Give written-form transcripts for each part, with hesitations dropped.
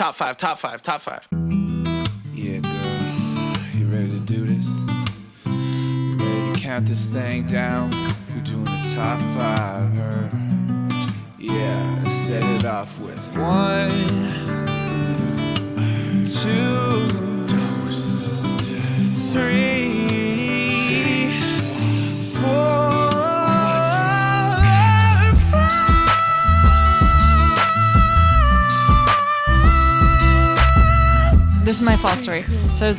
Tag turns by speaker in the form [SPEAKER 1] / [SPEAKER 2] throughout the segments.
[SPEAKER 1] Top five.
[SPEAKER 2] Yeah, girl. You ready to do this? You ready to count this thing down? We're doing the top 5, her. Yeah, let's set it off with 1, 2, 3, 4.
[SPEAKER 3] This is my false story. So I was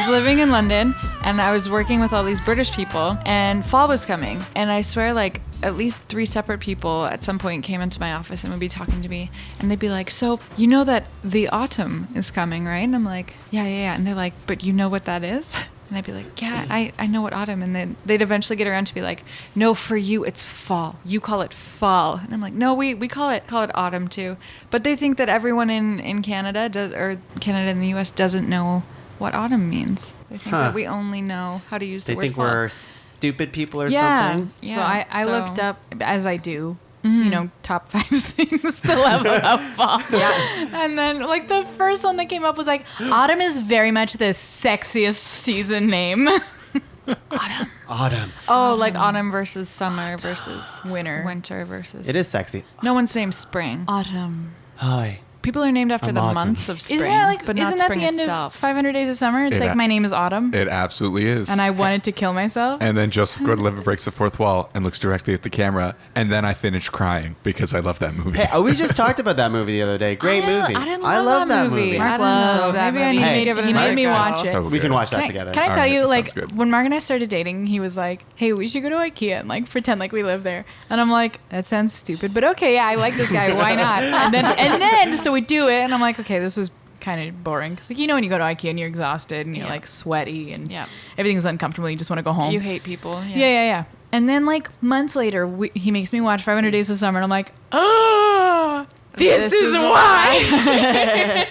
[SPEAKER 3] living in London, and I was working with all these British people, and fall was coming. And I swear, like, at least 3 separate people at some point came into my office and would be talking to me, and they'd be like, so you know that the autumn is coming, right? And I'm like, yeah. And they're like, but you know what that is? And I'd be like, yeah, I know what autumn. And then they'd eventually get around to be like, no, for you, it's fall. You call it fall. And I'm like, no, we call it autumn too. But they think that everyone in Canada or Canada and the U.S. doesn't know what autumn means. They think that we only know how to use the word fall.
[SPEAKER 4] They think we're stupid people or something?
[SPEAKER 3] Yeah.
[SPEAKER 5] So I looked up, as I do, you know, top 5 things to level up fall. Yeah. And then, like, the first one that came up was like, autumn is very much the sexiest season name.
[SPEAKER 4] Autumn.
[SPEAKER 3] Oh, like autumn versus summer versus winter versus.
[SPEAKER 4] It is sexy.
[SPEAKER 3] No one's named spring.
[SPEAKER 5] Autumn.
[SPEAKER 4] Hi.
[SPEAKER 3] People are named after
[SPEAKER 4] I'm
[SPEAKER 3] the
[SPEAKER 4] autumn.
[SPEAKER 3] months of spring,
[SPEAKER 5] Isn't that like,
[SPEAKER 3] but not
[SPEAKER 5] isn't that
[SPEAKER 3] spring
[SPEAKER 5] the end
[SPEAKER 3] itself.
[SPEAKER 5] of 500 Days of Summer? It's like, my name is Autumn.
[SPEAKER 6] It absolutely is.
[SPEAKER 5] And I wanted to kill myself.
[SPEAKER 6] And then Joseph Gordon-Levitt breaks the fourth wall and looks directly at the camera. And then I finish crying because I love that movie.
[SPEAKER 4] Hey, we just talked about that movie the other day. Great movie.
[SPEAKER 3] I didn't
[SPEAKER 4] love that movie.
[SPEAKER 5] Mark loves that
[SPEAKER 3] maybe I
[SPEAKER 5] movie.
[SPEAKER 3] need to
[SPEAKER 5] Hey,
[SPEAKER 3] give it
[SPEAKER 5] he
[SPEAKER 3] another
[SPEAKER 5] made me
[SPEAKER 3] go.
[SPEAKER 5] watch it.
[SPEAKER 6] So
[SPEAKER 4] We can
[SPEAKER 6] good.
[SPEAKER 4] watch that together.
[SPEAKER 5] Can I
[SPEAKER 6] All
[SPEAKER 5] tell
[SPEAKER 6] right,
[SPEAKER 5] you,
[SPEAKER 6] that
[SPEAKER 5] like,
[SPEAKER 6] sounds good.
[SPEAKER 5] when Mark and I started dating, he was like, hey, we should go to IKEA and, like, pretend like we live there. And I'm like, that sounds stupid, but okay, yeah, I like this guy. Why not? And then, so we do it, and I'm like, okay, this was kind of boring. Because, like, you know when you go to IKEA and you're exhausted and you're, like, sweaty and everything's uncomfortable, you just want to go home.
[SPEAKER 3] You hate people.
[SPEAKER 5] Yeah. And then, like, months later, he makes me watch 500 Days of Summer, and I'm like, oh, this is why.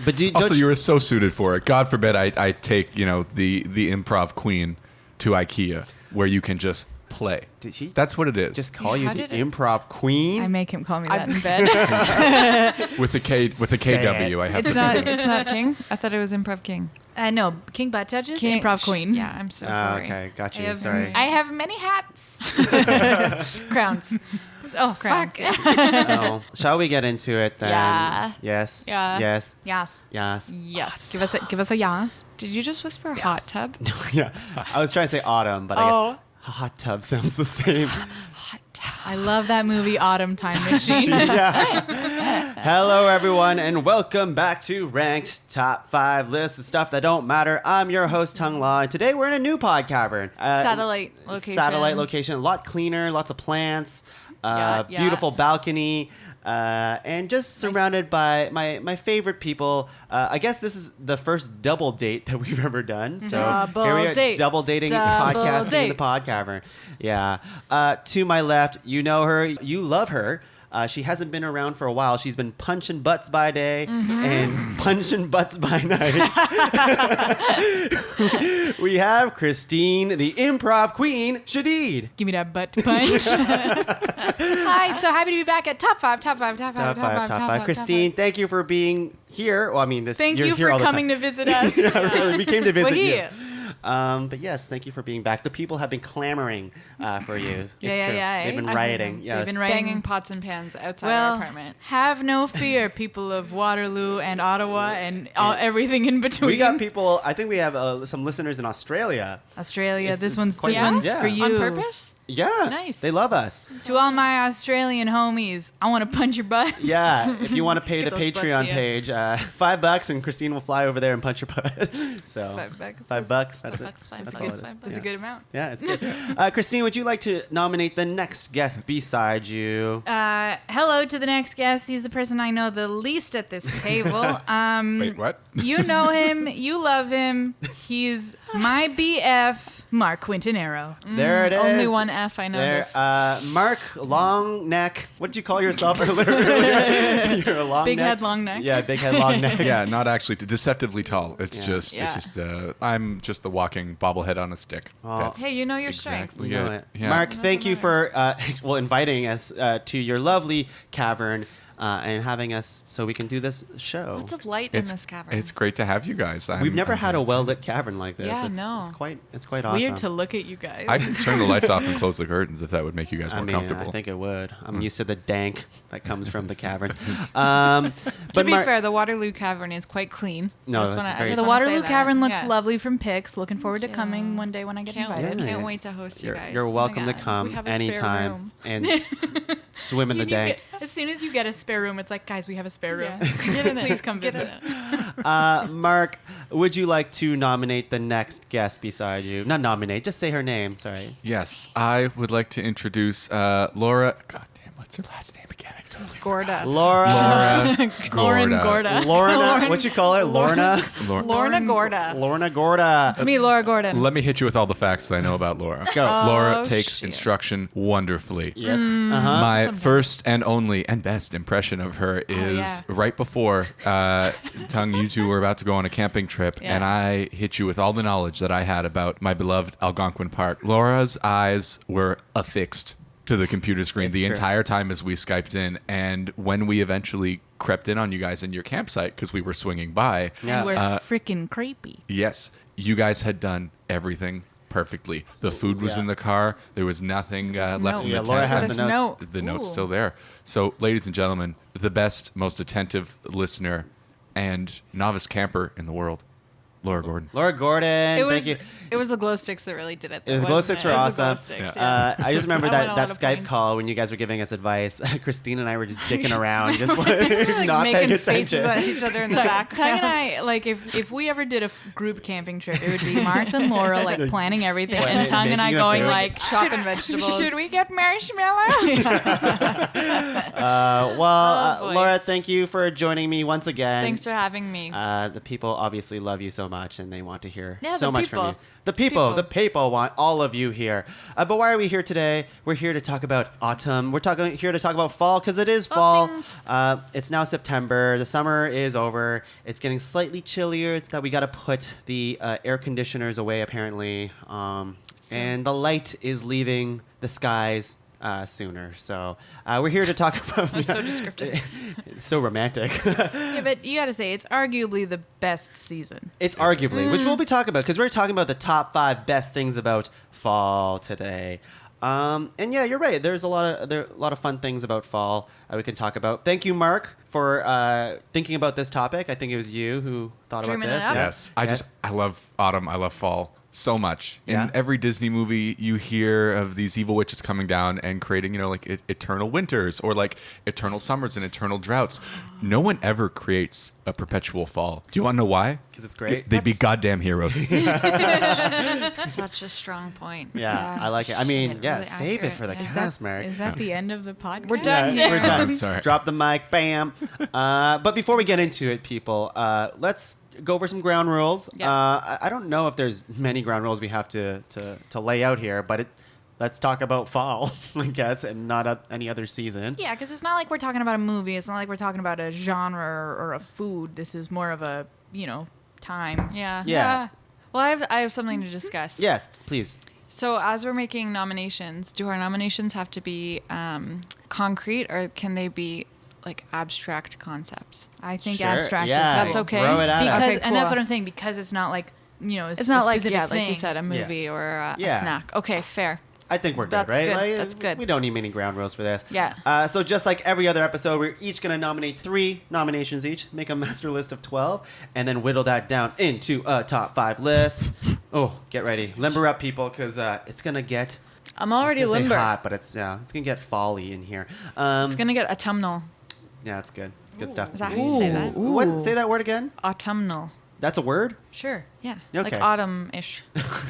[SPEAKER 4] But
[SPEAKER 6] Also, you were so suited for it. God forbid I take, the improv queen to IKEA where you can just play.
[SPEAKER 4] Did he
[SPEAKER 6] That's what it is.
[SPEAKER 4] just call you
[SPEAKER 3] how
[SPEAKER 4] the
[SPEAKER 3] did it-
[SPEAKER 4] improv queen?
[SPEAKER 5] I make him call me that in bed.
[SPEAKER 6] with the KW. I have
[SPEAKER 3] It's
[SPEAKER 6] to
[SPEAKER 3] not King. I thought it was Improv King.
[SPEAKER 5] No, King Butt Touches, Improv Queen.
[SPEAKER 3] Yeah, I'm so sorry.
[SPEAKER 4] Okay, got you.
[SPEAKER 5] I have,
[SPEAKER 4] Sorry.
[SPEAKER 5] I have many hats.
[SPEAKER 3] Crowns.
[SPEAKER 5] Oh, crap.
[SPEAKER 4] Oh, shall we get into it then?
[SPEAKER 3] Yeah.
[SPEAKER 4] Yes.
[SPEAKER 3] Yeah.
[SPEAKER 4] Yes.
[SPEAKER 5] Yes.
[SPEAKER 4] Yes.
[SPEAKER 3] Yes.
[SPEAKER 5] Give us a yes.
[SPEAKER 3] Did you just whisper hot tub?
[SPEAKER 4] Yeah. I was trying to say autumn, but I guess hot tub sounds the same.
[SPEAKER 5] I love that movie, Autumn Time Machine.
[SPEAKER 4] Hello, everyone, and welcome back to Ranked Top 5 Lists of Stuff That Don't Matter. I'm your host, Tuong La, and today we're in a new pod cavern.
[SPEAKER 3] Satellite location.
[SPEAKER 4] Satellite location. A lot cleaner, lots of plants,
[SPEAKER 3] Yeah.
[SPEAKER 4] beautiful balcony, and just surrounded by my favorite people. I guess this is the first double date that we've ever done. So
[SPEAKER 3] Double
[SPEAKER 4] here we are,
[SPEAKER 3] date.
[SPEAKER 4] double dating,
[SPEAKER 3] Double
[SPEAKER 4] podcasting in the
[SPEAKER 3] date.
[SPEAKER 4] pod cavern. Yeah. To my left, you know her, you love her. She hasn't been around for a while. She's been punching butts by day and punching butts by night. We have Kristine, the improv queen, Shadid.
[SPEAKER 5] Give me that butt punch. Hi, so happy to be back at Top 5.
[SPEAKER 4] Top five. Kristine, thank you for being here. Well, I mean,
[SPEAKER 5] Thank
[SPEAKER 4] you're
[SPEAKER 5] you
[SPEAKER 4] here
[SPEAKER 5] for
[SPEAKER 4] all the
[SPEAKER 5] coming
[SPEAKER 4] time.
[SPEAKER 5] to visit us.
[SPEAKER 4] Yeah, really, we came to visit
[SPEAKER 3] We're
[SPEAKER 4] you.
[SPEAKER 3] here.
[SPEAKER 4] But yes, thank you for being back. The people have been clamoring for you. It's true. They've been rioting. Yes.
[SPEAKER 5] They've been writing.
[SPEAKER 3] Banging pots and pans outside
[SPEAKER 5] Well,
[SPEAKER 3] our apartment.
[SPEAKER 5] have no fear, people of Waterloo and Ottawa and everything in between.
[SPEAKER 4] We got people. I think we have some listeners in Australia.
[SPEAKER 5] Australia.
[SPEAKER 4] It's-
[SPEAKER 5] This
[SPEAKER 4] it's
[SPEAKER 5] one's
[SPEAKER 4] quite
[SPEAKER 3] nice.
[SPEAKER 4] Yeah.
[SPEAKER 5] for you.
[SPEAKER 3] On purpose?
[SPEAKER 4] Yeah,
[SPEAKER 3] Nice.
[SPEAKER 4] They love us.
[SPEAKER 5] To all my Australian homies, I want to punch your butt.
[SPEAKER 4] Yeah, if you want to pay the
[SPEAKER 3] Get those
[SPEAKER 4] Patreon
[SPEAKER 3] butts, yeah.
[SPEAKER 4] page, $5, and Kristine will fly over there and punch your butt. So
[SPEAKER 5] $5.
[SPEAKER 4] $5. That's it.
[SPEAKER 3] Bucks, $5.
[SPEAKER 4] That's
[SPEAKER 3] bucks,
[SPEAKER 4] all it
[SPEAKER 3] $5.
[SPEAKER 4] is.
[SPEAKER 5] That's a good amount.
[SPEAKER 4] Yeah, it's good. Kristine, would you like to nominate the next guest beside you?
[SPEAKER 5] Hello to the next guest. He's the person I know the least at this table.
[SPEAKER 6] Wait, what?
[SPEAKER 5] You know him. You love him. He's my BF, Marc Quintaneiro.
[SPEAKER 4] There it is.
[SPEAKER 3] Only one F, I noticed.
[SPEAKER 4] Mark Long Neck. What did you call yourself earlier? You're a long
[SPEAKER 5] Big
[SPEAKER 4] neck.
[SPEAKER 5] head, long neck.
[SPEAKER 4] Yeah, big head, long neck.
[SPEAKER 6] Yeah, not actually deceptively tall. It's
[SPEAKER 4] Yeah.
[SPEAKER 6] just,
[SPEAKER 3] Yeah.
[SPEAKER 6] I'm just the walking bobblehead on a stick. That's
[SPEAKER 3] Hey, you know your strengths.
[SPEAKER 6] exactly
[SPEAKER 4] You know
[SPEAKER 6] it.
[SPEAKER 4] it.
[SPEAKER 6] Yeah.
[SPEAKER 4] Mark, thank you for inviting us to your lovely cavern. and having us so we can do this show.
[SPEAKER 3] Lots of light in this cavern.
[SPEAKER 6] It's great to have you guys.
[SPEAKER 4] We've never had a
[SPEAKER 6] very
[SPEAKER 4] well lit cavern like this.
[SPEAKER 3] Yeah,
[SPEAKER 4] it's,
[SPEAKER 3] no.
[SPEAKER 4] it's quite awesome.
[SPEAKER 5] Weird to look at you guys.
[SPEAKER 6] I can turn the lights off and close the curtains if that would make you guys more comfortable.
[SPEAKER 4] I think it would. I'm used to the dank that comes from the cavern.
[SPEAKER 3] To
[SPEAKER 4] But
[SPEAKER 3] be fair, the Waterloo Cavern is quite clean.
[SPEAKER 4] No,
[SPEAKER 3] I just
[SPEAKER 4] that's
[SPEAKER 3] wanna- I
[SPEAKER 4] very-
[SPEAKER 3] just
[SPEAKER 5] the
[SPEAKER 3] wanna say
[SPEAKER 5] Waterloo
[SPEAKER 3] that.
[SPEAKER 5] Cavern looks
[SPEAKER 3] Yeah.
[SPEAKER 5] lovely from pics. Looking forward to coming
[SPEAKER 3] Yeah.
[SPEAKER 5] one day when I get
[SPEAKER 3] Can't,
[SPEAKER 5] invited.
[SPEAKER 4] Yeah.
[SPEAKER 3] can't wait to host you guys.
[SPEAKER 4] You're
[SPEAKER 3] Oh my
[SPEAKER 4] welcome to
[SPEAKER 3] God.
[SPEAKER 4] come
[SPEAKER 3] We have a spare
[SPEAKER 4] anytime
[SPEAKER 3] room.
[SPEAKER 4] and swim in the
[SPEAKER 5] You need
[SPEAKER 4] dank.
[SPEAKER 5] to- as soon as you get a spare room, it's like, guys, we have a spare room.
[SPEAKER 3] Yeah. Get in it.
[SPEAKER 5] Please come
[SPEAKER 3] Get
[SPEAKER 5] visit.
[SPEAKER 3] in it.
[SPEAKER 4] Mark, would you like to nominate the next guest beside you? Not nominate, just say her name. Sorry.
[SPEAKER 6] Yes, I would like to introduce Laura. God damn, what's her last name again? I totally
[SPEAKER 3] Gorda.
[SPEAKER 4] Laura.
[SPEAKER 5] Lauren Gorda.
[SPEAKER 4] Lorna. What you call it? Lorna.
[SPEAKER 3] Lorna Gorda.
[SPEAKER 4] Lorna Gorda.
[SPEAKER 3] It's me, Laura Gordon.
[SPEAKER 6] Let me hit you with all the facts that I know about Laura.
[SPEAKER 4] Go.
[SPEAKER 6] Laura
[SPEAKER 3] Oh,
[SPEAKER 6] takes
[SPEAKER 3] shit.
[SPEAKER 6] instruction wonderfully.
[SPEAKER 4] Yes.
[SPEAKER 6] My first and only and best impression of her is
[SPEAKER 3] yeah.
[SPEAKER 6] right before Tung, you two were about to go on a camping trip,
[SPEAKER 3] Yeah.
[SPEAKER 6] and I hit you with all the knowledge that I had about my beloved Algonquin Park. Laura's eyes were affixed to the computer screen
[SPEAKER 4] It's
[SPEAKER 6] the
[SPEAKER 4] true.
[SPEAKER 6] entire time as we Skyped in, and when we eventually crept in on you guys in your campsite because we were swinging by,
[SPEAKER 4] Yeah.
[SPEAKER 5] We're freaking creepy.
[SPEAKER 6] yes, you guys had done everything perfectly. The food was
[SPEAKER 4] Yeah.
[SPEAKER 6] in the car. There was nothing left
[SPEAKER 3] note.
[SPEAKER 6] in
[SPEAKER 4] Yeah,
[SPEAKER 6] the
[SPEAKER 4] Laura
[SPEAKER 6] tent.
[SPEAKER 4] has
[SPEAKER 3] There's
[SPEAKER 4] the notes.
[SPEAKER 3] note.
[SPEAKER 6] The note's
[SPEAKER 5] Ooh.
[SPEAKER 6] still there. So, ladies and gentlemen, the best, most attentive listener and novice camper in the world, Laura Gordon.
[SPEAKER 4] Laura Gordon.
[SPEAKER 3] It was
[SPEAKER 4] thank you.
[SPEAKER 3] it was the glow sticks that really did it.
[SPEAKER 4] The
[SPEAKER 3] though,
[SPEAKER 4] glow
[SPEAKER 3] wasn't
[SPEAKER 4] sticks
[SPEAKER 3] it?
[SPEAKER 4] were
[SPEAKER 3] It was the glow
[SPEAKER 4] awesome.
[SPEAKER 3] sticks,
[SPEAKER 6] Yeah.
[SPEAKER 3] yeah.
[SPEAKER 4] I just remember
[SPEAKER 3] I won
[SPEAKER 4] that
[SPEAKER 3] a lot of
[SPEAKER 4] Skype
[SPEAKER 3] points.
[SPEAKER 4] call when you guys were giving us advice. Christine and I were just dicking around, just like, not paying
[SPEAKER 3] making faces at
[SPEAKER 4] attention.
[SPEAKER 3] each other in the
[SPEAKER 5] Tung
[SPEAKER 3] back.
[SPEAKER 5] and I, like, if we ever did a group camping trip, it would be Mark and Laura, like, planning everything,
[SPEAKER 4] Planning,
[SPEAKER 5] and Tung and I
[SPEAKER 4] making the
[SPEAKER 5] going,
[SPEAKER 4] food.
[SPEAKER 5] like,
[SPEAKER 3] Chopping vegetables.
[SPEAKER 5] should we get marshmallows?
[SPEAKER 4] Well,
[SPEAKER 3] Oh, boy.
[SPEAKER 4] Laura, thank you for joining me once again.
[SPEAKER 3] Thanks for having me.
[SPEAKER 4] The people obviously love you so much, and they want to hear
[SPEAKER 3] Yeah,
[SPEAKER 4] so
[SPEAKER 3] the
[SPEAKER 4] much from
[SPEAKER 3] people.
[SPEAKER 4] you. The people want all of you here. But why are we here today? We're here to talk about autumn. We're here to talk about fall because it is fall.
[SPEAKER 3] Autumns.
[SPEAKER 4] It's now September. The summer is over. It's getting slightly chillier. It's got we got to put the air conditioners away apparently, and the light is leaving the skies. Sooner. So we're here to talk about.
[SPEAKER 3] That's so descriptive.
[SPEAKER 4] So romantic.
[SPEAKER 5] Yeah, but you gotta say, it's arguably the best season.
[SPEAKER 4] It's arguably, which we'll be talking about because we're talking about the top 5 best things about fall today. And yeah, you're right. There are a lot of fun things about fall we can talk about. Thank you, Mark, for thinking about this topic. I think it was you who thought
[SPEAKER 3] Dreaming
[SPEAKER 4] about
[SPEAKER 3] it
[SPEAKER 4] this.
[SPEAKER 3] up.
[SPEAKER 4] Yeah.
[SPEAKER 6] Yes. I love autumn. I love fall so much. In
[SPEAKER 4] Yeah.
[SPEAKER 6] every Disney movie, you hear of these evil witches coming down and creating, like eternal winters or like eternal summers and eternal droughts. No one ever creates a perpetual fall. Do you want to know why?
[SPEAKER 4] Because it's great.
[SPEAKER 6] They'd be goddamn heroes.
[SPEAKER 3] Such a strong point.
[SPEAKER 4] Yeah, I like it. I mean,
[SPEAKER 3] It's
[SPEAKER 4] yeah,
[SPEAKER 3] really
[SPEAKER 4] save it
[SPEAKER 3] accurate.
[SPEAKER 4] for the
[SPEAKER 3] Is
[SPEAKER 4] cast, Mark.
[SPEAKER 5] Is that the end of the podcast?
[SPEAKER 3] We're done
[SPEAKER 4] Yeah,
[SPEAKER 3] here.
[SPEAKER 4] we're done.
[SPEAKER 6] I'm sorry.
[SPEAKER 4] Drop the mic, bam. But before we get into it, people, let's go over some ground rules.
[SPEAKER 3] Yeah.
[SPEAKER 4] I don't know if there's many ground rules we have to lay out here, but let's talk about fall, I guess, and not any other season.
[SPEAKER 5] Yeah, because it's not like we're talking about a movie. It's not like we're talking about a genre or a food. This is more of a, time.
[SPEAKER 3] Yeah.
[SPEAKER 4] Yeah.
[SPEAKER 3] Well, I have something to discuss.
[SPEAKER 4] Yes, please.
[SPEAKER 3] So as we're making nominations, do our nominations have to be concrete or can they be like abstract concepts?
[SPEAKER 5] I think
[SPEAKER 4] Sure,
[SPEAKER 5] abstract
[SPEAKER 4] yeah,
[SPEAKER 5] is
[SPEAKER 3] That's okay.
[SPEAKER 4] Throw it at
[SPEAKER 5] because,
[SPEAKER 4] us.
[SPEAKER 3] Okay,
[SPEAKER 5] and that's
[SPEAKER 3] cool.
[SPEAKER 5] what I'm saying, because it's not like,
[SPEAKER 3] It's not like,
[SPEAKER 5] specific
[SPEAKER 3] like you
[SPEAKER 5] thing.
[SPEAKER 3] said, a movie or a
[SPEAKER 4] Yeah.
[SPEAKER 3] snack. Okay, fair.
[SPEAKER 4] I think we're good,
[SPEAKER 3] That's
[SPEAKER 4] right?
[SPEAKER 3] good. That's good.
[SPEAKER 4] We don't need many ground rules for this.
[SPEAKER 3] Yeah.
[SPEAKER 4] So just like every other episode, we're each going to nominate 3 nominations each, make a master list of 12, and then whittle that down into a top 5 list. Oh, get ready. Limber up, people, because it's going to get...
[SPEAKER 3] I'm already
[SPEAKER 4] I was gonna say
[SPEAKER 3] limber.
[SPEAKER 4] hot, but it's going to get fall-y in here.
[SPEAKER 3] It's going to get autumnal.
[SPEAKER 4] Yeah, it's good. It's good stuff.
[SPEAKER 3] Is that how you say that?
[SPEAKER 4] What? Say that word again?
[SPEAKER 3] Autumnal.
[SPEAKER 4] That's a word?
[SPEAKER 5] Sure.
[SPEAKER 3] Yeah.
[SPEAKER 4] Okay.
[SPEAKER 3] Like autumn-ish.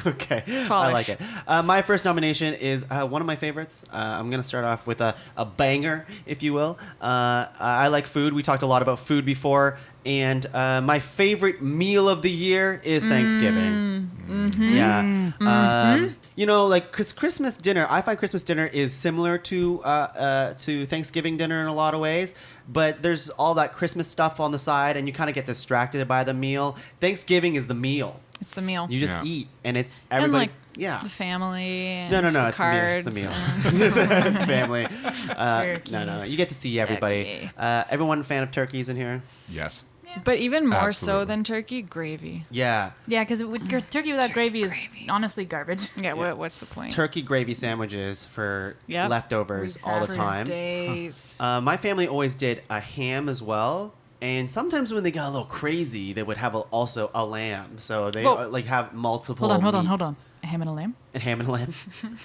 [SPEAKER 4] Okay, I
[SPEAKER 3] Fallish.
[SPEAKER 4] like it. My first nomination is one of my favorites. I'm going to start off with a banger, if you will. I like food. We talked a lot about food before. And my favorite meal of the year is Thanksgiving. Yeah. Because Christmas dinner, I find Christmas dinner is similar to Thanksgiving dinner in a lot of ways. But there's all that Christmas stuff on the side, and you kind of get distracted by the meal. Thanksgiving is the meal.
[SPEAKER 3] It's the meal.
[SPEAKER 4] You just
[SPEAKER 6] Yeah.
[SPEAKER 4] eat, and it's
[SPEAKER 3] and
[SPEAKER 4] everybody.
[SPEAKER 3] like
[SPEAKER 4] Yeah.
[SPEAKER 3] The family. And
[SPEAKER 4] No,
[SPEAKER 3] the
[SPEAKER 4] it's the meal.
[SPEAKER 3] cards.
[SPEAKER 4] It's the meal.
[SPEAKER 3] and-
[SPEAKER 4] It's a family. No. You get to see everybody.
[SPEAKER 3] Turkey.
[SPEAKER 4] Everyone a fan of turkeys in here?
[SPEAKER 6] Yes.
[SPEAKER 3] But even more so
[SPEAKER 6] Absolutely.
[SPEAKER 3] than turkey, gravy.
[SPEAKER 4] Yeah.
[SPEAKER 5] Yeah, because turkey without gravy is
[SPEAKER 3] gravy.
[SPEAKER 5] honestly garbage.
[SPEAKER 3] Yeah, what's the point?
[SPEAKER 4] Turkey gravy sandwiches for
[SPEAKER 3] Yep.
[SPEAKER 4] leftovers all the
[SPEAKER 3] For
[SPEAKER 4] time.
[SPEAKER 3] days.
[SPEAKER 4] My family always did a ham as well. And sometimes when they got a little crazy, they would have also a lamb. So they
[SPEAKER 3] Whoa.
[SPEAKER 4] like have multiple
[SPEAKER 5] Hold on.
[SPEAKER 4] meats.
[SPEAKER 5] A ham and a lamb?
[SPEAKER 4] A ham and a lamb.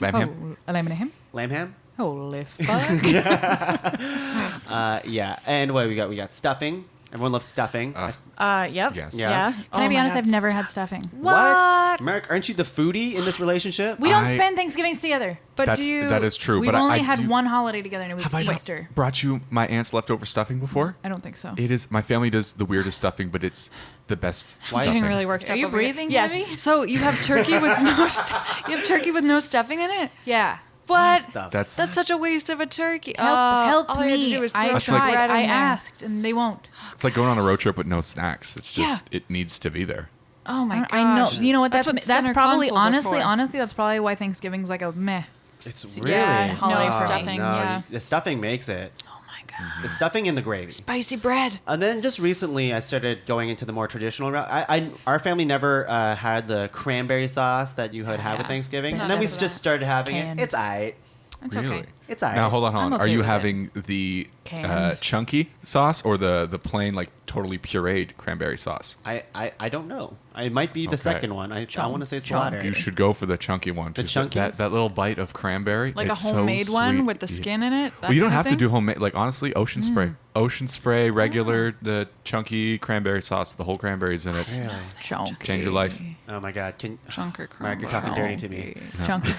[SPEAKER 6] Lamb ham?
[SPEAKER 5] Oh, a lamb and a ham?
[SPEAKER 4] Lamb ham?
[SPEAKER 5] Holy fuck.
[SPEAKER 4] Yeah. And what we got? We got stuffing. Everyone loves stuffing.
[SPEAKER 3] Yep.
[SPEAKER 6] Yes.
[SPEAKER 4] Yeah.
[SPEAKER 3] Yeah.
[SPEAKER 5] Can I be honest? I've never had stuffing.
[SPEAKER 3] What?
[SPEAKER 4] Mark, aren't you the foodie in this relationship?
[SPEAKER 5] We don't
[SPEAKER 6] I-
[SPEAKER 5] spend Thanksgivings together.
[SPEAKER 3] But
[SPEAKER 6] That is true.
[SPEAKER 5] We've
[SPEAKER 6] but
[SPEAKER 5] only
[SPEAKER 6] I
[SPEAKER 5] had
[SPEAKER 6] do-
[SPEAKER 5] one holiday together, and it was
[SPEAKER 6] Have I not
[SPEAKER 5] Easter.
[SPEAKER 6] brought you my aunt's leftover stuffing before?
[SPEAKER 5] I don't think so.
[SPEAKER 6] It is. My family does the weirdest stuffing, but it's the best
[SPEAKER 3] It's
[SPEAKER 6] stuffing.
[SPEAKER 3] getting really worked
[SPEAKER 5] Are
[SPEAKER 3] up.
[SPEAKER 5] you
[SPEAKER 3] over here.
[SPEAKER 5] breathing
[SPEAKER 3] Yes.
[SPEAKER 5] heavy?
[SPEAKER 3] So you have turkey with no you have turkey with no stuffing in it.
[SPEAKER 5] Yeah.
[SPEAKER 3] What?
[SPEAKER 6] That's
[SPEAKER 3] That's such a waste of a turkey.
[SPEAKER 5] Help
[SPEAKER 3] all you had to
[SPEAKER 5] me.
[SPEAKER 3] do was
[SPEAKER 5] I
[SPEAKER 3] throw
[SPEAKER 6] like-
[SPEAKER 5] tried.
[SPEAKER 3] bread in
[SPEAKER 5] I
[SPEAKER 3] there.
[SPEAKER 5] asked, and they won't.
[SPEAKER 6] it's like going on a road trip with no snacks. It's just
[SPEAKER 3] Yeah.
[SPEAKER 6] it needs to be there.
[SPEAKER 3] Oh my gosh.
[SPEAKER 5] I know. You know what? That's
[SPEAKER 3] center
[SPEAKER 5] probably
[SPEAKER 3] consoles are
[SPEAKER 5] honestly,
[SPEAKER 3] for.
[SPEAKER 5] that's probably why Thanksgiving's like a meh.
[SPEAKER 4] It's
[SPEAKER 3] Yeah,
[SPEAKER 4] really
[SPEAKER 5] holiday
[SPEAKER 3] no
[SPEAKER 5] for me.
[SPEAKER 3] stuffing.
[SPEAKER 4] No,
[SPEAKER 3] Yeah.
[SPEAKER 4] the stuffing makes it.
[SPEAKER 3] Oh my god.
[SPEAKER 4] The stuffing and the gravy.
[SPEAKER 3] Spicy bread.
[SPEAKER 4] And then just recently, I started going into the more traditional route. Our family never had the cranberry sauce that you would have at
[SPEAKER 5] Yeah.
[SPEAKER 4] Thanksgiving,
[SPEAKER 5] Best
[SPEAKER 4] and then we
[SPEAKER 5] of
[SPEAKER 4] just
[SPEAKER 5] that.
[SPEAKER 4] started having
[SPEAKER 5] Canned.
[SPEAKER 4] it. It's aight.
[SPEAKER 3] It's
[SPEAKER 6] Really?
[SPEAKER 3] okay.
[SPEAKER 4] It's aight.
[SPEAKER 6] Now hold on.
[SPEAKER 5] I'm
[SPEAKER 6] Are
[SPEAKER 5] okay
[SPEAKER 6] you
[SPEAKER 5] with it.
[SPEAKER 6] having the
[SPEAKER 5] Canned.
[SPEAKER 6] chunky sauce or the plain like totally pureed cranberry sauce?
[SPEAKER 4] I don't know. It might be the
[SPEAKER 6] Okay.
[SPEAKER 4] second one. I want to say it's the latter.
[SPEAKER 6] You should go for the chunky one.
[SPEAKER 4] The
[SPEAKER 6] 'cause
[SPEAKER 4] chunky?
[SPEAKER 6] that little bite of cranberry,
[SPEAKER 3] Like
[SPEAKER 6] it's
[SPEAKER 3] a homemade
[SPEAKER 6] so
[SPEAKER 3] one
[SPEAKER 6] sweet.
[SPEAKER 3] with the skin in it.
[SPEAKER 6] Well, you don't
[SPEAKER 3] kind of
[SPEAKER 6] have to
[SPEAKER 3] thing?
[SPEAKER 6] do homemade. Like honestly, ocean spray, regular, the chunky cranberry sauce, the whole cranberries in it.
[SPEAKER 4] Really?
[SPEAKER 5] Chunky.
[SPEAKER 6] Change your life.
[SPEAKER 4] Oh my God!
[SPEAKER 3] Chunker
[SPEAKER 4] Mark, you're talking dirty to me.
[SPEAKER 5] Chunky.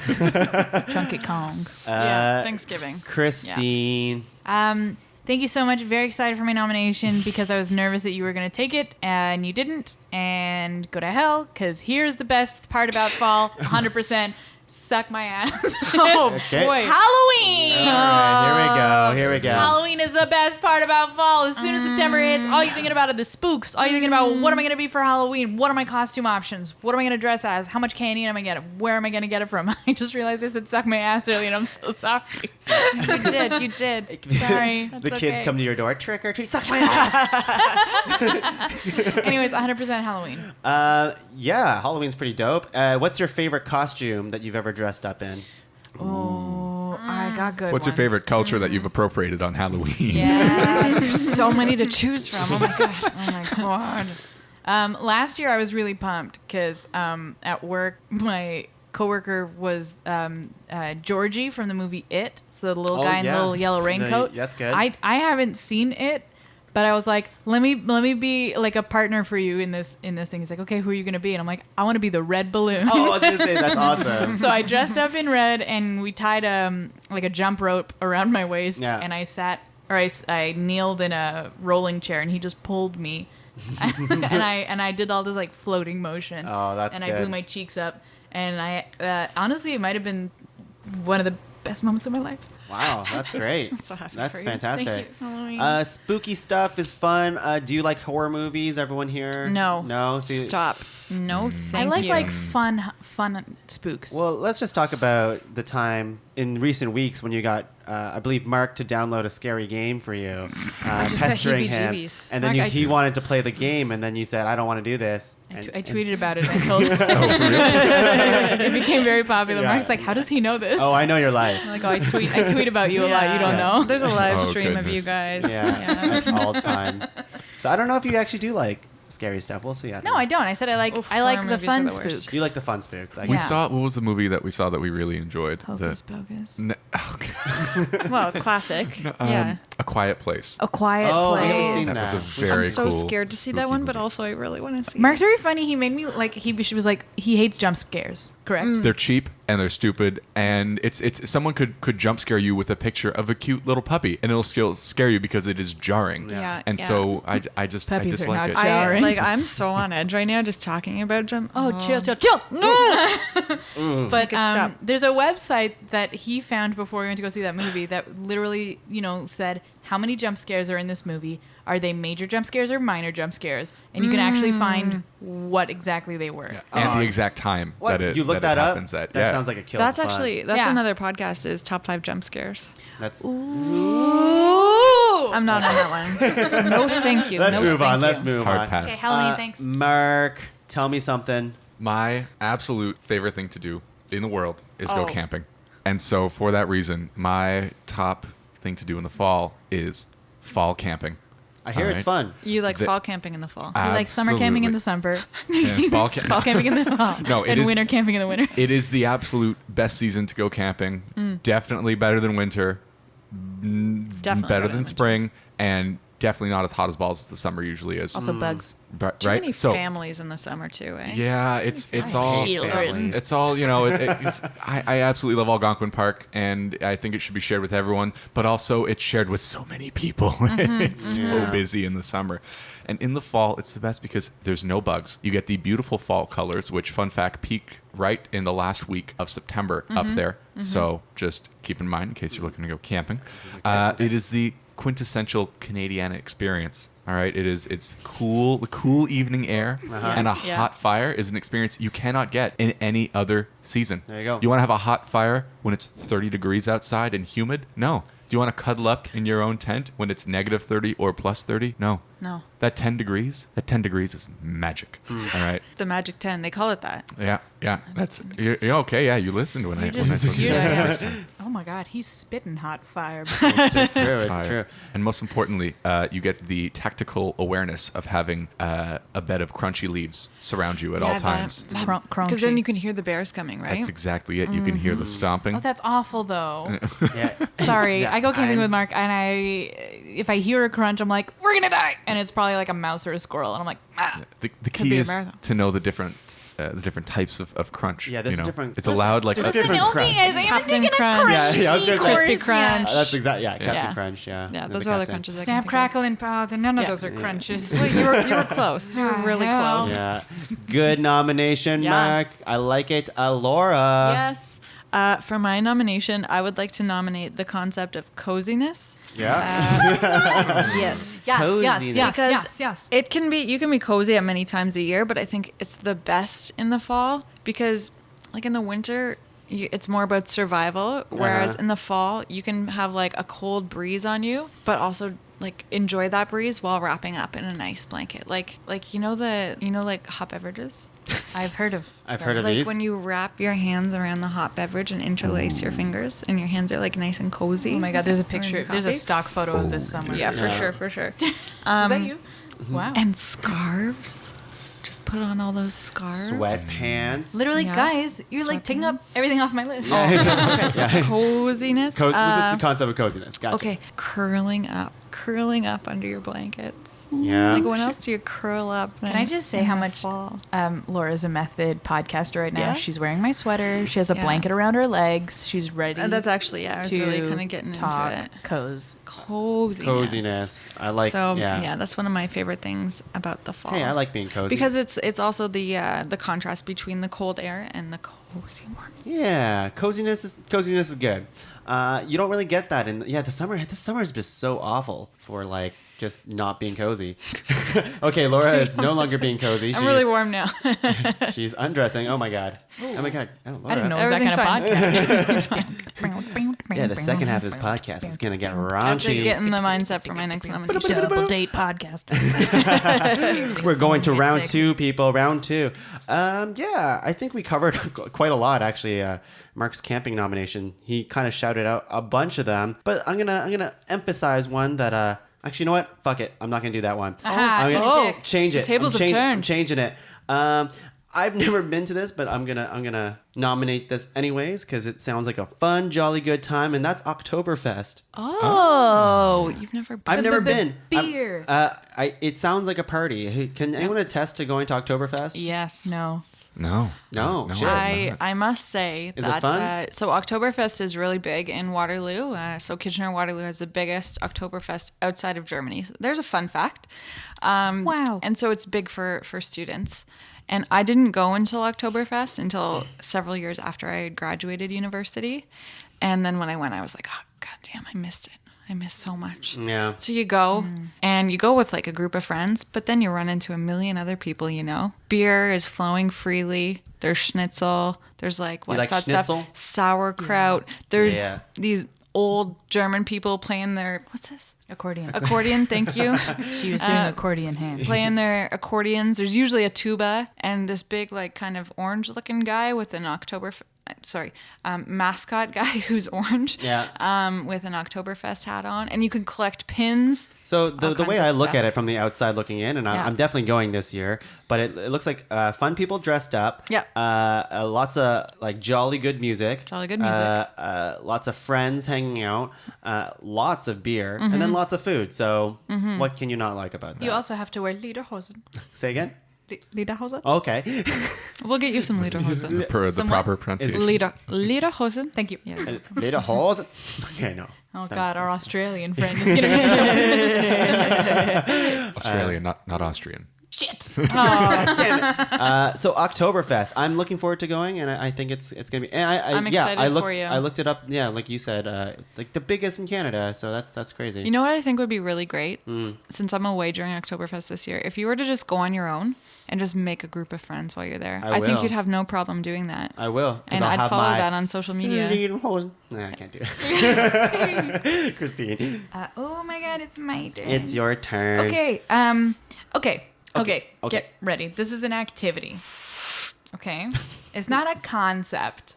[SPEAKER 5] Chunky Kong.
[SPEAKER 3] Yeah. Thanksgiving.
[SPEAKER 4] Christine.
[SPEAKER 5] Thank you so much. Very excited for my nomination because I was nervous that you were going to take it and you didn't. And go to hell because here's the best part about fall 100%. Suck my ass.
[SPEAKER 3] Oh
[SPEAKER 4] Okay.
[SPEAKER 3] boy.
[SPEAKER 5] Halloween!
[SPEAKER 4] All right, here we go.
[SPEAKER 5] Halloween is the best part about fall. As soon as September hits, all you're thinking about are the spooks. All you're thinking about, what am I going to be for Halloween? What are my costume options? What am I going to dress as? How much candy am I going to get? Where am I going to get it from? I just realized I said suck my ass earlier, and I'm so sorry.
[SPEAKER 3] You did.
[SPEAKER 5] Sorry.
[SPEAKER 4] The kids
[SPEAKER 3] okay.
[SPEAKER 4] come to your door. Trick or treat. Suck my ass.
[SPEAKER 5] Anyways, 100% Halloween.
[SPEAKER 4] Yeah, Halloween's pretty dope. What's your favorite costume that you've ever dressed up in?
[SPEAKER 5] Oh, I got good
[SPEAKER 6] What's your
[SPEAKER 5] ones.
[SPEAKER 6] favorite culture that you've appropriated on Halloween?
[SPEAKER 5] Yeah.
[SPEAKER 3] There's so many to choose from. Oh my god.
[SPEAKER 5] Oh my god. Last year I was really pumped because at work my coworker was Georgie from the movie It, so the little
[SPEAKER 4] Oh,
[SPEAKER 5] guy in the
[SPEAKER 4] yeah.
[SPEAKER 5] little yellow raincoat.
[SPEAKER 4] That's good.
[SPEAKER 5] I haven't seen it, but I was like, let me be like a partner for you in this thing. He's like, okay, who are you gonna be? And I'm like, I want to be the red balloon.
[SPEAKER 4] Oh, I was gonna say that's awesome.
[SPEAKER 5] So I dressed up in red and we tied like a jump rope around my waist,
[SPEAKER 4] Yeah.
[SPEAKER 5] and I kneeled in a rolling chair and he just pulled me. and I did all this like floating motion.
[SPEAKER 4] Oh, that's
[SPEAKER 5] And I
[SPEAKER 4] good.
[SPEAKER 5] blew my cheeks up, and I honestly it might have been one of the best moments of my life.
[SPEAKER 4] Wow, that's great.
[SPEAKER 3] So happy
[SPEAKER 4] That's
[SPEAKER 3] for you.
[SPEAKER 4] fantastic.
[SPEAKER 5] Thank you.
[SPEAKER 3] Halloween.
[SPEAKER 4] Spooky stuff is fun. Do you like horror movies? Everyone here?
[SPEAKER 3] No.
[SPEAKER 4] No. See,
[SPEAKER 3] Stop. No, thank
[SPEAKER 5] I like
[SPEAKER 3] you.
[SPEAKER 5] like fun spooks.
[SPEAKER 4] Well, let's just talk about the time in recent weeks when you got, I believe, Mark to download a scary game for you,
[SPEAKER 3] just got
[SPEAKER 4] pestering him,
[SPEAKER 3] heebie-jeebies.
[SPEAKER 4] and then
[SPEAKER 5] Mark,
[SPEAKER 4] he wanted to play the game, and then you said, "I don't want to do this."
[SPEAKER 5] I tweeted about it. I told
[SPEAKER 6] Oh, really?
[SPEAKER 5] it became very popular.
[SPEAKER 4] Yeah.
[SPEAKER 5] Mark's like, how does he know this?
[SPEAKER 4] Oh, I know your life.
[SPEAKER 5] I'm like, oh, I tweet about you a lot. You don't
[SPEAKER 4] Yeah.
[SPEAKER 5] know.
[SPEAKER 3] There's a live
[SPEAKER 6] Oh,
[SPEAKER 3] stream of you
[SPEAKER 6] goodness.
[SPEAKER 3] guys.
[SPEAKER 4] Yeah, at all times. So I don't know if you actually do like scary stuff. We'll see.
[SPEAKER 5] No, I don't. I said I like
[SPEAKER 3] Oof,
[SPEAKER 5] I like
[SPEAKER 3] horror
[SPEAKER 5] the
[SPEAKER 3] movies
[SPEAKER 5] fun
[SPEAKER 3] are the worst.
[SPEAKER 5] spooks.
[SPEAKER 4] You like the fun spooks. I
[SPEAKER 6] We
[SPEAKER 4] guess.
[SPEAKER 6] saw what was the movie that we saw that we really enjoyed?
[SPEAKER 5] Hocus Pocus.
[SPEAKER 6] Okay.
[SPEAKER 3] Well, classic. Yeah.
[SPEAKER 6] A Quiet Place.
[SPEAKER 5] A Quiet
[SPEAKER 4] Oh, I
[SPEAKER 5] Place.
[SPEAKER 4] haven't seen
[SPEAKER 6] That
[SPEAKER 4] that.
[SPEAKER 6] was a very
[SPEAKER 3] I'm so
[SPEAKER 6] cool,
[SPEAKER 3] scared to see that
[SPEAKER 6] spooky
[SPEAKER 3] one, but
[SPEAKER 6] movie.
[SPEAKER 3] also I really want to see
[SPEAKER 5] Mark's
[SPEAKER 3] it.
[SPEAKER 5] very funny. He made me like he was like he hates jump scares. Correct.
[SPEAKER 6] They're cheap and they're stupid, and it's someone could jump scare you with a picture of a cute little puppy, and it'll still scare you because it is jarring.
[SPEAKER 3] Yeah,
[SPEAKER 6] And
[SPEAKER 3] yeah.
[SPEAKER 6] so I
[SPEAKER 5] Puppies are
[SPEAKER 6] dislike
[SPEAKER 5] not
[SPEAKER 6] it.
[SPEAKER 5] jarring.
[SPEAKER 3] I like. I'm so on edge right now just talking about jump.
[SPEAKER 5] Oh, chill. But
[SPEAKER 3] stop.
[SPEAKER 5] there's a website that he found before we went to go see that movie that literally, said how many jump scares are in this movie. Are they major jump scares or minor jump scares? And you can actually find what exactly they were.
[SPEAKER 6] Yeah. And the exact time
[SPEAKER 4] What?
[SPEAKER 6] that it,
[SPEAKER 4] You look
[SPEAKER 6] that
[SPEAKER 4] that
[SPEAKER 6] it
[SPEAKER 4] up?
[SPEAKER 6] happens at.
[SPEAKER 4] That
[SPEAKER 6] Yeah.
[SPEAKER 4] sounds like a kill.
[SPEAKER 3] That's actually
[SPEAKER 5] Yeah.
[SPEAKER 3] another podcast is top 5 jump scares.
[SPEAKER 4] That's.
[SPEAKER 3] I'm not on that one. No, thank you.
[SPEAKER 4] Let's
[SPEAKER 3] No,
[SPEAKER 4] move
[SPEAKER 3] thank
[SPEAKER 4] on.
[SPEAKER 3] you.
[SPEAKER 4] Let's move
[SPEAKER 6] Hard
[SPEAKER 4] on.
[SPEAKER 6] pass.
[SPEAKER 5] Okay, Halloween, thanks.
[SPEAKER 4] Mark, tell me something.
[SPEAKER 6] My absolute favorite thing to do in the world is go
[SPEAKER 3] Oh.
[SPEAKER 6] camping. And so for that reason, my top thing to do in the fall is fall camping.
[SPEAKER 4] I hear
[SPEAKER 6] All
[SPEAKER 4] it's
[SPEAKER 6] right.
[SPEAKER 4] fun.
[SPEAKER 3] You like
[SPEAKER 6] The-
[SPEAKER 3] fall camping in the fall.
[SPEAKER 5] You like summer camping in the summer.
[SPEAKER 6] Yeah, fall
[SPEAKER 5] Fall camping in the fall.
[SPEAKER 6] No, it
[SPEAKER 5] and
[SPEAKER 6] is-
[SPEAKER 5] winter camping in the winter.
[SPEAKER 6] It is the absolute best season to go camping. Definitely better than winter.
[SPEAKER 3] Definitely
[SPEAKER 6] better than
[SPEAKER 3] winter.
[SPEAKER 6] spring, and definitely not as hot as balls as the summer usually is.
[SPEAKER 5] Also bugs.
[SPEAKER 6] But,
[SPEAKER 3] Too
[SPEAKER 6] right?
[SPEAKER 3] many
[SPEAKER 6] So
[SPEAKER 3] families in the summer too, eh?
[SPEAKER 6] yeah, it's all
[SPEAKER 3] Children.
[SPEAKER 6] it's all I absolutely love Algonquin Park, and I think it should be shared with everyone. But also, it's shared with so many people. It's so
[SPEAKER 4] Yeah.
[SPEAKER 6] busy in the summer, and in the fall, it's the best because there's no bugs. You get the beautiful fall colors, which, fun fact, peak right in the last week of September up there. So just keep in mind in case you're looking to go camping. It is the quintessential Canadiana experience. All right, it's cool. The cool evening air and a
[SPEAKER 3] Yeah.
[SPEAKER 6] hot fire is an experience you cannot get in any other season.
[SPEAKER 4] There you go.
[SPEAKER 6] You want to have a hot fire when it's 30 degrees outside and humid? No. Do you want to cuddle up in your own tent when it's negative 30 or plus 30? No.
[SPEAKER 3] No.
[SPEAKER 6] That 10 degrees is magic. All right.
[SPEAKER 3] The Magic 10, they call it that.
[SPEAKER 6] Yeah. That's you're okay. Yeah, you listened when I
[SPEAKER 5] just-
[SPEAKER 6] told you
[SPEAKER 5] you
[SPEAKER 6] that
[SPEAKER 5] just-
[SPEAKER 6] question.
[SPEAKER 5] Oh my God, he's spitting hot fire.
[SPEAKER 4] It's true. It's
[SPEAKER 6] Fire.
[SPEAKER 4] true.
[SPEAKER 6] And most importantly, you get the tactical awareness of having a bed of crunchy leaves surround you at all times.
[SPEAKER 3] Because then you can hear the bears coming, right?
[SPEAKER 6] That's exactly it. You can hear the stomping.
[SPEAKER 5] Oh, that's awful though.
[SPEAKER 4] Yeah.
[SPEAKER 5] Sorry,
[SPEAKER 4] Yeah,
[SPEAKER 5] I go camping
[SPEAKER 4] I'm-
[SPEAKER 5] with Mark, and if I hear a crunch, I'm like, "We're gonna die!" And it's probably like a mouse or a squirrel, and I'm like, "Ah."
[SPEAKER 6] The
[SPEAKER 3] be
[SPEAKER 6] key
[SPEAKER 3] a
[SPEAKER 6] is
[SPEAKER 3] marathon.
[SPEAKER 6] to know the different types of crunch.
[SPEAKER 4] Yeah, there's
[SPEAKER 6] you know?
[SPEAKER 4] different-
[SPEAKER 6] It's allowed like
[SPEAKER 4] different-
[SPEAKER 6] a,
[SPEAKER 5] Listen,
[SPEAKER 4] different
[SPEAKER 5] the only
[SPEAKER 4] crunch.
[SPEAKER 5] thing is, I
[SPEAKER 3] Captain
[SPEAKER 5] haven't taken a
[SPEAKER 3] Crunch.
[SPEAKER 4] Yeah, I was gonna say-
[SPEAKER 3] Crispy
[SPEAKER 5] course
[SPEAKER 3] Crunch.
[SPEAKER 5] yet.
[SPEAKER 4] That's exactly Captain
[SPEAKER 3] Yeah.
[SPEAKER 4] Crunch. Yeah.
[SPEAKER 3] Yeah,
[SPEAKER 4] The
[SPEAKER 3] those are all the
[SPEAKER 4] captain.
[SPEAKER 3] crunches I can
[SPEAKER 5] Snap,
[SPEAKER 3] think
[SPEAKER 5] crackle, and pow. None of
[SPEAKER 3] Yeah.
[SPEAKER 5] those are crunches.
[SPEAKER 3] of. Wait, you were close. You were really
[SPEAKER 5] hell.
[SPEAKER 3] close.
[SPEAKER 4] Yeah. Good nomination,
[SPEAKER 3] Yeah.
[SPEAKER 4] Mark. I like it. Laura.
[SPEAKER 3] Yes. For my nomination, I would like to nominate the concept of coziness.
[SPEAKER 4] Yeah.
[SPEAKER 3] Yes.
[SPEAKER 5] Yes,
[SPEAKER 4] Coziness.
[SPEAKER 5] yes,
[SPEAKER 3] Because
[SPEAKER 5] yes, yes.
[SPEAKER 3] It can be, you can be cozy at many times a year, but I think it's the best in the fall because, like in the winter, it's more about survival. Whereas in the fall, you can have like a cold breeze on you, but also like enjoy that breeze while wrapping up in a nice blanket. Like like hot beverages.
[SPEAKER 5] I've heard of.
[SPEAKER 4] I've heard of
[SPEAKER 3] Like
[SPEAKER 4] these.
[SPEAKER 3] when you wrap your hands around the hot beverage and interlace your fingers, and your hands are like nice and cozy.
[SPEAKER 5] Oh my God, there's a
[SPEAKER 3] Around
[SPEAKER 5] picture.
[SPEAKER 3] your
[SPEAKER 5] There's a
[SPEAKER 3] coffee.
[SPEAKER 5] stock photo of this somewhere.
[SPEAKER 3] Yeah, for
[SPEAKER 4] Yeah.
[SPEAKER 3] sure, for sure.
[SPEAKER 5] Is that you? Wow.
[SPEAKER 3] And scarves. Just put on all those scarves.
[SPEAKER 4] Sweatpants.
[SPEAKER 5] Literally,
[SPEAKER 3] Yeah.
[SPEAKER 5] guys, you're like taking up
[SPEAKER 3] Sweatpants.
[SPEAKER 5] everything off my list.
[SPEAKER 4] Yeah.
[SPEAKER 3] Coziness.
[SPEAKER 4] Which is the concept of coziness. Gotcha.
[SPEAKER 3] Okay, curling up under your blankets.
[SPEAKER 4] Yeah.
[SPEAKER 3] Like when else do you curl up?
[SPEAKER 5] Can I just say how much Laura's a method podcaster right now?
[SPEAKER 3] Yeah?
[SPEAKER 5] She's wearing my sweater. She has a
[SPEAKER 3] Yeah.
[SPEAKER 5] blanket around her legs. She's ready.
[SPEAKER 3] That's actually, I was
[SPEAKER 5] to
[SPEAKER 3] really kind of getting
[SPEAKER 5] talk
[SPEAKER 3] into it.
[SPEAKER 5] Coziness.
[SPEAKER 4] Coziness. I like.
[SPEAKER 3] So
[SPEAKER 4] yeah.
[SPEAKER 3] that's one of my favorite things about the fall.
[SPEAKER 4] Hey, I like being cozy.
[SPEAKER 3] because it's also the contrast between the cold air and the cozy warm.
[SPEAKER 4] Yeah, coziness is good. You don't really get that in the summer. This summer is just so awful for like just not being cozy. Okay, Laura is no longer being cozy.
[SPEAKER 3] I'm really warm now.
[SPEAKER 4] She's undressing. Oh my god. Oh my god. Oh, Laura.
[SPEAKER 5] I didn't know it was that kind
[SPEAKER 3] Everything's
[SPEAKER 5] of podcast.
[SPEAKER 4] Yeah, the second half of this podcast is gonna get
[SPEAKER 3] After
[SPEAKER 4] raunchy.
[SPEAKER 3] getting the mindset for my next nomination.
[SPEAKER 5] Double date podcast.
[SPEAKER 4] We're going to
[SPEAKER 5] Get
[SPEAKER 4] round
[SPEAKER 5] sexy.
[SPEAKER 4] 2, people. Round 2. Yeah, I think we covered quite a lot actually. Mark's camping nomination. He kind of shouted out a bunch of them, but I'm gonna emphasize one that. Actually, you know what? Fuck it. I'm not gonna do that one.
[SPEAKER 5] Aha,
[SPEAKER 4] I'm
[SPEAKER 5] eat a
[SPEAKER 4] gonna
[SPEAKER 5] dick.
[SPEAKER 4] change it.
[SPEAKER 3] The tables
[SPEAKER 4] I'm
[SPEAKER 3] have turned.
[SPEAKER 4] I'm changing it. I've never been to this, but I'm gonna nominate this anyways because it sounds like a fun, jolly, good time, and that's Oktoberfest.
[SPEAKER 3] Oh, you've never been.
[SPEAKER 4] I've never been.
[SPEAKER 5] beer.
[SPEAKER 4] It sounds like a party. Can anyone attest to going to Oktoberfest?
[SPEAKER 3] Yes.
[SPEAKER 5] No.
[SPEAKER 6] no.
[SPEAKER 4] Shit.
[SPEAKER 3] I must say
[SPEAKER 4] Is it
[SPEAKER 3] that
[SPEAKER 4] fun?
[SPEAKER 3] So Oktoberfest is really big in Waterloo. So Kitchener-Waterloo has the biggest Oktoberfest outside of Germany. So there's a fun fact.
[SPEAKER 5] Wow.
[SPEAKER 3] And so it's big for students. And I didn't go until Oktoberfest until several years after I had graduated university. And then when I went, I was like, oh, God damn, I missed it. I miss so much.
[SPEAKER 4] Yeah.
[SPEAKER 3] So you go and you go with like a group of friends, but then you run into a million other people, you know. Beer is flowing freely. There's schnitzel. There's like what's
[SPEAKER 4] like
[SPEAKER 3] that
[SPEAKER 4] schnitzel?
[SPEAKER 3] stuff? Sauerkraut. There's
[SPEAKER 4] Yeah.
[SPEAKER 3] these old German people playing their what's this?
[SPEAKER 5] Accordion.
[SPEAKER 3] Accordion, thank you.
[SPEAKER 5] She was doing accordion hand.
[SPEAKER 3] Playing their accordions. There's usually a tuba and this big like kind of orange looking guy with an mascot guy who's orange.
[SPEAKER 4] Yeah.
[SPEAKER 3] With an Oktoberfest hat on, and you can collect pins.
[SPEAKER 4] So the
[SPEAKER 3] kinds
[SPEAKER 4] way
[SPEAKER 3] of
[SPEAKER 4] I look
[SPEAKER 3] stuff.
[SPEAKER 4] at it from the outside looking in, and
[SPEAKER 3] Yeah.
[SPEAKER 4] I'm definitely going this year, but it looks like fun people dressed up.
[SPEAKER 3] Yeah.
[SPEAKER 4] Lots of like jolly good music.
[SPEAKER 3] Jolly good music.
[SPEAKER 4] Lots of friends hanging out. Lots of beer, and then lots of food. So what can you not like about that?
[SPEAKER 5] You also have to wear lederhosen.
[SPEAKER 4] Say again.
[SPEAKER 5] Lederhosen?
[SPEAKER 4] Okay.
[SPEAKER 3] We'll get you some lederhosen.
[SPEAKER 6] The
[SPEAKER 5] Somewhat
[SPEAKER 6] proper pronunciation.
[SPEAKER 3] Lederhosen.
[SPEAKER 5] Thank you.
[SPEAKER 3] Yeah.
[SPEAKER 4] Lederhosen. Okay, no.
[SPEAKER 5] Oh
[SPEAKER 4] Sounds-
[SPEAKER 5] God, our Australian friend is gonna be so
[SPEAKER 6] Australian, not Austrian.
[SPEAKER 5] shit.
[SPEAKER 4] Oh, damn it. So Oktoberfest, I'm looking forward to going, and I think it's gonna be. And
[SPEAKER 3] I'm
[SPEAKER 4] yeah,
[SPEAKER 3] excited
[SPEAKER 4] I looked,
[SPEAKER 3] for you.
[SPEAKER 4] I looked it up. Yeah, like you said, like the biggest in Canada. So that's crazy.
[SPEAKER 3] You know what I think would be really great? Since I'm away during Oktoberfest this year, if you were to just go on your own and just make a group of friends while you're there,
[SPEAKER 4] I
[SPEAKER 3] I think
[SPEAKER 4] will.
[SPEAKER 3] you'd have no problem doing that.
[SPEAKER 4] I will. 'cause
[SPEAKER 3] And
[SPEAKER 4] I'll
[SPEAKER 3] I'd
[SPEAKER 4] have
[SPEAKER 3] follow
[SPEAKER 4] my
[SPEAKER 3] that on social media.
[SPEAKER 4] Lederhosen. Nah, I can't do it. Christine,
[SPEAKER 5] Oh my God, it's my turn.
[SPEAKER 4] it's your turn.
[SPEAKER 5] Okay. Okay.
[SPEAKER 4] Okay.
[SPEAKER 5] Get ready. This is an activity. Okay. It's not a concept,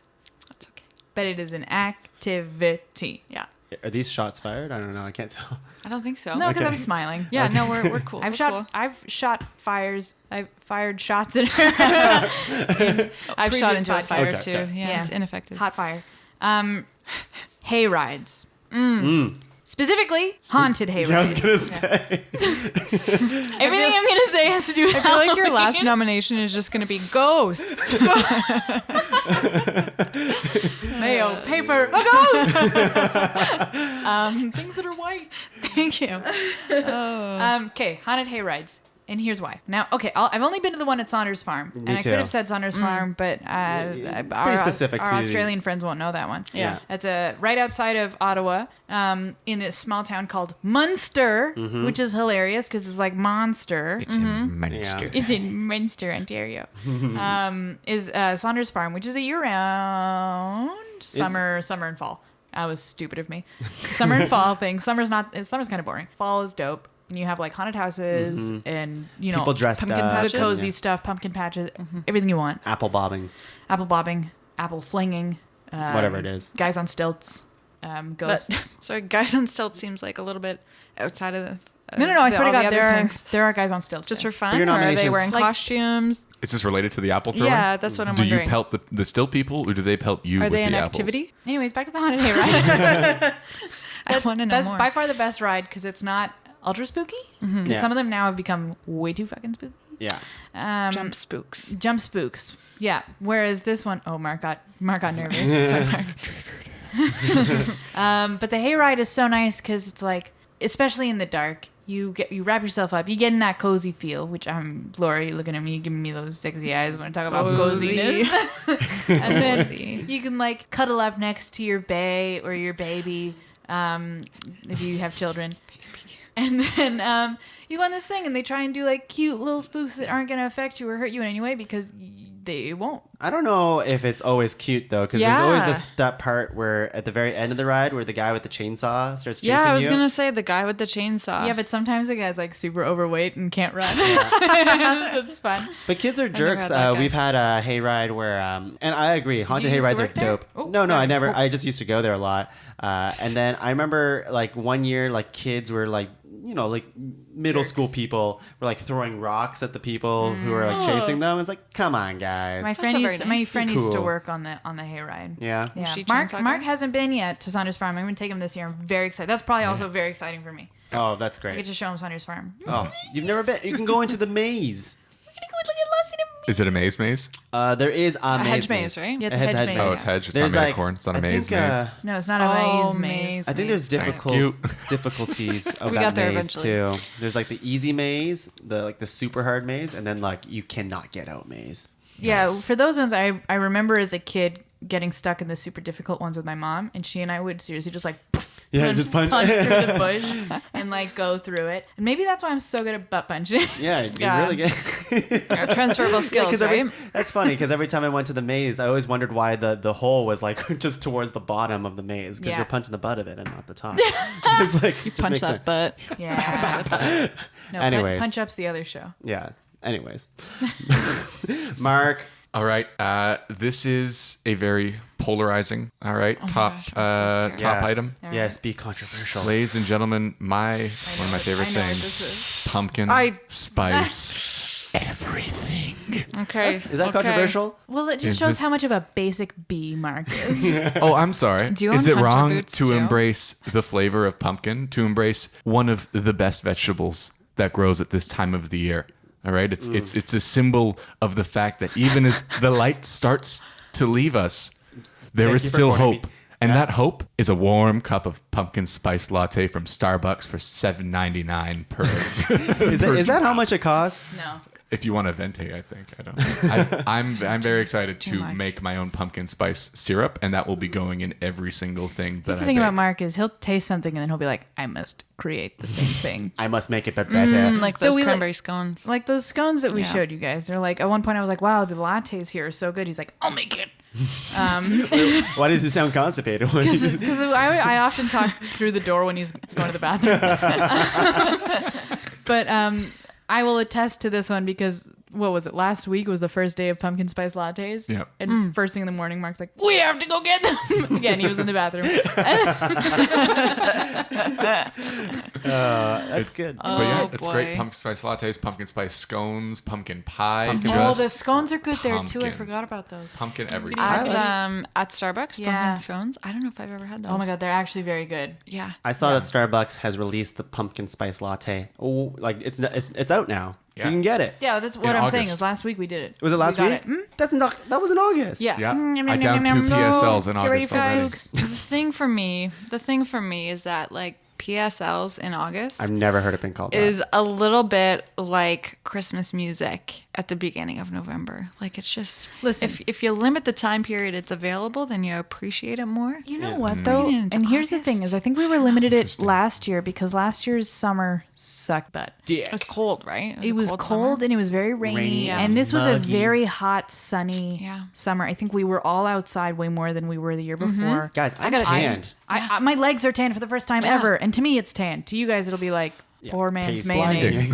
[SPEAKER 3] That's okay.
[SPEAKER 5] but it is an activity.
[SPEAKER 3] Yeah.
[SPEAKER 4] Are these shots fired? I don't know. I can't tell.
[SPEAKER 3] I don't think so.
[SPEAKER 5] No, because
[SPEAKER 4] Okay.
[SPEAKER 5] I'm smiling.
[SPEAKER 3] Yeah, no, we're cool.
[SPEAKER 5] I've
[SPEAKER 3] We're
[SPEAKER 5] shot
[SPEAKER 3] cool.
[SPEAKER 5] I've fired shots at
[SPEAKER 3] I've shot
[SPEAKER 5] previous
[SPEAKER 3] into a
[SPEAKER 5] podcast.
[SPEAKER 3] fire
[SPEAKER 4] Okay,
[SPEAKER 3] too.
[SPEAKER 4] okay.
[SPEAKER 3] Yeah,
[SPEAKER 5] Yeah.
[SPEAKER 3] it's ineffective.
[SPEAKER 5] hot fire. Hay rides. Specifically, haunted hay
[SPEAKER 4] Yeah, I was
[SPEAKER 5] rides.
[SPEAKER 4] gonna say.
[SPEAKER 5] Everything I'm gonna say has to do with
[SPEAKER 3] I feel like your
[SPEAKER 5] Halloween.
[SPEAKER 3] last nomination is just going to be ghosts.
[SPEAKER 5] mayo, paper, a ghost. Things that are white.
[SPEAKER 3] Thank you.
[SPEAKER 5] Okay, haunted hay rides. And here's why. Now, okay, I've only been to the one at Saunders Farm. And I
[SPEAKER 4] too.
[SPEAKER 5] could have said Saunders Farm, but
[SPEAKER 4] pretty specific
[SPEAKER 5] our
[SPEAKER 4] to-
[SPEAKER 5] Australian friends won't know that one.
[SPEAKER 3] Yeah.
[SPEAKER 5] It's right outside of Ottawa, in this small town called Munster, which is hilarious because it's like monster.
[SPEAKER 6] It's in Manchester.
[SPEAKER 5] It's in Munster, Ontario. Is Saunders Farm, which is a year-round summer and fall. That was stupid of me. Summer and fall thing. Summer's kind of boring. Fall is dope. And you have like haunted houses and
[SPEAKER 4] People dressed
[SPEAKER 3] pumpkin
[SPEAKER 4] up.
[SPEAKER 5] the
[SPEAKER 3] patches.
[SPEAKER 5] cozy
[SPEAKER 4] Yeah.
[SPEAKER 5] stuff, pumpkin patches, everything you want.
[SPEAKER 4] Apple bobbing,
[SPEAKER 5] Apple bobbing, apple flinging,
[SPEAKER 4] whatever it is.
[SPEAKER 5] guys on stilts,
[SPEAKER 3] But,
[SPEAKER 5] ghosts.
[SPEAKER 3] sorry, guys on stilts seems like a little bit outside of the.
[SPEAKER 5] No, I swear to
[SPEAKER 3] all the
[SPEAKER 5] God,
[SPEAKER 3] other things.
[SPEAKER 5] there are guys on stilts.
[SPEAKER 3] Just
[SPEAKER 5] there.
[SPEAKER 3] for fun,
[SPEAKER 4] But your
[SPEAKER 3] or are they
[SPEAKER 4] nominations-
[SPEAKER 3] wearing
[SPEAKER 5] Like-
[SPEAKER 3] costumes?
[SPEAKER 6] Is this related to the apple throwing?
[SPEAKER 3] Yeah, that's what I'm
[SPEAKER 6] Do
[SPEAKER 3] wondering.
[SPEAKER 6] you pelt the still people, or do they pelt you
[SPEAKER 3] Are
[SPEAKER 6] with
[SPEAKER 3] they an
[SPEAKER 6] the apples?
[SPEAKER 3] activity?
[SPEAKER 5] Anyways, back to the haunted hay ride.
[SPEAKER 3] I want to know
[SPEAKER 5] That's
[SPEAKER 3] more.
[SPEAKER 5] by far the best ride because it's not ultra spooky. 'Cause
[SPEAKER 4] Yeah.
[SPEAKER 5] some of them now have become way too fucking spooky.
[SPEAKER 4] Yeah.
[SPEAKER 3] Jump spooks.
[SPEAKER 5] Jump spooks. Yeah. Whereas this one, Mark got nervous. Sorry, Mark. But the hayride is so nice because it's like, especially in the dark, you wrap yourself up, you get in that cozy feel. Which Lori looking at me, giving me those sexy eyes when I talk about
[SPEAKER 3] Cozy.
[SPEAKER 5] coziness. And then
[SPEAKER 3] Cozy.
[SPEAKER 5] you can like cuddle up next to your bae or your baby, if you have children. And then you go on this thing, and they try and do like cute little spooks that aren't gonna affect you or hurt you in any way because they won't.
[SPEAKER 4] I don't know if it's always cute though, because there's always
[SPEAKER 3] Yeah.
[SPEAKER 4] that part where at the very end of the ride where the guy with the chainsaw starts chasing
[SPEAKER 3] Yeah, I was
[SPEAKER 4] you.
[SPEAKER 3] gonna say the guy with the chainsaw.
[SPEAKER 5] Yeah, but sometimes the guy's like super overweight and can't run. It's fun.
[SPEAKER 4] But kids are
[SPEAKER 3] never
[SPEAKER 4] jerks.
[SPEAKER 3] had that guy.
[SPEAKER 4] We've had a hayride where, and I agree, haunted
[SPEAKER 5] you used
[SPEAKER 4] hayrides
[SPEAKER 5] to
[SPEAKER 4] are
[SPEAKER 5] work there?
[SPEAKER 4] dope.
[SPEAKER 5] Oh,
[SPEAKER 4] No, I
[SPEAKER 5] sorry.
[SPEAKER 4] never. I just used to go there a lot. And then I remember like one year, like kids were like, like middle school people were like throwing rocks at the people who were like chasing them. It's like, come on, guys.
[SPEAKER 5] My friend
[SPEAKER 3] not
[SPEAKER 5] used
[SPEAKER 3] very
[SPEAKER 5] my
[SPEAKER 3] nice.
[SPEAKER 5] friend used to
[SPEAKER 4] Cool.
[SPEAKER 5] work on the hayride.
[SPEAKER 4] Yeah.
[SPEAKER 5] Yeah,
[SPEAKER 3] she
[SPEAKER 5] Mark
[SPEAKER 3] chainsaw
[SPEAKER 5] Mark
[SPEAKER 3] guy?
[SPEAKER 5] hasn't been yet to Saunders Farm. I'm gonna take him this year. I'm very excited. That's probably also very exciting for me.
[SPEAKER 4] Oh, that's
[SPEAKER 5] I get
[SPEAKER 4] great.
[SPEAKER 5] to show him Saunders Farm.
[SPEAKER 4] Oh, you've never been. You can go into the maze.
[SPEAKER 5] We're gonna go look at Lost in a
[SPEAKER 6] Is it a maze?
[SPEAKER 4] There is a maze.
[SPEAKER 3] hedge maze, right?
[SPEAKER 5] Yeah, it's
[SPEAKER 4] It
[SPEAKER 5] a
[SPEAKER 4] has
[SPEAKER 5] hedge
[SPEAKER 4] hedge
[SPEAKER 5] maze.
[SPEAKER 6] Oh, it's hedge. It's
[SPEAKER 4] There's
[SPEAKER 6] not made
[SPEAKER 4] like
[SPEAKER 6] of corn. It's not a
[SPEAKER 4] I
[SPEAKER 6] maze.
[SPEAKER 4] think,
[SPEAKER 5] No, it's not a
[SPEAKER 3] Oh,
[SPEAKER 5] maze.
[SPEAKER 4] I think there's
[SPEAKER 6] Thank
[SPEAKER 4] difficulties of
[SPEAKER 3] We
[SPEAKER 4] that
[SPEAKER 3] got there
[SPEAKER 4] maze
[SPEAKER 3] eventually.
[SPEAKER 4] too. There's like the easy maze, the super hard maze, and then like you cannot get out maze.
[SPEAKER 5] Yeah,
[SPEAKER 6] Nice.
[SPEAKER 5] for those ones, I remember as a kid getting stuck in the super difficult ones with my mom, and she and I would seriously just like
[SPEAKER 4] just punch.
[SPEAKER 5] through the bush and like go through it. And maybe that's why I'm so good at butt punching.
[SPEAKER 4] Yeah, you're
[SPEAKER 3] Yeah.
[SPEAKER 4] really good.
[SPEAKER 3] Transferable skills, right?
[SPEAKER 4] That's funny because every time I went to the maze, I always wondered why the hole was like just towards the bottom of the maze because
[SPEAKER 5] Yeah.
[SPEAKER 4] you're punching the butt of it and not the top. It's like just
[SPEAKER 3] Punch
[SPEAKER 4] makes
[SPEAKER 3] that
[SPEAKER 4] sense.
[SPEAKER 3] butt.
[SPEAKER 5] Yeah. No,
[SPEAKER 4] Anyways.
[SPEAKER 5] Punch Up's the other show.
[SPEAKER 4] Yeah. Anyways, Mark.
[SPEAKER 6] All right. This is a very polarizing. All right. top
[SPEAKER 3] gosh, I'm so scared.
[SPEAKER 6] top
[SPEAKER 4] Yeah.
[SPEAKER 6] item.
[SPEAKER 4] Yes, be controversial.
[SPEAKER 6] Ladies and gentlemen, one of my favorite
[SPEAKER 5] I know what
[SPEAKER 6] things:
[SPEAKER 5] this is.
[SPEAKER 6] pumpkin spice everything.
[SPEAKER 3] Okay.
[SPEAKER 4] Is that controversial?
[SPEAKER 5] Well, it
[SPEAKER 6] Is
[SPEAKER 5] just shows
[SPEAKER 6] this-
[SPEAKER 5] how much of a basic bee Mark is.
[SPEAKER 6] Oh, I'm sorry.
[SPEAKER 3] Do you
[SPEAKER 6] Is
[SPEAKER 3] own
[SPEAKER 6] it
[SPEAKER 3] hunter
[SPEAKER 6] wrong
[SPEAKER 3] boots
[SPEAKER 6] to
[SPEAKER 3] too?
[SPEAKER 6] embrace the flavor of pumpkin? To embrace one of the best vegetables that grows at this time of the year? All right, it's a symbol of the fact that even as the light starts to leave us, there
[SPEAKER 4] Thank
[SPEAKER 6] is
[SPEAKER 4] you for
[SPEAKER 6] still
[SPEAKER 4] warning me.
[SPEAKER 6] hope. And that hope is a warm cup of pumpkin spice latte from Starbucks for $7.99 per.
[SPEAKER 4] Is that how much it costs?
[SPEAKER 5] No.
[SPEAKER 6] If you want a venti, I think I don't. I'm very excited to
[SPEAKER 3] much.
[SPEAKER 6] make my own pumpkin spice syrup, and that will be going in every single thing that
[SPEAKER 5] That's the
[SPEAKER 6] I
[SPEAKER 5] thing
[SPEAKER 6] bake.
[SPEAKER 5] about Mark is he'll taste something and then he'll be like, I must create the same thing.
[SPEAKER 4] I must make it but better.
[SPEAKER 3] Like
[SPEAKER 5] So
[SPEAKER 3] those
[SPEAKER 5] we, like-
[SPEAKER 3] cranberry scones.
[SPEAKER 5] Like those scones that we
[SPEAKER 3] Yeah.
[SPEAKER 5] showed you guys. They're like, at one point I was like, wow, the lattes here are so good. He's like, I'll make it.
[SPEAKER 4] Why does he sound constipated?
[SPEAKER 5] Because I often talk through the door when he's going to the bathroom. But I will attest to this one because what was it? Last week was the first day of pumpkin spice lattes.
[SPEAKER 6] Yep.
[SPEAKER 5] And first thing in the morning, Mark's like, we have to go get them. Again, he was in the bathroom.
[SPEAKER 4] That's good.
[SPEAKER 6] But yeah,
[SPEAKER 3] Oh,
[SPEAKER 6] it's
[SPEAKER 3] boy.
[SPEAKER 6] great. Pumpkin spice lattes, pumpkin spice scones, pumpkin pie.
[SPEAKER 4] Pumpkin
[SPEAKER 5] Oh,
[SPEAKER 6] just
[SPEAKER 5] the scones are good there too. I
[SPEAKER 6] pumpkin.
[SPEAKER 5] forgot about those.
[SPEAKER 6] Pumpkin everything.
[SPEAKER 3] At Starbucks,
[SPEAKER 5] Yeah.
[SPEAKER 3] pumpkin scones. I don't know if I've ever had those.
[SPEAKER 5] Oh my God, they're actually very good.
[SPEAKER 3] Yeah.
[SPEAKER 4] I saw that Starbucks has released the pumpkin spice latte. Oh, like it's out now.
[SPEAKER 6] Yeah.
[SPEAKER 4] You can get it.
[SPEAKER 5] Yeah, that's what
[SPEAKER 6] In
[SPEAKER 5] I'm saying
[SPEAKER 6] August.
[SPEAKER 5] is last week we did it.
[SPEAKER 4] Was it last
[SPEAKER 5] We
[SPEAKER 4] week?
[SPEAKER 5] got it.
[SPEAKER 4] That's not. That was in August.
[SPEAKER 3] Yeah.
[SPEAKER 6] Yeah, I downed 2
[SPEAKER 5] So,
[SPEAKER 6] PSLs in
[SPEAKER 5] get ready
[SPEAKER 6] August
[SPEAKER 5] for
[SPEAKER 6] already.
[SPEAKER 5] Stokes.
[SPEAKER 3] The thing for me is that like PSLs in August
[SPEAKER 4] I've never heard it been called
[SPEAKER 3] is a little bit like Christmas music at the beginning of November. Like it's just
[SPEAKER 5] Listen.
[SPEAKER 3] if you limit the time period it's available, then you appreciate it more.
[SPEAKER 5] You know what though?
[SPEAKER 3] Bring it into
[SPEAKER 5] And here's the thing:
[SPEAKER 3] August.
[SPEAKER 5] is I think we were limited it last year because last year's summer sucked. But
[SPEAKER 4] that.
[SPEAKER 3] It was cold, right?
[SPEAKER 5] it was
[SPEAKER 3] a
[SPEAKER 5] cold
[SPEAKER 3] summer.
[SPEAKER 5] and it was very rainy,
[SPEAKER 4] Rainy
[SPEAKER 5] and this was a
[SPEAKER 4] muggy.
[SPEAKER 5] very hot, sunny
[SPEAKER 3] Yeah.
[SPEAKER 5] summer. I think we were all outside way more than we were the year before.
[SPEAKER 4] Guys, I'm
[SPEAKER 3] gotta
[SPEAKER 4] tanned.
[SPEAKER 5] My legs are tan for the first time ever, and to me it's tan. To you guys, it'll be like poor man's
[SPEAKER 4] Paste.
[SPEAKER 5] mayonnaise.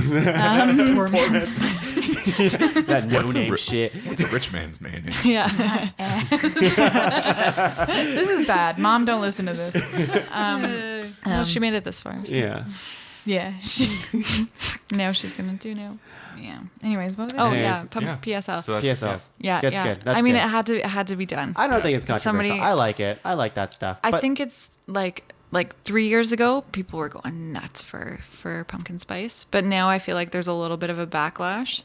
[SPEAKER 3] Poor man's-
[SPEAKER 4] That no name shit.
[SPEAKER 6] It's a rich man's mayonnaise.
[SPEAKER 3] yeah.
[SPEAKER 5] This is bad. Mom, don't listen to this.
[SPEAKER 3] No, she made it this far. So
[SPEAKER 4] Yeah.
[SPEAKER 5] Yeah.
[SPEAKER 3] now she's gonna do now.
[SPEAKER 5] Yeah. Anyways, what was it?
[SPEAKER 3] Oh
[SPEAKER 4] Anyways,
[SPEAKER 3] yeah,
[SPEAKER 6] Yeah.
[SPEAKER 3] PSL.
[SPEAKER 6] So that's,
[SPEAKER 4] PSLs.
[SPEAKER 3] yeah,
[SPEAKER 4] That's
[SPEAKER 3] yeah.
[SPEAKER 4] good. That's
[SPEAKER 3] I mean,
[SPEAKER 4] good.
[SPEAKER 3] it had to be done.
[SPEAKER 4] I don't think it's controversial.
[SPEAKER 3] Somebody-
[SPEAKER 4] I like it. I like that stuff.
[SPEAKER 3] I
[SPEAKER 4] But
[SPEAKER 3] think it's like 3 years ago, people were going nuts for pumpkin spice, but now I feel like there's a little bit of a backlash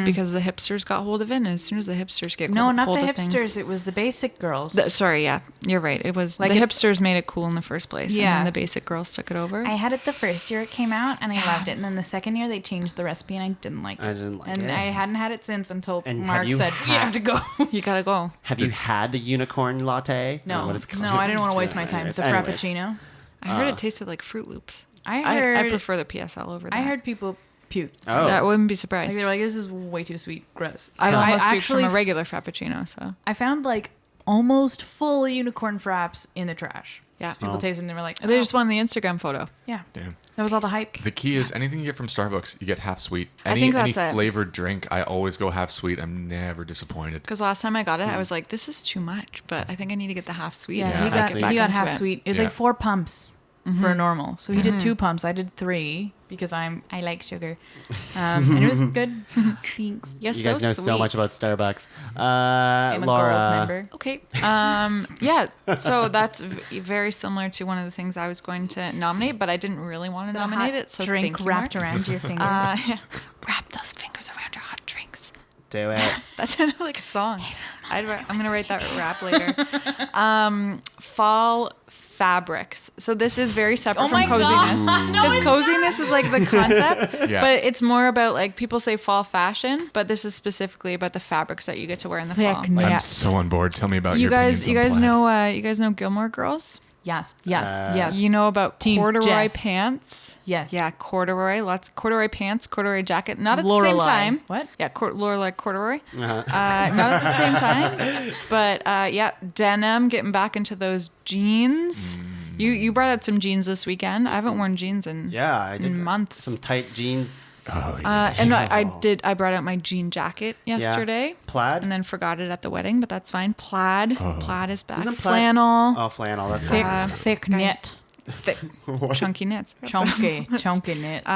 [SPEAKER 3] because the hipsters got hold of it, and as soon as the hipsters get
[SPEAKER 5] No, not the
[SPEAKER 3] hold of
[SPEAKER 5] hipsters.
[SPEAKER 3] things,
[SPEAKER 5] It was the basic girls.
[SPEAKER 3] sorry, yeah, you're right. It was
[SPEAKER 5] Like
[SPEAKER 3] the
[SPEAKER 5] it-
[SPEAKER 3] hipsters made it cool in the first place,
[SPEAKER 5] Yeah.
[SPEAKER 3] and then the basic girls took it over.
[SPEAKER 5] I had it the first year it came out, and I loved it. And then the second year they changed the recipe, and I didn't like it.
[SPEAKER 4] I didn't like
[SPEAKER 5] and
[SPEAKER 4] it.
[SPEAKER 5] I hadn't had it since until
[SPEAKER 4] And have
[SPEAKER 5] Mark
[SPEAKER 4] you
[SPEAKER 5] said we
[SPEAKER 4] had-
[SPEAKER 5] have to go.
[SPEAKER 3] You gotta go.
[SPEAKER 4] have you had the unicorn latte?
[SPEAKER 5] No,
[SPEAKER 4] Or what it's called?
[SPEAKER 5] no, I didn't want to waste my time. It's a
[SPEAKER 4] Anyways.
[SPEAKER 5] frappuccino.
[SPEAKER 3] I heard it tasted like Fruit Loops.
[SPEAKER 5] I
[SPEAKER 3] I
[SPEAKER 5] heard.
[SPEAKER 3] prefer the PSL over that.
[SPEAKER 5] I heard people puke.
[SPEAKER 4] Oh.
[SPEAKER 3] That wouldn't be
[SPEAKER 5] Like
[SPEAKER 3] surprised.
[SPEAKER 5] they were like, "This is way too sweet, gross."
[SPEAKER 3] I almost puked
[SPEAKER 5] actually
[SPEAKER 3] from a regular frappuccino, so
[SPEAKER 5] I found like almost full unicorn fraps in the trash.
[SPEAKER 3] yeah.
[SPEAKER 5] People tasted and they were like,
[SPEAKER 3] They
[SPEAKER 5] "Oh."
[SPEAKER 3] just wanted the Instagram photo.
[SPEAKER 5] Yeah,
[SPEAKER 6] Damn.
[SPEAKER 5] that was all the hype.
[SPEAKER 6] The key is anything you get from Starbucks, you get half sweet.
[SPEAKER 3] I
[SPEAKER 6] Any
[SPEAKER 3] think
[SPEAKER 6] any
[SPEAKER 3] that's it.
[SPEAKER 6] flavored drink, I always go half sweet. I'm never disappointed.
[SPEAKER 3] Because last time I got it, I was like, this is too much, but I think I need to get the half sweet.
[SPEAKER 5] Yeah,
[SPEAKER 6] Yeah,
[SPEAKER 5] he
[SPEAKER 6] half
[SPEAKER 5] got
[SPEAKER 6] sweet.
[SPEAKER 5] he got
[SPEAKER 3] into
[SPEAKER 5] half
[SPEAKER 3] it.
[SPEAKER 5] sweet. It was
[SPEAKER 6] Yeah.
[SPEAKER 5] like 4 pumps for a normal. So he did 2 pumps. I did 3 because I like sugar, and it was good. Thanks.
[SPEAKER 3] Yes,
[SPEAKER 4] You guys know so much about Starbucks.
[SPEAKER 5] I'm a gold
[SPEAKER 4] Laura.
[SPEAKER 5] member.
[SPEAKER 3] Okay. Yeah. So that's very similar to one of the things I was going to nominate, but I didn't really want to
[SPEAKER 5] It's a
[SPEAKER 3] nominate
[SPEAKER 5] hot
[SPEAKER 3] it. So
[SPEAKER 5] drink
[SPEAKER 3] thank you,
[SPEAKER 5] wrapped
[SPEAKER 3] Mark.
[SPEAKER 5] around your finger.
[SPEAKER 3] Wrap those fingers around your hot drinks.
[SPEAKER 4] Do it.
[SPEAKER 3] That sounded like a song. I'm gonna write that rap later. Fall fabrics. So this is very separate
[SPEAKER 5] Oh
[SPEAKER 3] from
[SPEAKER 5] my God.
[SPEAKER 3] coziness.
[SPEAKER 5] No,
[SPEAKER 3] Because
[SPEAKER 5] it's
[SPEAKER 3] coziness is like the concept,
[SPEAKER 6] Yeah.
[SPEAKER 3] but it's more about like people say fall fashion, but this is specifically about the fabrics that you get to wear in the fall.
[SPEAKER 5] Yeah.
[SPEAKER 6] I'm so on board. Tell me about
[SPEAKER 3] You
[SPEAKER 6] your
[SPEAKER 3] guys,
[SPEAKER 6] opinions on plaid.
[SPEAKER 3] you guys know Gilmore Girls.
[SPEAKER 5] Yes. Yes.
[SPEAKER 3] You know about
[SPEAKER 5] Team
[SPEAKER 3] corduroy
[SPEAKER 5] Jess.
[SPEAKER 3] pants.
[SPEAKER 5] Yes.
[SPEAKER 3] Yeah, corduroy. Lots of corduroy pants, corduroy jacket. Not at the same
[SPEAKER 5] Lorelei.
[SPEAKER 3] time.
[SPEAKER 5] What?
[SPEAKER 3] Yeah, Lorelei corduroy.
[SPEAKER 4] Uh-huh.
[SPEAKER 3] Not at the same time. But yeah, denim. Getting back into those jeans. You brought out some jeans this weekend. I haven't worn jeans in
[SPEAKER 4] I did
[SPEAKER 3] months.
[SPEAKER 4] some tight jeans.
[SPEAKER 6] Oh, yeah.
[SPEAKER 3] And I brought out my jean jacket yesterday.
[SPEAKER 4] Plaid?
[SPEAKER 3] And then forgot it at the wedding, but that's fine. Plaid. Plaid is back.
[SPEAKER 4] Isn't plaid-
[SPEAKER 3] Flannel.
[SPEAKER 4] Oh, flannel. That's
[SPEAKER 5] Thick,
[SPEAKER 4] not
[SPEAKER 5] thick
[SPEAKER 3] guys.
[SPEAKER 5] knit.
[SPEAKER 3] Thick, chunky knits.
[SPEAKER 5] Chunky knits.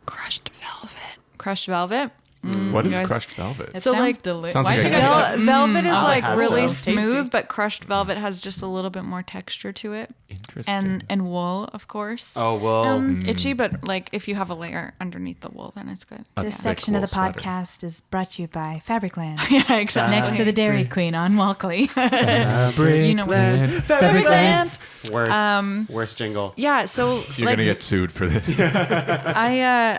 [SPEAKER 3] Crushed velvet. Crushed velvet.
[SPEAKER 6] What
[SPEAKER 3] you
[SPEAKER 6] is
[SPEAKER 3] guys-
[SPEAKER 6] crushed velvet?
[SPEAKER 5] It
[SPEAKER 3] so,
[SPEAKER 5] sounds
[SPEAKER 3] like,
[SPEAKER 5] delicious.
[SPEAKER 6] Sounds like a-
[SPEAKER 3] Velvet is
[SPEAKER 4] I
[SPEAKER 3] like
[SPEAKER 4] had
[SPEAKER 3] really
[SPEAKER 4] some.
[SPEAKER 3] smooth,
[SPEAKER 5] Tasty.
[SPEAKER 3] but crushed velvet has just a little bit more texture to it.
[SPEAKER 6] Interesting.
[SPEAKER 3] And wool, of course.
[SPEAKER 4] Oh, well.
[SPEAKER 3] Itchy, but like if you have a layer underneath the wool, then it's good.
[SPEAKER 5] This
[SPEAKER 6] thick
[SPEAKER 5] section of
[SPEAKER 6] wool
[SPEAKER 5] the
[SPEAKER 6] sweater.
[SPEAKER 5] podcast is brought to you by Fabricland.
[SPEAKER 3] Yeah, exactly.
[SPEAKER 5] Next to the Dairy Queen on Walkley.
[SPEAKER 3] You know what?
[SPEAKER 4] Fabricland.
[SPEAKER 3] Fabricland.
[SPEAKER 4] Worst jingle.
[SPEAKER 3] Yeah, so
[SPEAKER 6] You're
[SPEAKER 3] like
[SPEAKER 6] gonna get sued for this.
[SPEAKER 3] I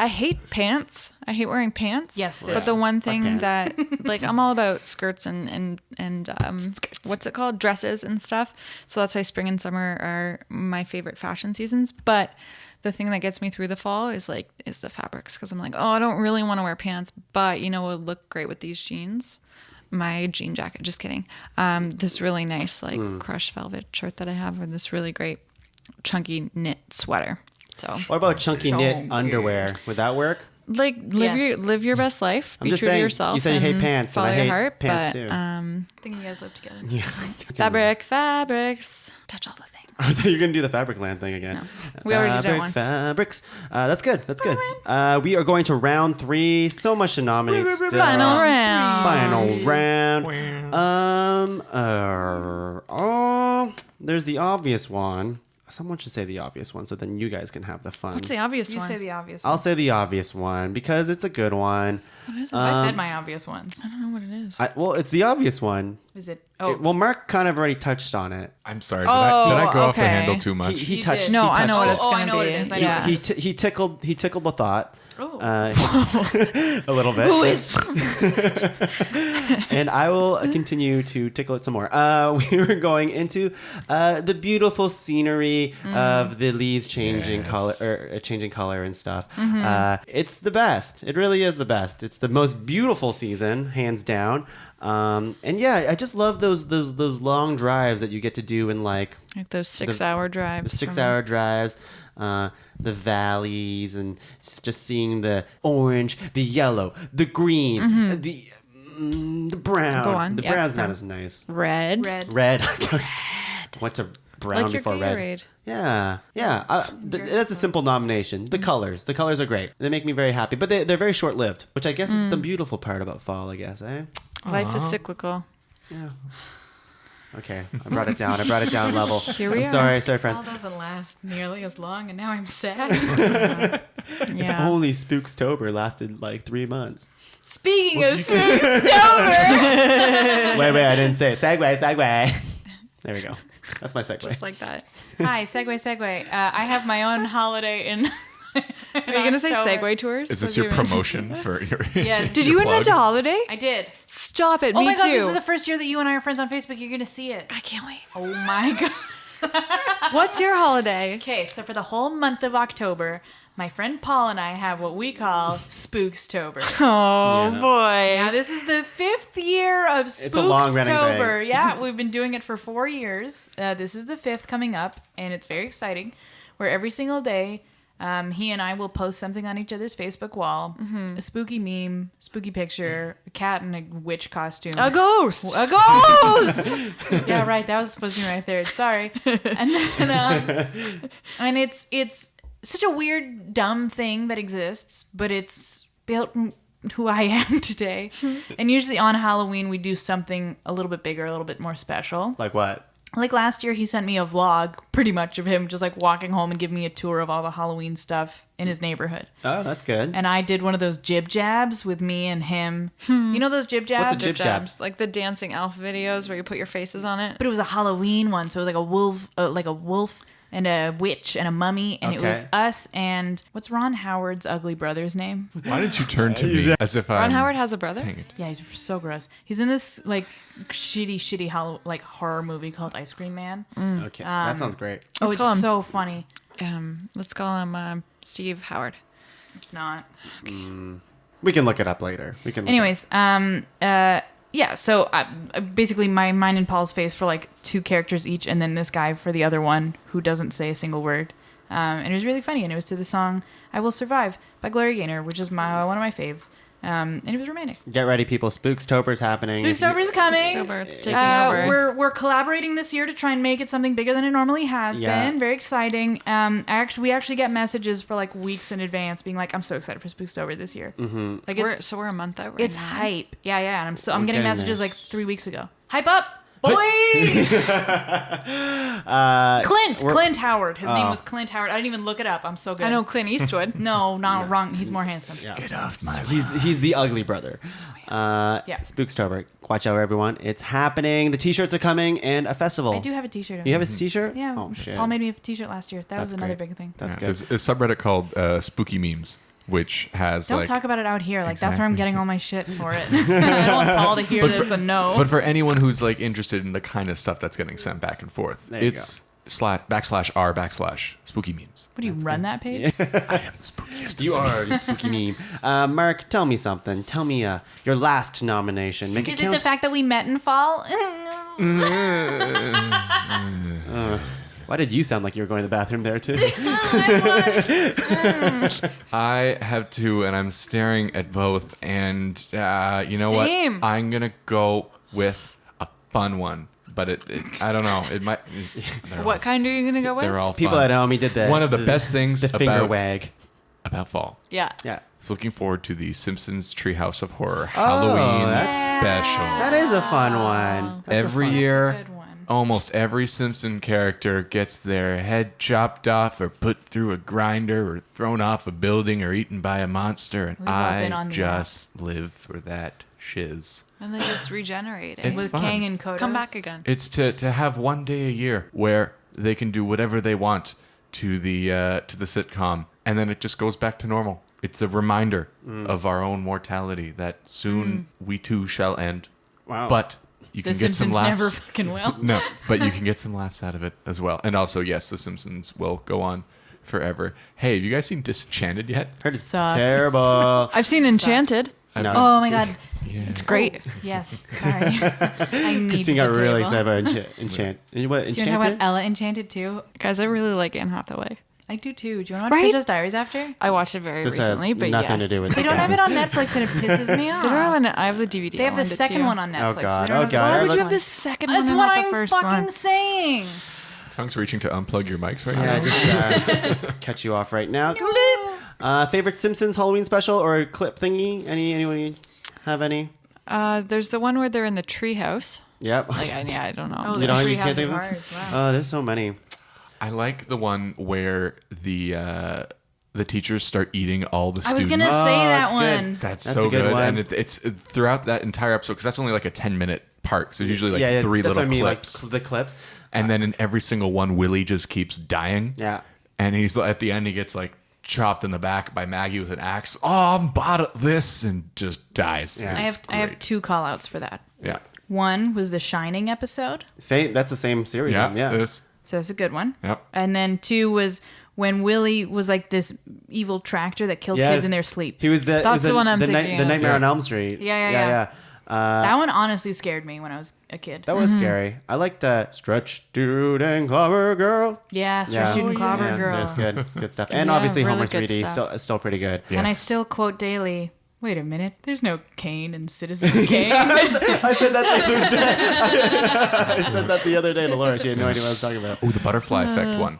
[SPEAKER 3] hate pants. I hate wearing pants.
[SPEAKER 5] Yes,
[SPEAKER 3] But
[SPEAKER 5] sis.
[SPEAKER 3] the one thing
[SPEAKER 4] pants.
[SPEAKER 3] that like I'm all about skirts and what's it called? Dresses and stuff. So that's why spring and summer are my favorite fashion seasons. But the thing that gets me through the fall is the fabrics, because I'm like, oh, I don't really want to wear pants, but you know what would look great with these jeans? My jean jacket. Just kidding. This really nice crushed velvet shirt that I have, or this really great chunky knit sweater. So
[SPEAKER 4] What about chunky knit underwear? Would that work?
[SPEAKER 3] live
[SPEAKER 5] Yes.
[SPEAKER 3] your best life.
[SPEAKER 4] I'm
[SPEAKER 3] Be
[SPEAKER 4] just
[SPEAKER 3] true to
[SPEAKER 4] saying,
[SPEAKER 3] yourself.
[SPEAKER 4] you said you hate
[SPEAKER 3] and
[SPEAKER 4] pants, and
[SPEAKER 3] follow
[SPEAKER 4] I
[SPEAKER 3] your
[SPEAKER 4] hate
[SPEAKER 3] heart,
[SPEAKER 4] pants
[SPEAKER 3] but,
[SPEAKER 4] too.
[SPEAKER 5] I think you guys live together.
[SPEAKER 3] fabrics. Touch all the things.
[SPEAKER 4] I thought you were going to do the Fabricland thing again.
[SPEAKER 3] No. We already did it once.
[SPEAKER 4] Fabrics. That's good. That's good. We are going to round 3. So much to nominate still.
[SPEAKER 3] Final round.
[SPEAKER 4] Final round. There's the obvious one. Someone should say the obvious one, so then you guys can have the fun.
[SPEAKER 3] What's the obvious
[SPEAKER 5] You
[SPEAKER 3] one?
[SPEAKER 5] say the obvious
[SPEAKER 4] I'll
[SPEAKER 5] one.
[SPEAKER 4] say the obvious one because it's a good one.
[SPEAKER 5] I said my obvious ones.
[SPEAKER 3] I don't know what it is.
[SPEAKER 4] Well, it's the obvious one.
[SPEAKER 5] Is it? Oh,
[SPEAKER 4] Well, Mark kind of already touched on it.
[SPEAKER 6] I'm sorry. Did I go off the
[SPEAKER 3] okay.
[SPEAKER 6] handle too much?
[SPEAKER 4] He
[SPEAKER 5] You
[SPEAKER 4] touched.
[SPEAKER 5] did.
[SPEAKER 3] No,
[SPEAKER 4] he
[SPEAKER 3] I know
[SPEAKER 4] touched
[SPEAKER 3] what
[SPEAKER 4] it.
[SPEAKER 3] it's
[SPEAKER 5] I
[SPEAKER 3] gonna
[SPEAKER 5] know
[SPEAKER 3] be.
[SPEAKER 5] what it is. I know
[SPEAKER 3] Yeah.
[SPEAKER 4] He tickled the thought.
[SPEAKER 5] Oh.
[SPEAKER 4] A little bit.
[SPEAKER 5] who is?
[SPEAKER 4] And I will continue to tickle it some more. We were going into the beautiful scenery of the leaves changing color and stuff. It's the best. It really is the best. It's the most beautiful season, hands down. And yeah, I just love those long drives that you get to do in like
[SPEAKER 3] Those 6-hour drives.
[SPEAKER 4] the 6-hour drives, the valleys, and just seeing the orange, the yellow, the green, the brown.
[SPEAKER 3] Go on.
[SPEAKER 4] The
[SPEAKER 3] Yep.
[SPEAKER 4] brown's not as nice.
[SPEAKER 3] Red.
[SPEAKER 4] Red. Went to brown
[SPEAKER 3] Like your
[SPEAKER 4] before red.
[SPEAKER 3] Gatorade.
[SPEAKER 4] Yeah. That's a simple nomination. The colors are great. They make me very happy, but they're very short lived, which I guess is the beautiful part about fall. I guess, eh?
[SPEAKER 3] Life is cyclical.
[SPEAKER 4] Yeah. Okay, I brought it down. Level.
[SPEAKER 3] Here we
[SPEAKER 4] I'm
[SPEAKER 3] are.
[SPEAKER 4] sorry,
[SPEAKER 5] Fall
[SPEAKER 4] friends.
[SPEAKER 5] doesn't last nearly as long, and now I'm sad.
[SPEAKER 4] If only Spookstober lasted like 3 months.
[SPEAKER 5] Speaking of Spooktober,
[SPEAKER 4] Wait, I didn't say it. Segway. There we go. That's my segue.
[SPEAKER 3] Just like that.
[SPEAKER 5] hi, segue. I have my own holiday in.
[SPEAKER 3] Are you gonna say Segway tours?
[SPEAKER 6] Is this
[SPEAKER 3] That'd
[SPEAKER 6] your
[SPEAKER 3] be amazing.
[SPEAKER 6] promotion for your?
[SPEAKER 5] Yes.
[SPEAKER 3] Did
[SPEAKER 6] your
[SPEAKER 3] you
[SPEAKER 6] plug?
[SPEAKER 3] invent a holiday?
[SPEAKER 5] I did.
[SPEAKER 3] Stop it.
[SPEAKER 5] Oh
[SPEAKER 3] Me
[SPEAKER 5] my
[SPEAKER 3] too.
[SPEAKER 5] god, this is the first year that you and I are friends on Facebook. You're gonna see it.
[SPEAKER 3] I can't wait.
[SPEAKER 5] Oh my god.
[SPEAKER 3] What's your holiday?
[SPEAKER 5] Okay, so for the whole month of October, my friend Paul and I have what we call Spookstober.
[SPEAKER 3] Oh boy.
[SPEAKER 5] Now this is the 5th year of Spookstober.
[SPEAKER 4] It's a long-running thing.
[SPEAKER 5] Yeah, we've been doing it for 4 years. This is the 5th coming up, and it's very exciting. Where every single day, he and I will post something on each other's Facebook wall: a spooky meme, spooky picture, a cat in a witch costume,
[SPEAKER 3] A ghost.
[SPEAKER 5] a ghost. Yeah, right. That was supposed to be my third. Sorry. And then, and it's such a weird, dumb thing that exists, but it's built who I am today. And usually on Halloween we do something a little bit bigger, a little bit more special.
[SPEAKER 4] Like what?
[SPEAKER 5] like last year, he sent me a vlog pretty much of him just like walking home and giving me a tour of all the Halloween stuff in his neighborhood.
[SPEAKER 4] Oh, that's good.
[SPEAKER 5] And I did one of those jib jabs with me and him. You know those jib jabs?
[SPEAKER 4] What's a jib jab?
[SPEAKER 3] Like the dancing elf videos where you put your faces on it.
[SPEAKER 5] But it was a Halloween one, so it was like a wolf and a witch and a mummy, and it was
[SPEAKER 4] Okay.
[SPEAKER 5] us and what's Ron Howard's ugly brother's name?
[SPEAKER 6] Why did you turn to me as if
[SPEAKER 3] Ron
[SPEAKER 6] I'm
[SPEAKER 3] Howard has a brother?
[SPEAKER 6] paying it?
[SPEAKER 5] Yeah, he's so gross. He's in this like shitty horror movie called Ice Cream Man.
[SPEAKER 4] Okay, that sounds great.
[SPEAKER 5] Oh,
[SPEAKER 3] Let's call
[SPEAKER 5] it's
[SPEAKER 3] him-
[SPEAKER 5] so funny.
[SPEAKER 3] Let's call him Steve Howard.
[SPEAKER 5] It's not.
[SPEAKER 4] We can look it up later. We can.
[SPEAKER 5] Anyways, yeah. So basically, mine and Paul's face for like 2 characters each, and then this guy for the other one who doesn't say a single word. And it was really funny, and it was to the song "I Will Survive" by Gloria Gaynor, which is one of my faves. And it was romantic.
[SPEAKER 4] Get ready, people. Spooktober's happening.
[SPEAKER 5] Spooktober's coming.
[SPEAKER 3] October, it's taking over.
[SPEAKER 5] We're collaborating this year to try and make it something bigger than it normally has
[SPEAKER 4] Yeah.
[SPEAKER 5] been. Very exciting. We actually get messages for like weeks in advance, being like, "I'm so excited for Spooktober this year." Mm-hmm. Like
[SPEAKER 3] We're a month out right
[SPEAKER 5] it's
[SPEAKER 3] now.
[SPEAKER 5] hype. Yeah. And I'm getting
[SPEAKER 4] getting
[SPEAKER 5] messages
[SPEAKER 4] there.
[SPEAKER 5] like 3 weeks ago. Hype up, boy. Clint Howard. His name was Clint Howard. I didn't even look it up. I'm so good.
[SPEAKER 3] I know Clint Eastwood.
[SPEAKER 5] No, not wrong. He's more handsome.
[SPEAKER 4] Yeah.
[SPEAKER 6] Get off my
[SPEAKER 4] He's the ugly brother.
[SPEAKER 5] Yeah.
[SPEAKER 4] Spooktober. Watch out, everyone. It's happening. The T-shirts are coming, and a festival.
[SPEAKER 5] I do have a T-shirt.
[SPEAKER 4] You have a T-shirt?
[SPEAKER 5] Yeah.
[SPEAKER 4] Oh shit.
[SPEAKER 5] Paul made me a T-shirt last year. That
[SPEAKER 4] That's
[SPEAKER 5] was another
[SPEAKER 4] great.
[SPEAKER 5] big thing.
[SPEAKER 4] That's
[SPEAKER 6] Yeah,
[SPEAKER 4] good.
[SPEAKER 6] there's a subreddit called Spooky Memes, which has
[SPEAKER 5] Don't
[SPEAKER 6] like.
[SPEAKER 5] talk about it out here. Like that's where I'm
[SPEAKER 6] Exactly.
[SPEAKER 5] getting all my shit for it. I don't want Paul to hear this and know.
[SPEAKER 6] But for anyone who's like interested in the kind of stuff that's getting sent back and forth,
[SPEAKER 4] There you
[SPEAKER 6] it's /r/spooky memes.
[SPEAKER 5] What do you run that page?
[SPEAKER 6] I am the spookiest.
[SPEAKER 4] You are the spooky meme. Mark, tell me something. Tell me your last nomination. Make
[SPEAKER 5] Is
[SPEAKER 4] it
[SPEAKER 5] it
[SPEAKER 4] count.
[SPEAKER 5] the fact that we met in fall?
[SPEAKER 4] Why did you sound like you were going to the bathroom there too?
[SPEAKER 6] I have 2, and I'm staring at both. And you know
[SPEAKER 3] Same.
[SPEAKER 6] what? I'm gonna go with a fun one, but I don't know. It might. They're
[SPEAKER 3] What
[SPEAKER 6] all,
[SPEAKER 3] kind are you gonna go with?
[SPEAKER 6] They're all
[SPEAKER 4] People
[SPEAKER 6] fun.
[SPEAKER 4] at home, he did the
[SPEAKER 6] One of the best things
[SPEAKER 4] the finger
[SPEAKER 6] about
[SPEAKER 4] wag.
[SPEAKER 6] fall.
[SPEAKER 3] Yeah.
[SPEAKER 4] Yeah.
[SPEAKER 6] So looking forward to the Simpsons Treehouse of Horror Halloween special.
[SPEAKER 4] That is a fun one. That's a
[SPEAKER 6] Every
[SPEAKER 4] fun-
[SPEAKER 6] year,
[SPEAKER 5] That's a good one.
[SPEAKER 6] almost every Simpson character gets their head chopped off or put through a grinder or thrown off a building or eaten by a monster, and
[SPEAKER 5] We've all been on
[SPEAKER 6] I
[SPEAKER 5] the
[SPEAKER 6] just live for that shiz.
[SPEAKER 3] And they just regenerate.
[SPEAKER 6] It's
[SPEAKER 5] With
[SPEAKER 6] fun.
[SPEAKER 5] Kang and Kodos.
[SPEAKER 3] Come back again.
[SPEAKER 6] It's to have one day a year where they can do whatever they want to the sitcom, and then it just goes back to normal. It's a reminder of our own mortality that soon we too shall end.
[SPEAKER 4] Wow.
[SPEAKER 6] But you
[SPEAKER 5] The
[SPEAKER 6] can get some
[SPEAKER 5] Simpsons
[SPEAKER 6] laughs.
[SPEAKER 5] never fucking will.
[SPEAKER 6] No, but you can get some laughs out of it as well. And also, yes, The Simpsons will go on forever. Hey, have you guys seen Disenchanted yet?
[SPEAKER 4] Heard it's
[SPEAKER 5] Sucks.
[SPEAKER 4] terrible.
[SPEAKER 3] I've seen Enchanted.
[SPEAKER 4] No.
[SPEAKER 5] Oh my god.
[SPEAKER 6] Yeah.
[SPEAKER 3] It's great.
[SPEAKER 5] Yes. Sorry. I need
[SPEAKER 4] Kristine
[SPEAKER 5] the
[SPEAKER 4] got really
[SPEAKER 5] table.
[SPEAKER 4] excited about Enchant. What,
[SPEAKER 5] Do you want to talk
[SPEAKER 4] Enchanted?
[SPEAKER 5] about Ella Enchanted too?
[SPEAKER 3] Guys, I really like Anne Hathaway.
[SPEAKER 5] I do too. Do you want to watch
[SPEAKER 3] Right?
[SPEAKER 5] Princess Diaries after?
[SPEAKER 3] I watched it very
[SPEAKER 4] This has
[SPEAKER 3] recently, but
[SPEAKER 4] nothing
[SPEAKER 3] yes.
[SPEAKER 4] to do with
[SPEAKER 5] They
[SPEAKER 4] this.
[SPEAKER 5] don't have it on Netflix and it pisses me off.
[SPEAKER 3] They don't have an. I have the DVD.
[SPEAKER 5] They have
[SPEAKER 3] I'll
[SPEAKER 5] the
[SPEAKER 3] lend it to
[SPEAKER 5] second
[SPEAKER 3] you.
[SPEAKER 5] one on Netflix.
[SPEAKER 4] Oh, God.
[SPEAKER 5] They don't
[SPEAKER 4] Oh,
[SPEAKER 5] have
[SPEAKER 4] God.
[SPEAKER 5] the-
[SPEAKER 3] Why would
[SPEAKER 4] Look-
[SPEAKER 3] you have the second
[SPEAKER 5] That's
[SPEAKER 3] one and
[SPEAKER 5] what
[SPEAKER 3] not
[SPEAKER 5] I'm
[SPEAKER 3] the first
[SPEAKER 5] fucking
[SPEAKER 3] one?
[SPEAKER 5] saying.
[SPEAKER 6] Tongue's reaching to unplug your mics right
[SPEAKER 4] Yeah,
[SPEAKER 6] now.
[SPEAKER 4] just cut you off right now. Favorite Simpsons Halloween special or clip thingy? Anyone have any?
[SPEAKER 3] There's the one where they're in the treehouse.
[SPEAKER 4] Yep.
[SPEAKER 3] Like, I don't know.
[SPEAKER 5] Oh,
[SPEAKER 4] You
[SPEAKER 5] the
[SPEAKER 4] don't- you
[SPEAKER 5] Treehouse
[SPEAKER 4] can't think
[SPEAKER 5] of
[SPEAKER 4] of
[SPEAKER 5] Horrors. Wow.
[SPEAKER 4] Oh, there's so many.
[SPEAKER 6] I like the one where the teachers start eating all the
[SPEAKER 5] I was
[SPEAKER 6] students.
[SPEAKER 5] gonna say that
[SPEAKER 4] that's good.
[SPEAKER 5] one.
[SPEAKER 6] That's
[SPEAKER 4] That's
[SPEAKER 6] so
[SPEAKER 4] a good
[SPEAKER 6] good,
[SPEAKER 4] one.
[SPEAKER 6] and it's throughout that entire episode because that's only like a 10-minute part. So it's usually like
[SPEAKER 4] yeah,
[SPEAKER 6] 3
[SPEAKER 4] that's
[SPEAKER 6] little
[SPEAKER 4] what I mean,
[SPEAKER 6] clips,
[SPEAKER 4] like the clips.
[SPEAKER 6] and then in every single one, Willie just keeps dying.
[SPEAKER 4] Yeah.
[SPEAKER 6] And he's at the end, he gets like chopped in the back by Maggie with an axe. Oh, I'm bad at this, and just dies.
[SPEAKER 4] Yeah.
[SPEAKER 6] And it's
[SPEAKER 5] I have
[SPEAKER 6] great.
[SPEAKER 5] 2 call outs for that.
[SPEAKER 6] Yeah,
[SPEAKER 5] One was the Shining episode.
[SPEAKER 4] Same. That's the same series.
[SPEAKER 6] yeah,
[SPEAKER 4] Yeah.
[SPEAKER 6] it's-
[SPEAKER 5] So that's a good one.
[SPEAKER 6] Yep.
[SPEAKER 5] And then 2 was when Willie was like this evil tractor that killed
[SPEAKER 4] Yes.
[SPEAKER 5] kids in their sleep.
[SPEAKER 4] He was the.
[SPEAKER 3] That's
[SPEAKER 4] the
[SPEAKER 3] the one I'm
[SPEAKER 4] the
[SPEAKER 3] thinking
[SPEAKER 4] The
[SPEAKER 3] of.
[SPEAKER 4] Nightmare on Elm Street.
[SPEAKER 5] Yeah. That one honestly scared me when I was a kid.
[SPEAKER 4] That was scary. I liked Stretch Dude and Clobber Girl.
[SPEAKER 5] Yeah, Stretch Dude and Clobber
[SPEAKER 4] yeah,
[SPEAKER 5] Girl.
[SPEAKER 4] There's good. It's good stuff. And
[SPEAKER 3] Yeah,
[SPEAKER 4] obviously
[SPEAKER 3] really
[SPEAKER 4] Homer
[SPEAKER 3] good
[SPEAKER 4] 3D
[SPEAKER 3] stuff.
[SPEAKER 4] still pretty good.
[SPEAKER 6] Yes.
[SPEAKER 5] And I still quote daily, wait a minute, there's no Kane in Citizen Kane.
[SPEAKER 4] I said that the other day. I said that the other day to Laura. She had no idea what I was talking about.
[SPEAKER 6] Oh, the butterfly effect one.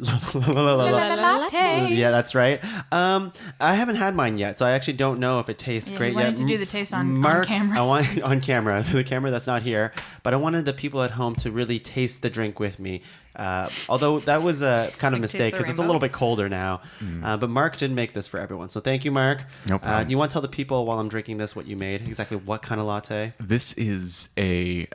[SPEAKER 5] Latte.
[SPEAKER 4] Yeah, that's right. I haven't had mine yet, so I actually don't know if it tastes
[SPEAKER 5] Yeah,
[SPEAKER 4] great
[SPEAKER 5] you
[SPEAKER 4] yet.
[SPEAKER 5] wanted to do the taste on
[SPEAKER 4] Mark,
[SPEAKER 5] camera.
[SPEAKER 4] I want on camera, the camera that's not here, but I wanted the people at home to really taste the drink with me. Although that was a kind of
[SPEAKER 3] Like taste
[SPEAKER 4] mistake
[SPEAKER 3] the
[SPEAKER 4] because it's a
[SPEAKER 3] rainbow?
[SPEAKER 4] little bit colder now. But Mark did make this for everyone, so thank you, Mark.
[SPEAKER 6] No problem.
[SPEAKER 4] You want to tell the people while I'm drinking this what you made? Exactly what kind of latte?
[SPEAKER 6] This is a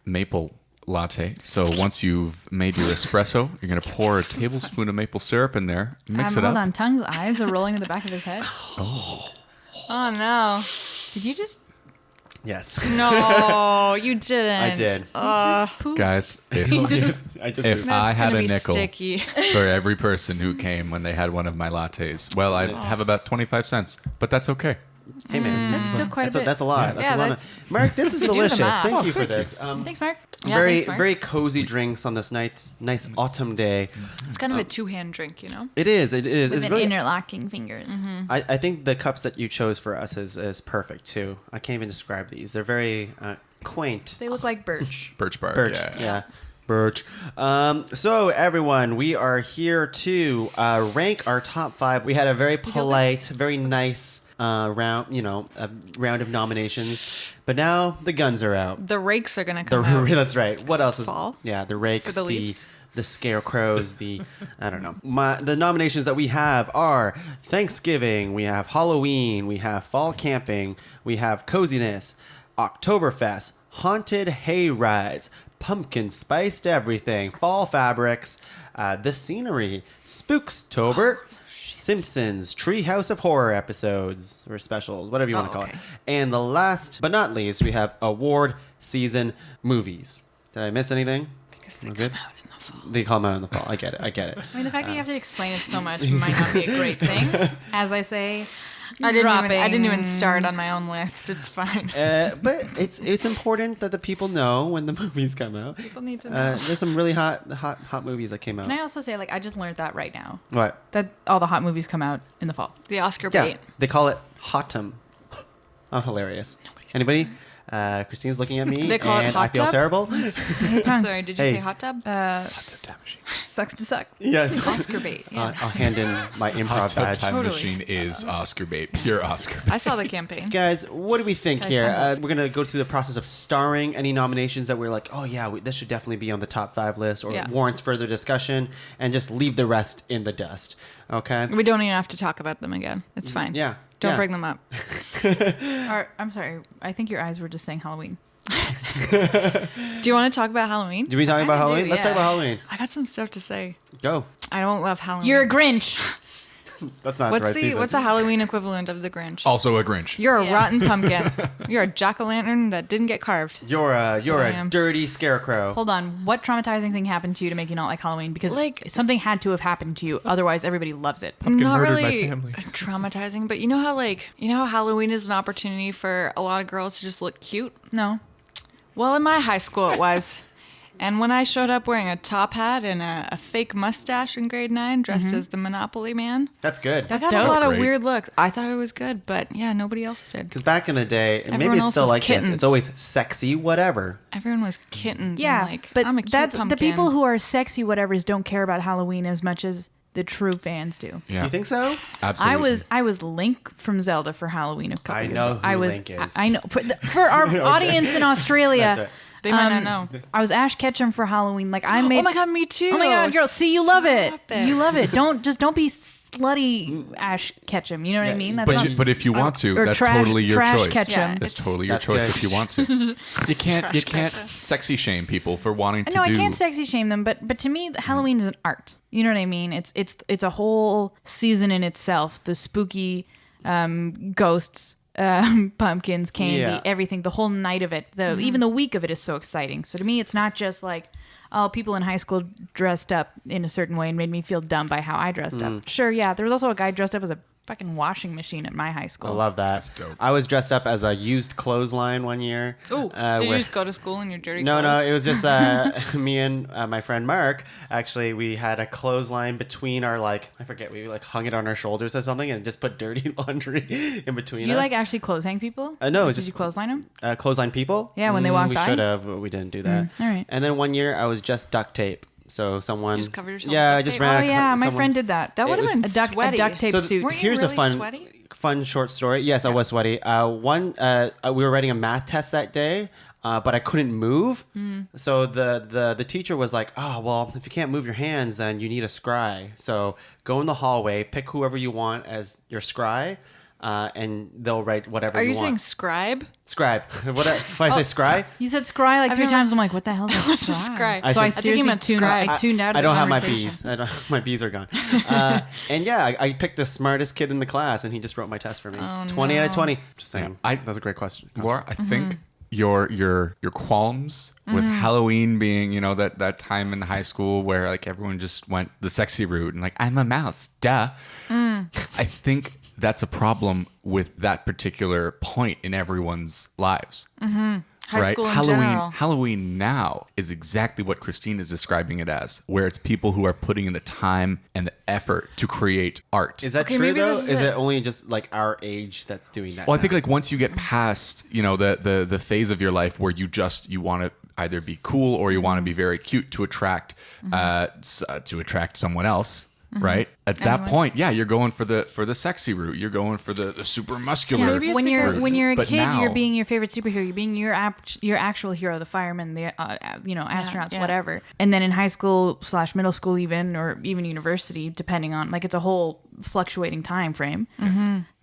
[SPEAKER 6] maple latte. So once you've made your espresso, you're going to pour a tablespoon of maple syrup in there, mix it
[SPEAKER 5] Hold
[SPEAKER 6] up.
[SPEAKER 5] on, Tongue's eyes are rolling in the back of his head.
[SPEAKER 3] Oh no.
[SPEAKER 5] Did you just
[SPEAKER 4] Yes.
[SPEAKER 3] No, you didn't.
[SPEAKER 4] I did.
[SPEAKER 5] just poop?
[SPEAKER 6] Guys,
[SPEAKER 5] He
[SPEAKER 6] if,
[SPEAKER 5] just-
[SPEAKER 4] I just
[SPEAKER 6] if I
[SPEAKER 3] That's
[SPEAKER 6] had
[SPEAKER 3] gonna
[SPEAKER 6] a
[SPEAKER 3] be
[SPEAKER 6] nickel
[SPEAKER 3] sticky.
[SPEAKER 6] for every person who came when they had one of my lattes, well, I'd have about 25 cents, but that's okay.
[SPEAKER 4] Hey man,
[SPEAKER 5] That's still quite a bit.
[SPEAKER 4] that's a lot. That's
[SPEAKER 3] Yeah,
[SPEAKER 4] a lot.
[SPEAKER 3] that's-
[SPEAKER 4] Mark, this is
[SPEAKER 3] You do the
[SPEAKER 4] delicious.
[SPEAKER 3] math.
[SPEAKER 4] Thank you for this.
[SPEAKER 5] Thanks, Mark.
[SPEAKER 3] Yeah,
[SPEAKER 4] very
[SPEAKER 3] thanks, Mark.
[SPEAKER 4] very cozy drinks on this nice autumn day.
[SPEAKER 3] It's kind of a two-hand drink, you know.
[SPEAKER 4] It is. It is.
[SPEAKER 5] With
[SPEAKER 4] It's
[SPEAKER 5] an
[SPEAKER 4] really.
[SPEAKER 5] interlocking fingers.
[SPEAKER 4] I think the cups that you chose for us is perfect too. I can't even describe these. They're very quaint.
[SPEAKER 5] They look like birch.
[SPEAKER 6] Birch bark.
[SPEAKER 4] Birch. Yeah. Birch. So everyone, we are here to rank our top 5. We had a very polite, very nice round, a round of nominations. But now the guns are out.
[SPEAKER 3] The rakes are gonna come out.
[SPEAKER 4] That's right. What else
[SPEAKER 3] it's
[SPEAKER 4] is?
[SPEAKER 3] fall.
[SPEAKER 4] Yeah, the rakes,
[SPEAKER 3] For the leaves.
[SPEAKER 4] the scarecrows, I don't know. The nominations that we have are Thanksgiving, we have Halloween, we have fall camping, we have coziness, Oktoberfest, haunted hay rides, pumpkin spiced everything, fall fabrics, the scenery, Spookstober, Simpsons, Treehouse of Horror episodes or specials, whatever you want to call
[SPEAKER 3] okay.
[SPEAKER 4] it. And the last but not least, we have award season movies. Did I miss anything?
[SPEAKER 3] Because they
[SPEAKER 4] We're
[SPEAKER 3] come
[SPEAKER 4] good?
[SPEAKER 3] out in the fall.
[SPEAKER 4] They come out in the fall. I get it.
[SPEAKER 5] I mean, the fact that you have to explain it so much might not be a great thing. As I say,
[SPEAKER 3] I didn't even
[SPEAKER 5] dropping-
[SPEAKER 3] start on my own list. It's fine.
[SPEAKER 4] But it's important that the people know when the movies come out.
[SPEAKER 3] People need to know.
[SPEAKER 4] There's some really hot movies that came out.
[SPEAKER 5] Can I also say, like, I just learned that right now.
[SPEAKER 4] What?
[SPEAKER 5] That all the hot movies come out in the fall.
[SPEAKER 3] The Oscar
[SPEAKER 4] Yeah,
[SPEAKER 3] bait.
[SPEAKER 4] they call it Hotum. I'm hilarious. Anybody? Christine's looking at me,
[SPEAKER 3] They call it
[SPEAKER 4] and
[SPEAKER 3] hot
[SPEAKER 4] I feel
[SPEAKER 3] tub?
[SPEAKER 4] terrible.
[SPEAKER 3] Sorry, did you
[SPEAKER 4] Hey.
[SPEAKER 3] say hot tub?
[SPEAKER 5] Sucks to suck.
[SPEAKER 4] Yes.
[SPEAKER 3] Oscar bait. Yeah.
[SPEAKER 4] I'll hand in my
[SPEAKER 6] Hot
[SPEAKER 4] improv
[SPEAKER 6] tub
[SPEAKER 4] badge.
[SPEAKER 6] time
[SPEAKER 3] Totally.
[SPEAKER 6] machine is Oscar bait, pure Oscar bait.
[SPEAKER 3] I saw the campaign.
[SPEAKER 4] Guys, what do we think
[SPEAKER 5] Guys,
[SPEAKER 4] here?
[SPEAKER 5] thumbs up.
[SPEAKER 4] We're gonna go through the process of starring any nominations that we're like, oh yeah, this should definitely be on the top 5 list, or
[SPEAKER 3] Yeah.
[SPEAKER 4] warrants further discussion, and just leave the rest in the dust. Okay?
[SPEAKER 3] We don't even have to talk about them again. It's fine.
[SPEAKER 4] Yeah.
[SPEAKER 3] Don't
[SPEAKER 4] yeah.
[SPEAKER 3] bring them up.
[SPEAKER 5] I'm sorry. I think your eyes were just saying Halloween.
[SPEAKER 3] Do you want to talk about Halloween?
[SPEAKER 4] Do we talk about
[SPEAKER 5] Kinda do,
[SPEAKER 4] Halloween? Let's talk
[SPEAKER 5] yeah.
[SPEAKER 4] about Halloween.
[SPEAKER 3] I got some stuff to say.
[SPEAKER 4] Go.
[SPEAKER 3] I don't love Halloween.
[SPEAKER 5] You're a Grinch.
[SPEAKER 4] That's not
[SPEAKER 3] What's
[SPEAKER 4] the right season.
[SPEAKER 3] what's the Halloween equivalent of the Grinch?
[SPEAKER 6] Also a Grinch.
[SPEAKER 3] You're a
[SPEAKER 5] Yeah.
[SPEAKER 3] rotten pumpkin. You're a jack-o'-lantern that didn't get carved.
[SPEAKER 4] You're
[SPEAKER 3] what I
[SPEAKER 4] a
[SPEAKER 3] am.
[SPEAKER 4] dirty scarecrow.
[SPEAKER 5] Hold on. What traumatizing thing happened to you to make you not like Halloween? Because
[SPEAKER 3] Like-
[SPEAKER 5] something had to have happened to you. Otherwise, everybody loves it.
[SPEAKER 6] Pumpkin
[SPEAKER 3] Not
[SPEAKER 6] murdered my
[SPEAKER 3] really
[SPEAKER 6] family.
[SPEAKER 3] traumatizing, but you know how Halloween is an opportunity for a lot of girls to just look cute?
[SPEAKER 5] No.
[SPEAKER 3] Well, in my high school it was. And when I showed up wearing a top hat and a fake mustache in grade 9, dressed as the Monopoly man,
[SPEAKER 4] That's good.
[SPEAKER 5] That's
[SPEAKER 3] I got
[SPEAKER 5] dope.
[SPEAKER 3] a lot of
[SPEAKER 6] great.
[SPEAKER 3] weird looks. I thought it was good, but yeah, nobody else did.
[SPEAKER 4] Because back in the day, and maybe
[SPEAKER 3] Everyone
[SPEAKER 4] it's
[SPEAKER 3] else
[SPEAKER 4] still
[SPEAKER 3] was
[SPEAKER 4] like this,
[SPEAKER 3] kittens.
[SPEAKER 4] it's always sexy, whatever.
[SPEAKER 3] Everyone was kittens.
[SPEAKER 5] Yeah,
[SPEAKER 3] and like,
[SPEAKER 5] but
[SPEAKER 3] I'm a cute
[SPEAKER 5] that's
[SPEAKER 3] pumpkin.
[SPEAKER 5] the people who are sexy whatevers don't care about Halloween as much as the true fans do.
[SPEAKER 6] Yeah.
[SPEAKER 4] You think so?
[SPEAKER 6] Absolutely.
[SPEAKER 5] I was Link from Zelda for Halloween a couple
[SPEAKER 4] I
[SPEAKER 5] years
[SPEAKER 4] know
[SPEAKER 5] ago.
[SPEAKER 4] who
[SPEAKER 5] I was
[SPEAKER 4] Link is.
[SPEAKER 5] I know for our audience in Australia.
[SPEAKER 4] That's right.
[SPEAKER 3] They might not know.
[SPEAKER 5] I was Ash Ketchum for Halloween. Like I made.
[SPEAKER 3] Oh my god, me too.
[SPEAKER 5] Oh my god, girl! See, you love it.
[SPEAKER 3] Stop
[SPEAKER 5] You love it. Don't be slutty Ash Ketchum. You know what I
[SPEAKER 4] Yeah,
[SPEAKER 5] mean?
[SPEAKER 6] But if you want to,
[SPEAKER 5] or
[SPEAKER 6] that's
[SPEAKER 5] trash-
[SPEAKER 6] totally your
[SPEAKER 5] trash
[SPEAKER 6] choice.
[SPEAKER 5] Ketchum.
[SPEAKER 3] Yeah,
[SPEAKER 6] That's
[SPEAKER 3] it's-
[SPEAKER 6] totally your
[SPEAKER 4] That's
[SPEAKER 6] choice
[SPEAKER 4] good.
[SPEAKER 6] if you want to. You can't sexy shame people for wanting to
[SPEAKER 5] No,
[SPEAKER 6] do.
[SPEAKER 5] I can't sexy shame them, but to me, Halloween is an art. You know what I mean? It's a whole season in itself. The spooky ghosts, pumpkins, candy,
[SPEAKER 4] Yeah.
[SPEAKER 5] everything. The whole night of it, even the week of it is so exciting. So to me, it's not just like, oh, people in high school dressed up in a certain way and made me feel dumb by how I dressed up. Sure, yeah. There was also a guy dressed up as a fucking washing machine at my high school.
[SPEAKER 4] I love that.
[SPEAKER 6] That's dope.
[SPEAKER 4] I was dressed up as a used clothesline one year.
[SPEAKER 3] Ooh, did you just go to school in your dirty
[SPEAKER 4] No,
[SPEAKER 3] clothes?
[SPEAKER 4] it was just me and my friend Mark. Actually, we had a clothesline between our I forget, we hung it on our shoulders or something, and just put dirty laundry in between
[SPEAKER 5] Did you
[SPEAKER 4] us.
[SPEAKER 5] actually clothes hang people?
[SPEAKER 4] No, it was
[SPEAKER 5] Did
[SPEAKER 4] just
[SPEAKER 5] you clothesline them?
[SPEAKER 4] clothesline people.
[SPEAKER 5] Yeah, when they walked
[SPEAKER 4] we
[SPEAKER 5] by?
[SPEAKER 4] should have, but we didn't do that.
[SPEAKER 5] all right.
[SPEAKER 4] And then one year I was just duct tape. So someone.
[SPEAKER 3] You just covered yourself
[SPEAKER 4] Yeah,
[SPEAKER 3] with
[SPEAKER 4] I
[SPEAKER 3] duct
[SPEAKER 4] just
[SPEAKER 3] tape?
[SPEAKER 4] ran.
[SPEAKER 5] Oh yeah, my
[SPEAKER 4] someone-
[SPEAKER 5] friend did that.
[SPEAKER 3] That would
[SPEAKER 4] It
[SPEAKER 3] have
[SPEAKER 4] was
[SPEAKER 3] been
[SPEAKER 5] a
[SPEAKER 3] sweaty.
[SPEAKER 5] duct tape
[SPEAKER 4] So
[SPEAKER 5] suit.
[SPEAKER 3] Weren't you
[SPEAKER 4] here's
[SPEAKER 3] really
[SPEAKER 4] a fun,
[SPEAKER 3] sweaty?
[SPEAKER 4] fun short story. Yes, I was sweaty. We were writing a math test that day, but I couldn't move. So the teacher was like, "Oh, well, if you can't move your hands, then you need a scry. So go in the hallway, pick whoever you want as your scry, and they'll write whatever
[SPEAKER 3] Are
[SPEAKER 4] you
[SPEAKER 3] you saying
[SPEAKER 4] want."
[SPEAKER 3] scribe?
[SPEAKER 4] Scribe. When I say scry,
[SPEAKER 5] You said scry like
[SPEAKER 3] I've
[SPEAKER 5] three
[SPEAKER 3] never-
[SPEAKER 5] times. I'm like, what the hell is
[SPEAKER 3] What's a
[SPEAKER 5] scry?
[SPEAKER 3] scry?
[SPEAKER 4] I
[SPEAKER 5] So I
[SPEAKER 4] said- I think
[SPEAKER 3] he
[SPEAKER 5] seriously
[SPEAKER 3] meant
[SPEAKER 5] tuned,
[SPEAKER 3] scribe.
[SPEAKER 5] I tuned out.
[SPEAKER 4] I
[SPEAKER 5] of
[SPEAKER 4] don't
[SPEAKER 5] the
[SPEAKER 4] have my
[SPEAKER 5] conversation.
[SPEAKER 4] bees. My bees are gone. And yeah, I picked the smartest kid in the class, and he just wrote my test for me. 20 out of 20. Just saying.
[SPEAKER 6] I-
[SPEAKER 4] That was a great question.
[SPEAKER 6] Laura, I think your qualms with Halloween being, you know, that time in high school where like everyone just went the sexy route and like I'm a mouse, duh. I think that's a problem with that particular point in everyone's lives.
[SPEAKER 3] High school in
[SPEAKER 6] Halloween,
[SPEAKER 3] general.
[SPEAKER 6] Halloween now is exactly what Kristine is describing it as, where it's people who are putting in the time and the effort to create art.
[SPEAKER 4] Is that
[SPEAKER 3] Okay,
[SPEAKER 4] true
[SPEAKER 3] maybe
[SPEAKER 4] though?
[SPEAKER 3] this is
[SPEAKER 4] Is
[SPEAKER 3] it.
[SPEAKER 4] it only just like our age that's doing that?
[SPEAKER 6] Well, I think
[SPEAKER 4] now?
[SPEAKER 6] like once you get past, you know, the phase of your life where you want to either be cool or you want to be very cute to attract someone else, right? At that
[SPEAKER 3] Anyone.
[SPEAKER 6] point, yeah, you're going for the sexy route. You're going for the super muscular.
[SPEAKER 3] Maybe it's
[SPEAKER 5] When you're
[SPEAKER 3] because-
[SPEAKER 5] when you're a
[SPEAKER 6] But
[SPEAKER 5] kid,
[SPEAKER 6] now-
[SPEAKER 5] you're being your favorite superhero. You're being your actual hero, the fireman, the astronauts,
[SPEAKER 3] yeah.
[SPEAKER 5] whatever. And then in high school / middle school, even or even university, depending on like it's a whole fluctuating time frame.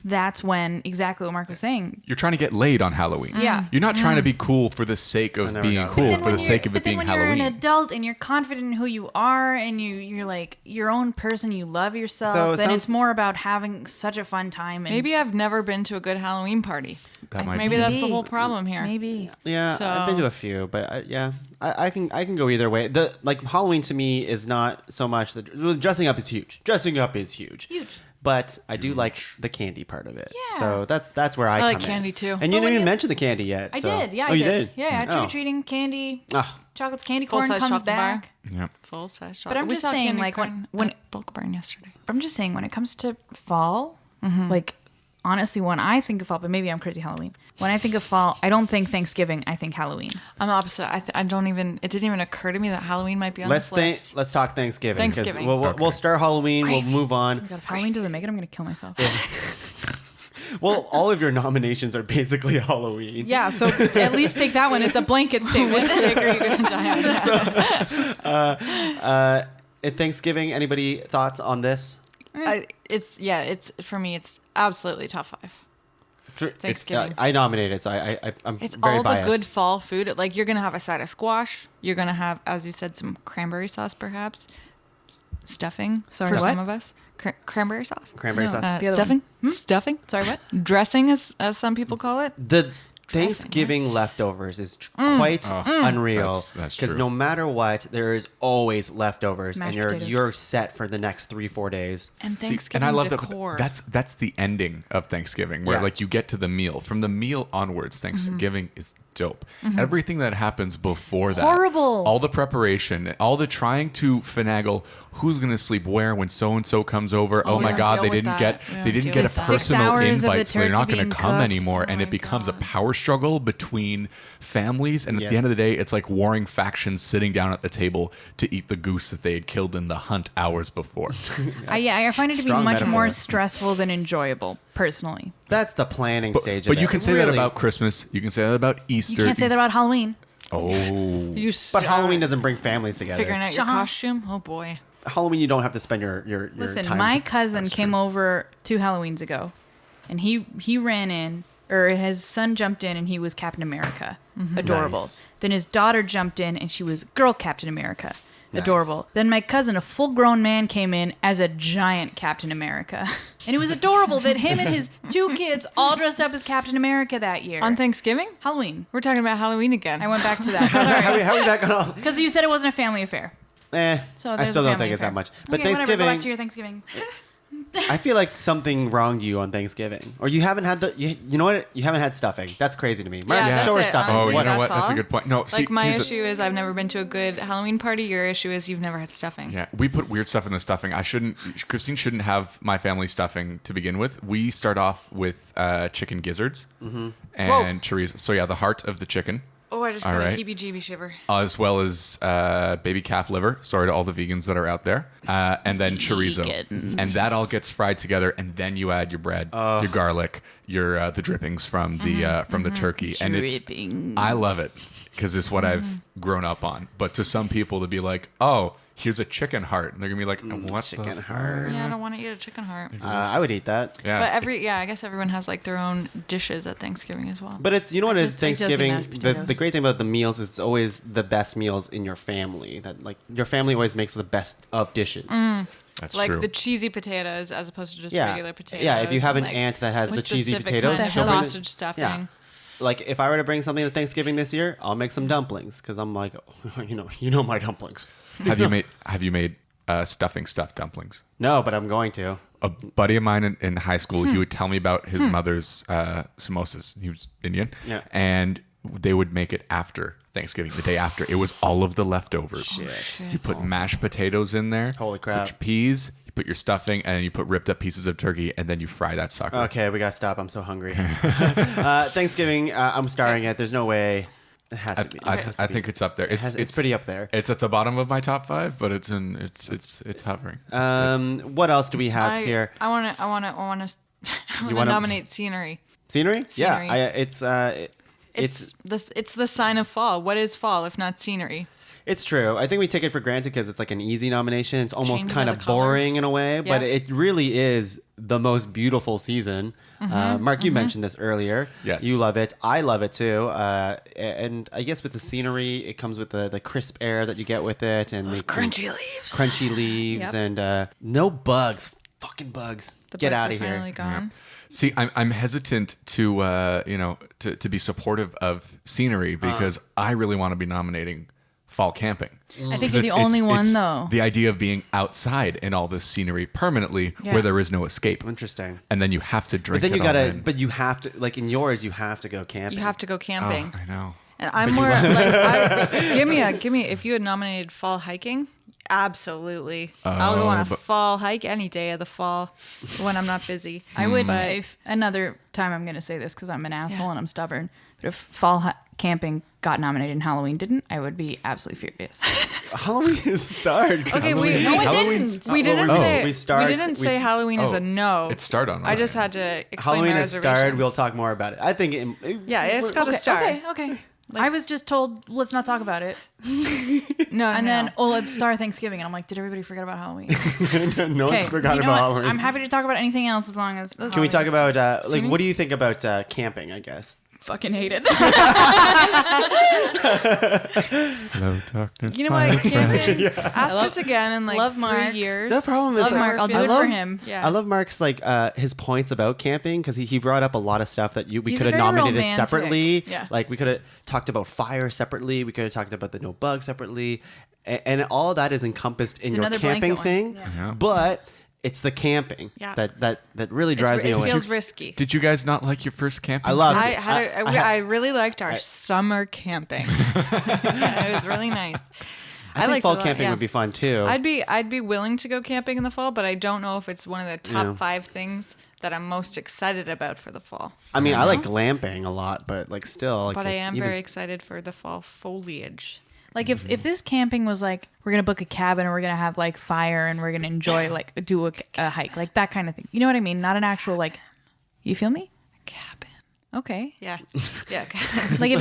[SPEAKER 5] That's when exactly what Mark was saying.
[SPEAKER 6] You're trying to get laid on Halloween.
[SPEAKER 5] Yeah.
[SPEAKER 6] You're not trying to be cool for the sake of
[SPEAKER 4] never
[SPEAKER 6] being
[SPEAKER 4] got that.
[SPEAKER 6] cool,
[SPEAKER 5] Then
[SPEAKER 6] for
[SPEAKER 5] when
[SPEAKER 6] the
[SPEAKER 5] you're-
[SPEAKER 6] sake of
[SPEAKER 5] but
[SPEAKER 6] it
[SPEAKER 5] then
[SPEAKER 6] being
[SPEAKER 5] when
[SPEAKER 6] Halloween.
[SPEAKER 5] you're an adult and you're confident in who you are and you're like your own person, you love yourself,
[SPEAKER 4] So it
[SPEAKER 5] then
[SPEAKER 4] sounds-
[SPEAKER 5] it's more about having such a fun time. And
[SPEAKER 3] Maybe I've never been to a good Halloween party.
[SPEAKER 6] That might
[SPEAKER 3] Maybe
[SPEAKER 6] be.
[SPEAKER 3] that's the whole problem here.
[SPEAKER 5] Maybe.
[SPEAKER 4] Yeah,
[SPEAKER 3] So-
[SPEAKER 4] I've been to a few, but I can go either way. The like Halloween to me is not so much dressing up is huge. Dressing up is huge.
[SPEAKER 5] Huge.
[SPEAKER 4] But I do like the candy part of it.
[SPEAKER 5] Yeah.
[SPEAKER 4] So that's where I come
[SPEAKER 3] like
[SPEAKER 4] in.
[SPEAKER 3] candy, too.
[SPEAKER 4] And you
[SPEAKER 5] But
[SPEAKER 4] didn't
[SPEAKER 5] when
[SPEAKER 4] even
[SPEAKER 5] you-
[SPEAKER 4] mention the candy yet.
[SPEAKER 5] I
[SPEAKER 4] so-
[SPEAKER 5] did. Yeah,
[SPEAKER 4] Oh,
[SPEAKER 5] I
[SPEAKER 4] you
[SPEAKER 5] did.
[SPEAKER 4] did.
[SPEAKER 5] Yeah,
[SPEAKER 4] Oh.
[SPEAKER 5] trick or treating, candy,
[SPEAKER 4] Ah,
[SPEAKER 5] chocolates, candy corn
[SPEAKER 3] Full-size
[SPEAKER 5] comes
[SPEAKER 3] chocolate bar.
[SPEAKER 5] back.
[SPEAKER 6] Yeah.
[SPEAKER 3] Full size shot.
[SPEAKER 5] But I'm
[SPEAKER 3] We
[SPEAKER 5] just
[SPEAKER 3] saw
[SPEAKER 5] saying,
[SPEAKER 3] candy
[SPEAKER 5] like,
[SPEAKER 3] corn
[SPEAKER 5] when-
[SPEAKER 3] at Bulk Barn yesterday.
[SPEAKER 5] I'm just saying, when it comes to fall, like honestly, when I think of fall, but maybe I'm crazy Halloween. When I think of fall, I don't think Thanksgiving. I think Halloween.
[SPEAKER 3] I'm opposite. I don't even. It didn't even occur to me that Halloween might be on
[SPEAKER 4] let's
[SPEAKER 3] this list.
[SPEAKER 4] let's talk Thanksgiving. 'Cause
[SPEAKER 3] Thanksgiving.
[SPEAKER 4] We'll start Halloween. We'll move on.
[SPEAKER 5] God, if Halloween doesn't make it, I'm gonna kill myself.
[SPEAKER 4] Well, all of your nominations are basically Halloween.
[SPEAKER 5] Yeah, so at least take that one. It's a blanket statement.
[SPEAKER 3] Which steak are you gonna die on?
[SPEAKER 4] At Thanksgiving, anybody thoughts on this?
[SPEAKER 3] It's for me. It's absolutely top 5. Thanksgiving.
[SPEAKER 4] I nominated, so I'm
[SPEAKER 3] It's
[SPEAKER 4] very
[SPEAKER 3] all
[SPEAKER 4] biased.
[SPEAKER 3] the good fall food. Like you're gonna have a side of squash. You're gonna have, as you said, some cranberry sauce, perhaps stuffing
[SPEAKER 5] Sorry,
[SPEAKER 3] for
[SPEAKER 5] what?
[SPEAKER 3] some of us. Cranberry sauce.
[SPEAKER 4] Cranberry sauce.
[SPEAKER 5] The other
[SPEAKER 3] Stuffing.
[SPEAKER 5] one.
[SPEAKER 3] Stuffing.
[SPEAKER 5] Sorry, what?
[SPEAKER 3] Dressing, as some people call it.
[SPEAKER 4] The Thanksgiving leftovers is quite unreal
[SPEAKER 6] That's
[SPEAKER 4] because
[SPEAKER 6] true.
[SPEAKER 4] no matter what, there is always leftovers,
[SPEAKER 5] Mashed
[SPEAKER 4] and
[SPEAKER 5] potatoes.
[SPEAKER 4] you're set for the next 3-4 days.
[SPEAKER 3] And
[SPEAKER 6] See,
[SPEAKER 3] Thanksgiving
[SPEAKER 6] and I love
[SPEAKER 3] decor.
[SPEAKER 6] that's the ending of Thanksgiving where
[SPEAKER 4] Yeah.
[SPEAKER 6] like you get to the meal. From the meal onwards, Thanksgiving is dope. Everything that happens before that,
[SPEAKER 5] Horrible.
[SPEAKER 6] all the preparation, all the trying to finagle who's gonna sleep where when so and so comes over. Oh, my
[SPEAKER 3] yeah,
[SPEAKER 6] God,
[SPEAKER 3] deal
[SPEAKER 6] they
[SPEAKER 3] with
[SPEAKER 6] didn't
[SPEAKER 3] that.
[SPEAKER 6] get
[SPEAKER 3] Yeah,
[SPEAKER 6] they didn't
[SPEAKER 3] deal
[SPEAKER 6] get a
[SPEAKER 3] with that.
[SPEAKER 5] 6
[SPEAKER 6] personal
[SPEAKER 5] hours of the
[SPEAKER 6] invite, so they're not
[SPEAKER 5] turkey
[SPEAKER 6] gonna
[SPEAKER 5] being
[SPEAKER 6] come
[SPEAKER 5] cooked.
[SPEAKER 6] anymore,
[SPEAKER 3] Oh
[SPEAKER 6] and it
[SPEAKER 3] my
[SPEAKER 6] becomes a
[SPEAKER 3] God.
[SPEAKER 6] power struggle between families. And at
[SPEAKER 4] Yes.
[SPEAKER 6] the end of the day, it's like warring factions sitting down at the table to eat the goose that they had killed in the hunt hours before.
[SPEAKER 5] I find it to be
[SPEAKER 4] Strong
[SPEAKER 5] much more
[SPEAKER 4] metaphor.
[SPEAKER 5] stressful than enjoyable, personally.
[SPEAKER 4] That's the planning stage.
[SPEAKER 6] But
[SPEAKER 4] of
[SPEAKER 6] you
[SPEAKER 4] it.
[SPEAKER 6] can say that
[SPEAKER 4] Really.
[SPEAKER 6] about Christmas. You can say that about Easter.
[SPEAKER 5] You can't say that about Halloween.
[SPEAKER 6] Oh.
[SPEAKER 3] You
[SPEAKER 4] But Halloween doesn't bring families together.
[SPEAKER 3] figuring out your
[SPEAKER 5] Shahan.
[SPEAKER 3] costume. Oh boy.
[SPEAKER 4] Halloween, you don't have to spend your
[SPEAKER 5] Listen,
[SPEAKER 4] time.
[SPEAKER 5] my cousin
[SPEAKER 4] That's
[SPEAKER 5] came
[SPEAKER 4] true.
[SPEAKER 5] over 2 Halloweens ago, and he ran in, or his son jumped in, and he was Captain America. Adorable.
[SPEAKER 4] Nice.
[SPEAKER 5] Then his daughter jumped in, and she was girl Captain America.
[SPEAKER 4] Nice.
[SPEAKER 5] Adorable. Then my cousin, a full-grown man, came in as a giant Captain America. And it was adorable that him and his 2 kids all dressed up as Captain America that year.
[SPEAKER 3] On Thanksgiving?
[SPEAKER 5] Halloween.
[SPEAKER 3] We're talking about Halloween again.
[SPEAKER 5] I went back to that.
[SPEAKER 4] How
[SPEAKER 5] Sorry.
[SPEAKER 4] are we back on all?
[SPEAKER 5] Because you said it wasn't a family affair.
[SPEAKER 4] So I
[SPEAKER 5] there's
[SPEAKER 4] still
[SPEAKER 5] a
[SPEAKER 4] don't
[SPEAKER 5] family
[SPEAKER 4] think it's
[SPEAKER 5] affair.
[SPEAKER 4] that much. But
[SPEAKER 5] Okay, whatever. Go
[SPEAKER 4] Thanksgiving,
[SPEAKER 5] back to your Thanksgiving.
[SPEAKER 4] I feel like something wronged you on Thanksgiving, or you haven't had you know what? You haven't had stuffing. That's crazy to me. Mark,
[SPEAKER 3] Yeah, that's
[SPEAKER 4] show her
[SPEAKER 3] it,
[SPEAKER 4] stuffing.
[SPEAKER 6] Oh,
[SPEAKER 3] honestly,
[SPEAKER 6] you know what?
[SPEAKER 3] that's
[SPEAKER 6] That's a
[SPEAKER 3] all.
[SPEAKER 6] good point. No, see,
[SPEAKER 3] Like my
[SPEAKER 6] here's
[SPEAKER 3] issue is I've never been to a good Halloween party. Your issue is you've never had stuffing.
[SPEAKER 6] Yeah, we put weird stuff in the stuffing. Kristine shouldn't have my family stuffing to begin with. We start off with chicken gizzards and chorizo. So yeah, the heart of the chicken.
[SPEAKER 3] Oh, I just
[SPEAKER 6] All
[SPEAKER 3] got a
[SPEAKER 6] right.
[SPEAKER 3] heebie-jeebie shiver.
[SPEAKER 6] as well as baby calf liver. Sorry to all the vegans that are out there. And then chorizo.
[SPEAKER 5] Vegans.
[SPEAKER 6] And that all gets fried together, and then you add your bread, your garlic, your the drippings from the turkey. And I love it because it's what I've grown up on. But to some people, to be like, oh, here's a chicken heart, and they're gonna be like, what
[SPEAKER 4] Chicken
[SPEAKER 6] the
[SPEAKER 4] heart.
[SPEAKER 3] Yeah, I don't want to eat a chicken heart.
[SPEAKER 4] I would eat that.
[SPEAKER 6] Yeah,
[SPEAKER 3] But I guess everyone has like their own dishes at Thanksgiving as well.
[SPEAKER 4] But it's, you know what, it's
[SPEAKER 5] I just eat
[SPEAKER 4] Thanksgiving.
[SPEAKER 5] mashed
[SPEAKER 4] The
[SPEAKER 5] potatoes.
[SPEAKER 4] great thing about the meals is it's always the best meals in your family. That like your family always makes the best of dishes.
[SPEAKER 6] that's
[SPEAKER 3] like
[SPEAKER 6] true.
[SPEAKER 3] the cheesy potatoes as opposed to just
[SPEAKER 4] Yeah.
[SPEAKER 3] regular potatoes.
[SPEAKER 4] Yeah, if you have an
[SPEAKER 3] and, like,
[SPEAKER 4] aunt that has the cheesy
[SPEAKER 3] specific
[SPEAKER 4] potatoes,
[SPEAKER 3] kind of
[SPEAKER 4] she'll bring the-
[SPEAKER 3] sausage stuffing.
[SPEAKER 4] Yeah. Like if I were to bring something to Thanksgiving this year, I'll make some dumplings because I'm like, you know my dumplings.
[SPEAKER 6] Have you made stuffing stuffed dumplings?
[SPEAKER 4] No, but I'm going to.
[SPEAKER 6] A buddy of mine in high school, he would tell me about his mother's samosas. He was Indian,
[SPEAKER 4] Yeah.
[SPEAKER 6] and they would make it after Thanksgiving, the day after. It was all of the leftovers.
[SPEAKER 4] Shit.
[SPEAKER 6] You put mashed potatoes in there.
[SPEAKER 4] Holy crap.
[SPEAKER 6] Put your peas. You put your stuffing, and you put ripped up pieces of turkey, and then you fry that sucker.
[SPEAKER 4] Okay, we gotta stop. I'm so hungry. Thanksgiving, I'm starring it. There's no way. It has to be.
[SPEAKER 6] I think it's up there.
[SPEAKER 4] It's pretty up there.
[SPEAKER 6] It's at the bottom of my top 5, but it's hovering. It's good.
[SPEAKER 4] What else do we have here?
[SPEAKER 3] I want to
[SPEAKER 4] wanna-
[SPEAKER 3] nominate scenery.
[SPEAKER 4] Scenery?
[SPEAKER 3] Scenery.
[SPEAKER 4] Yeah, it's
[SPEAKER 3] It's the sign of fall. What is fall if not scenery?
[SPEAKER 4] It's true. I think we take it for granted because it's like an easy nomination. It's almost
[SPEAKER 3] Changing
[SPEAKER 4] kind
[SPEAKER 3] of
[SPEAKER 4] of
[SPEAKER 3] the
[SPEAKER 4] boring
[SPEAKER 3] colors.
[SPEAKER 4] in a way, but
[SPEAKER 3] Yeah.
[SPEAKER 4] it really is the most beautiful season. Mark, you mentioned this earlier.
[SPEAKER 6] Yes.
[SPEAKER 4] You love it. I love it too. And I guess with the scenery, it comes with the crisp air that you get with it, and the
[SPEAKER 3] Crunchy leaves.
[SPEAKER 4] crunchy leaves,
[SPEAKER 3] Yep.
[SPEAKER 4] and no bugs. Fucking bugs.
[SPEAKER 3] The
[SPEAKER 4] Get
[SPEAKER 3] bugs
[SPEAKER 4] out
[SPEAKER 3] are
[SPEAKER 4] of here.
[SPEAKER 3] finally gone.
[SPEAKER 6] See, I'm hesitant to be supportive of scenery because I really want to be nominating fall camping.
[SPEAKER 5] I think you're the only one though.
[SPEAKER 6] The idea of being outside in all this scenery permanently
[SPEAKER 3] Yeah.
[SPEAKER 6] where there is no escape.
[SPEAKER 4] Interesting.
[SPEAKER 6] And then you have to drink
[SPEAKER 4] But then
[SPEAKER 6] it
[SPEAKER 4] you
[SPEAKER 6] all
[SPEAKER 4] gotta.
[SPEAKER 6] in.
[SPEAKER 4] But you have to. Like in yours, you have to go camping.
[SPEAKER 3] You have to go camping.
[SPEAKER 6] I know.
[SPEAKER 3] And I'm more like, give me. If you had nominated fall hiking, absolutely, I'll go on a
[SPEAKER 6] but-
[SPEAKER 3] fall hike any day of the fall when I'm not busy.
[SPEAKER 5] I would,
[SPEAKER 3] But-
[SPEAKER 5] if another time I'm going to say this because I'm an asshole and I'm stubborn, but if fall camping got nominated and Halloween didn't, I would be absolutely furious.
[SPEAKER 4] Halloween is starred.
[SPEAKER 3] Okay, we
[SPEAKER 6] Halloween's-
[SPEAKER 3] we didn't
[SPEAKER 4] Oh.
[SPEAKER 3] say
[SPEAKER 4] We start-
[SPEAKER 3] we didn't
[SPEAKER 4] we
[SPEAKER 3] say
[SPEAKER 4] s-
[SPEAKER 3] Halloween is
[SPEAKER 6] oh,
[SPEAKER 3] a no.
[SPEAKER 6] it starred on
[SPEAKER 3] I
[SPEAKER 6] us.
[SPEAKER 3] just had to explain
[SPEAKER 4] Halloween
[SPEAKER 3] my
[SPEAKER 4] is starred.
[SPEAKER 3] reservations.
[SPEAKER 4] We'll talk more about it. I think.
[SPEAKER 3] Yeah, it's got a star.
[SPEAKER 5] Okay. I was just told, let's not talk about it.
[SPEAKER 3] No,
[SPEAKER 5] And
[SPEAKER 3] no.
[SPEAKER 5] then, let's start Thanksgiving. And I'm like, did everybody forget about Halloween?
[SPEAKER 4] no one's forgotten
[SPEAKER 5] you
[SPEAKER 4] about
[SPEAKER 5] know what?
[SPEAKER 4] Halloween.
[SPEAKER 5] I'm happy to talk about anything else as long as.
[SPEAKER 4] Can we talk about like what do you think about camping? I guess.
[SPEAKER 5] Fucking hate it.
[SPEAKER 6] Hello, darkness.
[SPEAKER 3] You know what? Camping, ask
[SPEAKER 5] love-
[SPEAKER 3] us again in like
[SPEAKER 5] love
[SPEAKER 3] 3
[SPEAKER 5] Mark.
[SPEAKER 3] years.
[SPEAKER 4] The problem is
[SPEAKER 5] Love
[SPEAKER 4] like,
[SPEAKER 5] Mark. I'll do
[SPEAKER 4] I
[SPEAKER 5] it
[SPEAKER 4] love,
[SPEAKER 5] for him.
[SPEAKER 3] Yeah.
[SPEAKER 4] I love Mark's like his points about camping because he brought up a lot of stuff that we
[SPEAKER 5] He's
[SPEAKER 4] could have
[SPEAKER 5] very
[SPEAKER 4] nominated
[SPEAKER 5] romantic.
[SPEAKER 4] separately.
[SPEAKER 3] Yeah.
[SPEAKER 4] Like we could have talked about fire separately. We could have talked about the no bug separately, and all of that is encompassed in
[SPEAKER 5] It's
[SPEAKER 4] your
[SPEAKER 5] another
[SPEAKER 4] camping
[SPEAKER 5] blanket
[SPEAKER 4] thing.
[SPEAKER 5] one.
[SPEAKER 6] Yeah.
[SPEAKER 4] But it's the camping
[SPEAKER 3] Yeah.
[SPEAKER 4] that really drives me
[SPEAKER 3] It
[SPEAKER 4] away.
[SPEAKER 3] feels risky.
[SPEAKER 6] Did you guys not like your first camping?
[SPEAKER 4] I loved
[SPEAKER 3] I
[SPEAKER 4] it.
[SPEAKER 3] had I really liked our summer camping. It was really nice.
[SPEAKER 4] I think
[SPEAKER 3] liked
[SPEAKER 4] fall
[SPEAKER 3] it a lot,
[SPEAKER 4] camping
[SPEAKER 3] yeah.
[SPEAKER 4] would be fun too.
[SPEAKER 3] I'd be willing to go camping in the fall, but I don't know if it's one of the top
[SPEAKER 4] Yeah.
[SPEAKER 3] 5 things that I'm most excited about for the fall.
[SPEAKER 4] I mean, I like glamping a lot, but like still. Like,
[SPEAKER 3] But I
[SPEAKER 4] it's
[SPEAKER 3] am
[SPEAKER 4] even-
[SPEAKER 3] very excited for the fall foliage.
[SPEAKER 5] Like if this camping was like, we're going to book a cabin and we're going to have like fire and we're going to enjoy like do a hike, like that kind of thing. You know what I mean? Not an actual like, you feel me?
[SPEAKER 3] Cabin.
[SPEAKER 5] Okay.
[SPEAKER 3] Yeah. Yeah. Cabin.
[SPEAKER 5] Like if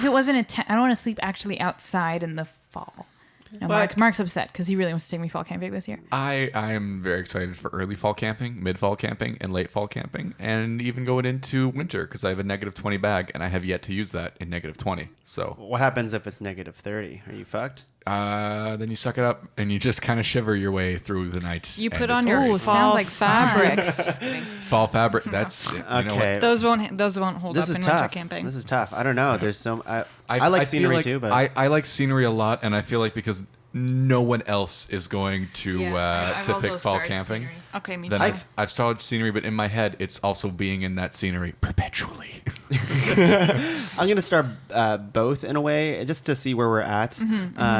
[SPEAKER 5] it wasn't a tent, I don't want to sleep actually outside in the fall. No, Mark's upset because he really wants to take me fall camping this year.
[SPEAKER 6] I am very excited for early fall camping, mid fall camping, and late fall camping, and even going into winter because I have a -20 bag and I have yet to use that in -20. So
[SPEAKER 4] What happens if it's -30? Are you fucked?
[SPEAKER 6] then you suck it up and you just kind of shiver your way through the night.
[SPEAKER 3] You
[SPEAKER 6] and
[SPEAKER 3] put
[SPEAKER 6] it's
[SPEAKER 3] on your
[SPEAKER 5] Ooh,
[SPEAKER 3] fall
[SPEAKER 5] sounds like fun.
[SPEAKER 3] fabrics. Just kidding.
[SPEAKER 6] fall fabric. That's you know
[SPEAKER 4] Okay.
[SPEAKER 6] what?
[SPEAKER 3] Those won't hold
[SPEAKER 4] This
[SPEAKER 3] up
[SPEAKER 4] is
[SPEAKER 3] in
[SPEAKER 4] tough.
[SPEAKER 3] winter camping.
[SPEAKER 4] This is tough. I don't know. There's so I like
[SPEAKER 6] feel
[SPEAKER 4] scenery
[SPEAKER 6] like
[SPEAKER 4] too, but
[SPEAKER 6] I like scenery a lot, and I feel like because no one else is going to
[SPEAKER 5] I've
[SPEAKER 6] to
[SPEAKER 5] also
[SPEAKER 6] pick fall
[SPEAKER 5] started
[SPEAKER 6] camping.
[SPEAKER 5] scenery.
[SPEAKER 3] Okay, me
[SPEAKER 6] Then
[SPEAKER 3] too.
[SPEAKER 6] I've started scenery, but in my head, it's also being in that scenery perpetually.
[SPEAKER 4] I'm gonna start both in a way just to see where we're at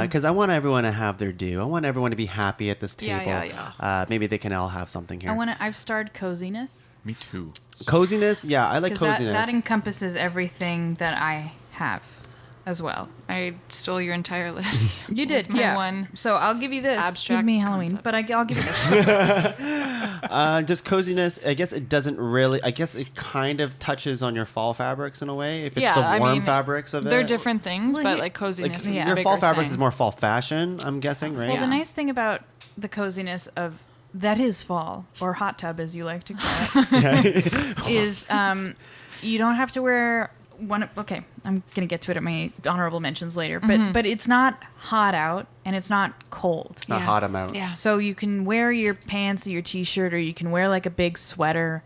[SPEAKER 4] because I want everyone to have their due. I want everyone to be happy at this
[SPEAKER 3] Yeah,
[SPEAKER 4] table.
[SPEAKER 3] yeah.
[SPEAKER 4] Maybe they can all have something here.
[SPEAKER 5] I've starred coziness.
[SPEAKER 6] Me too.
[SPEAKER 4] Coziness, yeah, I like
[SPEAKER 5] 'Cause
[SPEAKER 4] coziness.
[SPEAKER 5] that encompasses everything that I have. as well.
[SPEAKER 3] I stole your entire list.
[SPEAKER 5] You did,
[SPEAKER 3] my
[SPEAKER 5] yeah.
[SPEAKER 3] one
[SPEAKER 5] So I'll give you this.
[SPEAKER 3] abstract
[SPEAKER 5] Give me Halloween,
[SPEAKER 3] concept.
[SPEAKER 5] but I'll give you this.
[SPEAKER 4] Just coziness. I guess it doesn't really. I guess it kind of touches on your fall fabrics in a way. If it's
[SPEAKER 3] Yeah,
[SPEAKER 4] the
[SPEAKER 3] I
[SPEAKER 4] warm
[SPEAKER 3] mean,
[SPEAKER 4] fabrics of it.
[SPEAKER 3] They're different things,
[SPEAKER 5] Well,
[SPEAKER 3] but
[SPEAKER 5] here-
[SPEAKER 3] like coziness is
[SPEAKER 5] yeah.
[SPEAKER 3] a
[SPEAKER 4] Your
[SPEAKER 3] bigger
[SPEAKER 4] fall fabrics
[SPEAKER 3] thing.
[SPEAKER 4] is more fall fashion. I'm guessing, right?
[SPEAKER 5] Well, the
[SPEAKER 3] Yeah.
[SPEAKER 5] nice thing about the coziness of that is fall, or hot tub as you like to call it, is you don't have to wear one. Okay, I'm gonna get to it at my honorable mentions later, but it's not hot out and it's not cold.
[SPEAKER 4] It's not hot amount.
[SPEAKER 3] Yeah.
[SPEAKER 5] So you can wear your pants, your t-shirt, or you can wear like a big sweater.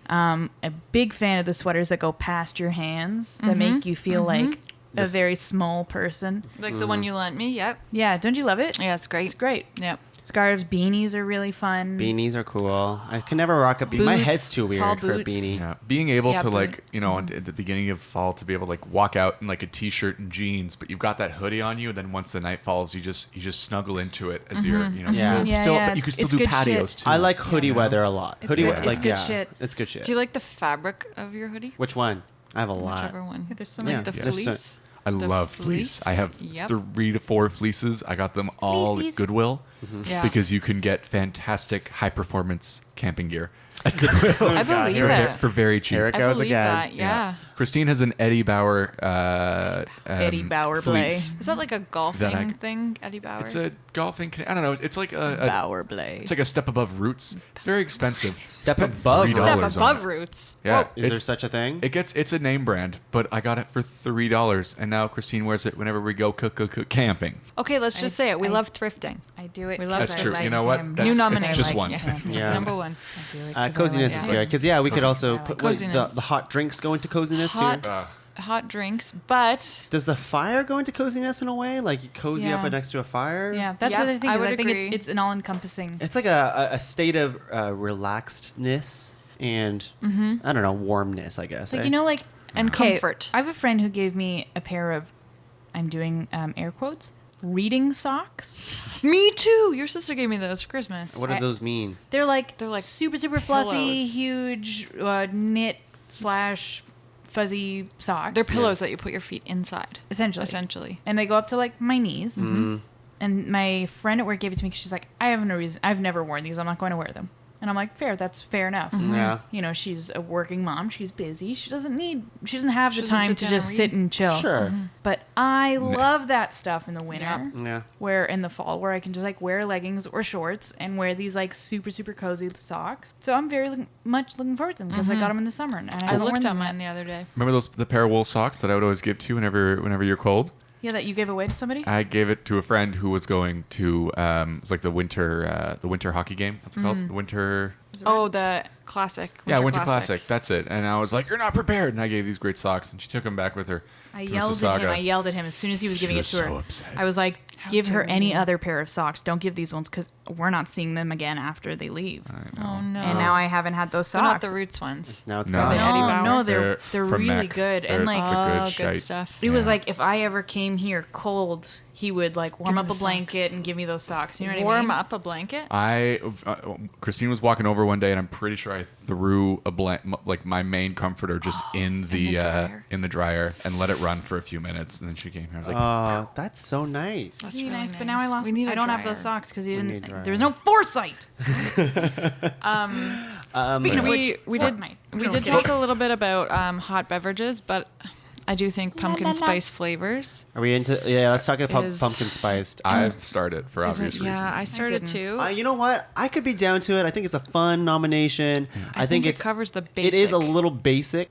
[SPEAKER 5] A big fan of the sweaters that go past your hands that make you feel like a
[SPEAKER 4] Just-
[SPEAKER 5] very small person.
[SPEAKER 3] Like the one you lent me. Yep.
[SPEAKER 5] Yeah, don't you love it?
[SPEAKER 3] Yeah, it's great.
[SPEAKER 5] It's great.
[SPEAKER 3] Yep.
[SPEAKER 5] Scarves, beanies are really fun.
[SPEAKER 4] Beanies are cool. I can never rock a beanie. My
[SPEAKER 5] Boots,
[SPEAKER 4] head's too
[SPEAKER 5] tall
[SPEAKER 4] weird for a
[SPEAKER 5] boots.
[SPEAKER 4] beanie.
[SPEAKER 6] Yeah, being able
[SPEAKER 3] Yeah,
[SPEAKER 6] to
[SPEAKER 3] but-
[SPEAKER 6] like, you know, at the beginning of fall to be able to like walk out in like a t-shirt and jeans, but you've got that hoodie on you, and then once the night falls, you just snuggle into it as you're, you know,
[SPEAKER 4] Yeah.
[SPEAKER 6] still,
[SPEAKER 5] Yeah,
[SPEAKER 6] still
[SPEAKER 5] yeah,
[SPEAKER 6] but you can
[SPEAKER 5] it's-
[SPEAKER 6] still
[SPEAKER 5] it's
[SPEAKER 6] do
[SPEAKER 5] good
[SPEAKER 6] patios
[SPEAKER 5] shit.
[SPEAKER 6] too.
[SPEAKER 4] I like hoodie
[SPEAKER 6] you know?
[SPEAKER 4] weather a lot.
[SPEAKER 5] It's
[SPEAKER 4] Hoodie
[SPEAKER 5] good-
[SPEAKER 4] weather,
[SPEAKER 5] it's
[SPEAKER 4] like
[SPEAKER 5] good
[SPEAKER 4] yeah,
[SPEAKER 5] shit.
[SPEAKER 4] it's good shit.
[SPEAKER 3] Do you like the fabric of your hoodie?
[SPEAKER 4] Which one? I have a lot.
[SPEAKER 3] Whichever one.
[SPEAKER 5] Yeah, there's so
[SPEAKER 4] many.
[SPEAKER 3] Like the
[SPEAKER 4] Yeah. There's so-
[SPEAKER 3] fleece.
[SPEAKER 6] I
[SPEAKER 3] The
[SPEAKER 6] love fleece. I have
[SPEAKER 3] Yep.
[SPEAKER 6] 3 to 4 fleeces. I got them all
[SPEAKER 5] Fleeces.
[SPEAKER 6] at Goodwill
[SPEAKER 3] Yeah.
[SPEAKER 6] because you can get fantastic high performance camping gear
[SPEAKER 3] I believe it.
[SPEAKER 6] for very cheap.
[SPEAKER 4] Here it
[SPEAKER 3] I
[SPEAKER 4] goes
[SPEAKER 3] believe
[SPEAKER 4] again.
[SPEAKER 3] that. Yeah.
[SPEAKER 6] Christine has an Eddie Bauer
[SPEAKER 5] Eddie Bauer
[SPEAKER 6] fleece.
[SPEAKER 3] Is that like a
[SPEAKER 6] That I-
[SPEAKER 3] golfing thing, Eddie Bauer?
[SPEAKER 6] It's a golfing. I don't know. It's like a
[SPEAKER 5] Bauer Blade.
[SPEAKER 6] it's like a step above Roots. It's very expensive.
[SPEAKER 4] Step
[SPEAKER 6] Spent
[SPEAKER 4] above
[SPEAKER 6] $3
[SPEAKER 3] Step
[SPEAKER 6] on
[SPEAKER 3] above
[SPEAKER 6] it.
[SPEAKER 3] roots.
[SPEAKER 6] Yeah,
[SPEAKER 3] Whoa.
[SPEAKER 4] Is there such a thing?
[SPEAKER 6] It's a name brand, but I got it for $3, and now Christine wears it whenever we go camping.
[SPEAKER 3] Okay, let's just say it. We
[SPEAKER 5] I-
[SPEAKER 3] love thrifting.
[SPEAKER 5] I do it.
[SPEAKER 3] We love
[SPEAKER 5] 'cause
[SPEAKER 6] That's
[SPEAKER 5] I
[SPEAKER 6] true.
[SPEAKER 5] like
[SPEAKER 6] You know what?
[SPEAKER 5] him.
[SPEAKER 6] That's-
[SPEAKER 3] New
[SPEAKER 6] it's
[SPEAKER 3] nomination.
[SPEAKER 6] just
[SPEAKER 5] I
[SPEAKER 6] one.
[SPEAKER 5] like him.
[SPEAKER 4] Yeah.
[SPEAKER 3] Number one.
[SPEAKER 5] I do it 'cause I
[SPEAKER 4] Coziness
[SPEAKER 5] like
[SPEAKER 4] is
[SPEAKER 5] him.
[SPEAKER 4] good because we could also
[SPEAKER 5] Coziness.
[SPEAKER 4] put
[SPEAKER 3] Coziness.
[SPEAKER 4] the hot drinks go into coziness
[SPEAKER 3] Hot,
[SPEAKER 4] too.
[SPEAKER 3] hot drinks, but
[SPEAKER 4] Does the fire go into coziness in a way? Like you cozy up
[SPEAKER 5] Yeah.
[SPEAKER 4] next to a fire?
[SPEAKER 5] Yeah, that's
[SPEAKER 3] Yeah,
[SPEAKER 5] the other thing.
[SPEAKER 3] I
[SPEAKER 5] 'Cause
[SPEAKER 3] would
[SPEAKER 5] I think
[SPEAKER 3] agree.
[SPEAKER 5] it's an all-encompassing.
[SPEAKER 4] It's like a state of relaxedness and I don't know, warmness. I guess.
[SPEAKER 5] Like
[SPEAKER 4] eh?
[SPEAKER 5] you know, like
[SPEAKER 3] And
[SPEAKER 5] okay,
[SPEAKER 3] comfort.
[SPEAKER 5] I have a friend who gave me a pair of, I'm doing air quotes, reading socks.
[SPEAKER 3] me too. Your sister gave me those for Christmas.
[SPEAKER 4] What do those mean?
[SPEAKER 5] They're like
[SPEAKER 3] They're like
[SPEAKER 5] super fluffy,
[SPEAKER 3] pillows.
[SPEAKER 5] huge knit / fuzzy socks.
[SPEAKER 3] They're pillows that you put your feet inside.
[SPEAKER 5] essentially. And they go up to like my knees. And my friend at work gave it to me because she's like, I have no reason. I've never worn these. I'm not going to wear them. And I'm like, fair. That's fair enough.
[SPEAKER 4] Yeah.
[SPEAKER 5] You know, she's a working mom. She's busy. She doesn't have the
[SPEAKER 3] doesn't
[SPEAKER 5] time
[SPEAKER 3] sit
[SPEAKER 5] to
[SPEAKER 3] down
[SPEAKER 5] just
[SPEAKER 3] and
[SPEAKER 5] sit
[SPEAKER 3] read.
[SPEAKER 5] and chill.
[SPEAKER 4] Sure.
[SPEAKER 5] But I love that stuff in the winter.
[SPEAKER 3] Yeah.
[SPEAKER 4] Yeah.
[SPEAKER 5] Where in the fall, where I can just like wear leggings or shorts and wear these like super cozy socks. So I'm very much looking forward to them because I got them in the summer. And I,
[SPEAKER 3] I
[SPEAKER 5] haven't worn
[SPEAKER 3] looked at
[SPEAKER 5] them
[SPEAKER 3] mine
[SPEAKER 5] yet.
[SPEAKER 3] the other day.
[SPEAKER 6] Remember the pair of wool socks that I would always give to you whenever you're cold?
[SPEAKER 5] Yeah, that you gave away to somebody.
[SPEAKER 6] I gave it to a friend who was going to it's like the winter hockey game. What's it called? The winter.
[SPEAKER 3] Oh, the classic.
[SPEAKER 6] Winter classic. That's it. And I was like, "You're not prepared." And I gave these great socks, and she took them back with her.
[SPEAKER 5] I
[SPEAKER 6] to
[SPEAKER 5] yelled at him.
[SPEAKER 6] Mississauga.
[SPEAKER 5] I yelled at him as soon as he was giving it
[SPEAKER 6] was
[SPEAKER 5] to her.
[SPEAKER 6] so upset.
[SPEAKER 5] I was like,
[SPEAKER 3] How
[SPEAKER 5] give her
[SPEAKER 3] dare
[SPEAKER 5] any
[SPEAKER 3] you.
[SPEAKER 5] other pair of socks. Don't give these ones because we're not seeing them again after they leave.
[SPEAKER 3] Oh no.
[SPEAKER 5] And now I haven't had those
[SPEAKER 3] They're not
[SPEAKER 5] socks.
[SPEAKER 3] the Roots ones.
[SPEAKER 4] Now it's
[SPEAKER 6] No.
[SPEAKER 4] gone.
[SPEAKER 3] The Eddie Bauer.
[SPEAKER 5] No,
[SPEAKER 6] They're
[SPEAKER 5] they're
[SPEAKER 6] from
[SPEAKER 5] really
[SPEAKER 6] Mac.
[SPEAKER 5] good.
[SPEAKER 6] They're-
[SPEAKER 5] And like,
[SPEAKER 6] it's a good
[SPEAKER 3] Oh,
[SPEAKER 6] shite.
[SPEAKER 3] good stuff.
[SPEAKER 5] it was
[SPEAKER 6] Yeah.
[SPEAKER 5] like if I ever came here cold, he would like warm
[SPEAKER 3] me
[SPEAKER 5] up
[SPEAKER 3] the
[SPEAKER 5] a blanket and give me those socks. You know what I
[SPEAKER 3] Warm
[SPEAKER 5] mean?
[SPEAKER 3] up a blanket.
[SPEAKER 6] Christine was walking over one day, and I'm pretty sure I threw like my main comforter just in the
[SPEAKER 3] dryer.
[SPEAKER 6] in the dryer and let it run for a few minutes, and then she came here. I was like,
[SPEAKER 4] Oh, that's so nice.
[SPEAKER 3] That's
[SPEAKER 5] Really
[SPEAKER 3] really
[SPEAKER 5] nice, but now I
[SPEAKER 3] nice.
[SPEAKER 5] lost.
[SPEAKER 3] We need a
[SPEAKER 5] I don't have
[SPEAKER 3] dryer.
[SPEAKER 5] those socks because he
[SPEAKER 4] need a
[SPEAKER 5] didn't.
[SPEAKER 4] dryer.
[SPEAKER 5] There was no foresight. Speaking of
[SPEAKER 3] We
[SPEAKER 5] which,
[SPEAKER 3] did
[SPEAKER 5] Fortnite.
[SPEAKER 3] we did talk a little bit about hot beverages, but I do think pumpkin spice flavors.
[SPEAKER 4] Are we into? Yeah, let's talk about
[SPEAKER 3] Is-
[SPEAKER 4] pumpkin spiced.
[SPEAKER 6] I've started for
[SPEAKER 3] Is
[SPEAKER 6] obvious
[SPEAKER 3] it-
[SPEAKER 6] reasons.
[SPEAKER 3] yeah, I started
[SPEAKER 5] didn't.
[SPEAKER 3] too.
[SPEAKER 4] You know what? I could be down to it. I think it's a fun nomination. I think
[SPEAKER 3] it
[SPEAKER 4] it's
[SPEAKER 3] covers the
[SPEAKER 4] It is a
[SPEAKER 3] basic.
[SPEAKER 4] little basic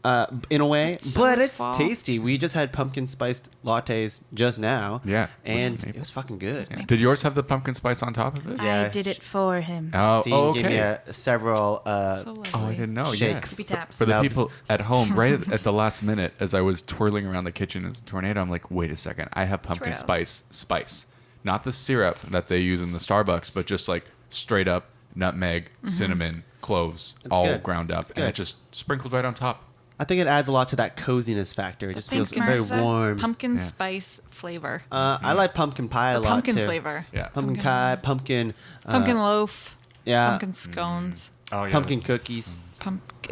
[SPEAKER 4] in a way,
[SPEAKER 3] So
[SPEAKER 4] but
[SPEAKER 3] is
[SPEAKER 4] it's
[SPEAKER 3] fall.
[SPEAKER 4] tasty. We just had pumpkin spiced lattes just now.
[SPEAKER 6] Yeah.
[SPEAKER 4] and
[SPEAKER 6] Maple.
[SPEAKER 4] it was fucking good.
[SPEAKER 6] Yeah. Did yours have the pumpkin spice on top of it?
[SPEAKER 4] Yeah.
[SPEAKER 5] I did it for him.
[SPEAKER 6] Oh,
[SPEAKER 4] Steve gave me
[SPEAKER 6] okay.
[SPEAKER 4] several.
[SPEAKER 3] So lovely.
[SPEAKER 6] Oh, I didn't know.
[SPEAKER 4] Shakes.
[SPEAKER 6] Yeah.
[SPEAKER 5] Tippy taps.
[SPEAKER 6] For the
[SPEAKER 4] Snubs.
[SPEAKER 6] people at home, right at the last minute, as I was twirling around the kitchen as a tornado, I'm like, wait a second. I have pumpkin
[SPEAKER 3] Trails.
[SPEAKER 6] spice. Not the syrup that they use in the Starbucks, but just like straight up nutmeg, cinnamon, cloves,
[SPEAKER 4] That's
[SPEAKER 6] all
[SPEAKER 4] good.
[SPEAKER 6] ground up.
[SPEAKER 4] That's
[SPEAKER 6] And it
[SPEAKER 4] good.
[SPEAKER 6] just sprinkled right on top.
[SPEAKER 4] I think it adds a lot to that coziness factor. It just feels
[SPEAKER 3] Pumpkin
[SPEAKER 4] very
[SPEAKER 3] spice-
[SPEAKER 4] warm.
[SPEAKER 3] Pumpkin
[SPEAKER 6] Yeah.
[SPEAKER 3] spice flavor.
[SPEAKER 4] I like pumpkin pie a lot
[SPEAKER 3] Pumpkin
[SPEAKER 4] too.
[SPEAKER 3] flavor.
[SPEAKER 6] Yeah.
[SPEAKER 4] Pumpkin pie, pumpkin.
[SPEAKER 3] Pumpkin loaf.
[SPEAKER 4] Yeah.
[SPEAKER 3] Pumpkin scones.
[SPEAKER 6] Oh, yeah.
[SPEAKER 4] Pumpkin cookies.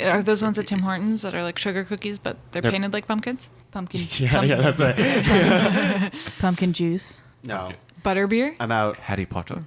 [SPEAKER 3] Are those ones at Tim Hortons that are like sugar cookies, but they're
[SPEAKER 4] They're-
[SPEAKER 3] painted like pumpkins?
[SPEAKER 5] Pumpkin.
[SPEAKER 4] Yeah, that's right.
[SPEAKER 5] Pumpkin juice.
[SPEAKER 4] No,
[SPEAKER 3] Butterbeer?
[SPEAKER 4] I'm out.
[SPEAKER 6] Harry Potter.